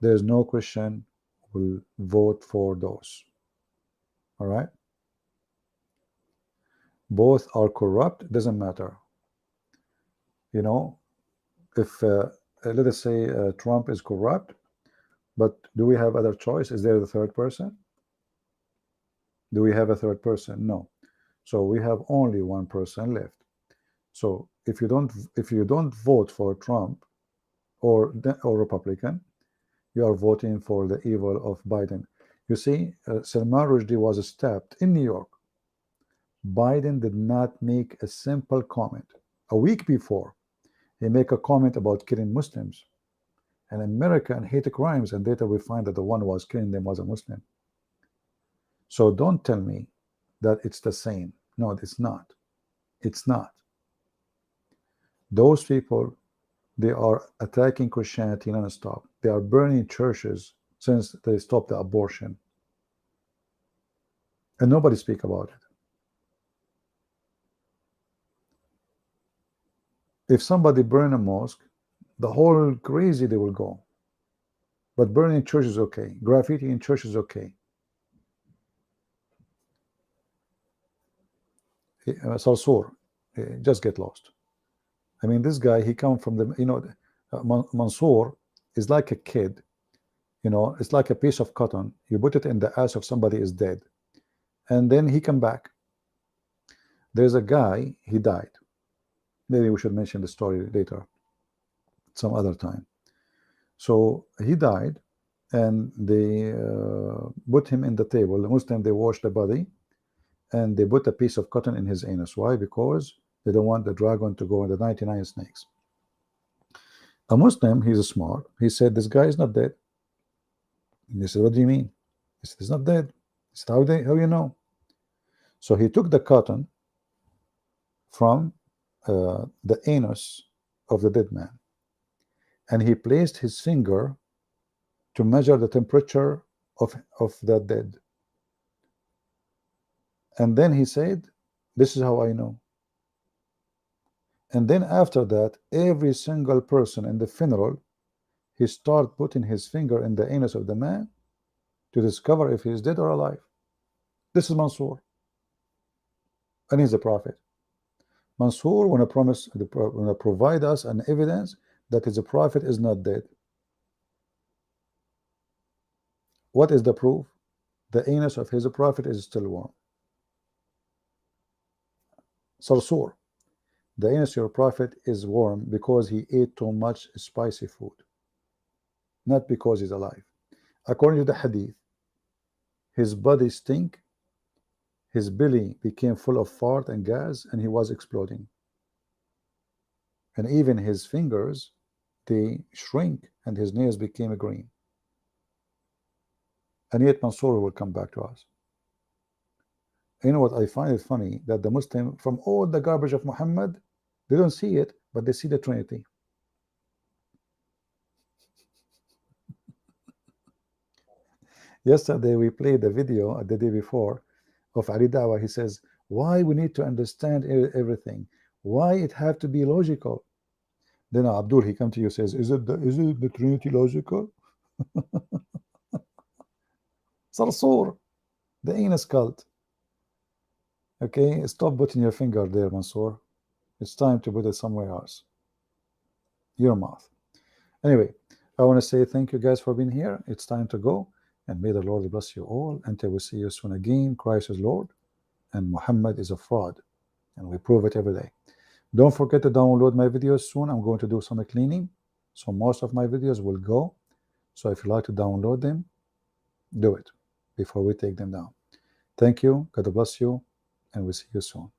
There's no Christian will vote for those. All right? Both are corrupt, doesn't matter. You know, if let us say Trump is corrupt, but do we have other choice? Is there the third person? Do we have a third person? No. So we have only one person left. So if you don't vote for Trump or Republican, you are voting for the evil of Biden. You see, Salman Rushdie was stabbed in New York. Biden did not make a simple comment. A week before, he made a comment about killing Muslims and America and hate crimes, and later we find that the one who was killing them was a Muslim. So don't tell me that it's the same. No, it's not. It's not. Those people, they are attacking Christianity non-stop. They are burning churches since they stopped the abortion. And nobody speaks about it. If somebody burn a mosque, the whole crazy they will go. But burning church is okay. Graffiti in church is okay. Sarsour, just get lost. I mean, this guy, he come from the, you know, Mansour is like a kid, you know, it's like a piece of cotton. You put it in the ass of somebody is dead, and then he come back. There's a guy, he died. Maybe we should mention the story later, some other time. So he died, and they put him in the table. The Muslim, they wash the body, and they put a piece of cotton in his anus. Why? Because they don't want the dragon to go in the 99 snakes. A Muslim, he's smart. He said, this guy is not dead. And he said, what do you mean? He said, he's not dead. He said, how you know? So he took the cotton from the anus of the dead man, and he placed his finger to measure the temperature of that dead. And then he said, this is how I know. And then after that, every single person in the funeral, he started putting his finger in the anus of the man to discover if he is dead or alive. This is Mansour, and he's a prophet. Mansour want to provide us an evidence that his prophet is not dead. What is the proof? The anus of his prophet is still warm. Sarsour, the anus of your prophet is warm because he ate too much spicy food, not because he's alive. According to the hadith, his body stink, his belly became full of fart and gas, and he was exploding. And even his fingers, they shrink, and his nails became green. And yet Mansour will come back to us. You know what I find it funny? That the Muslim, from all the garbage of Muhammad, they don't see it, but they see the Trinity. Yesterday we played the video the day before of Ali Dawa. He says, why we need to understand everything? Why it have to be logical? Then Abdul, he come to you, says, is it the Trinity logical? Sarsour, the anus cult. Okay, stop putting your finger there, Mansour. It's time to put it somewhere else. Your mouth. Anyway, I want to say thank you guys for being here. It's time to go, and may the Lord bless you all until we see you soon again. Christ is Lord, and Muhammad is a fraud, and we prove it every day. Don't forget to download my videos soon. I'm going to do some cleaning, so most of my videos will go. So if you like to download them, do it before we take them down. Thank you. God bless you, and we'll see you soon.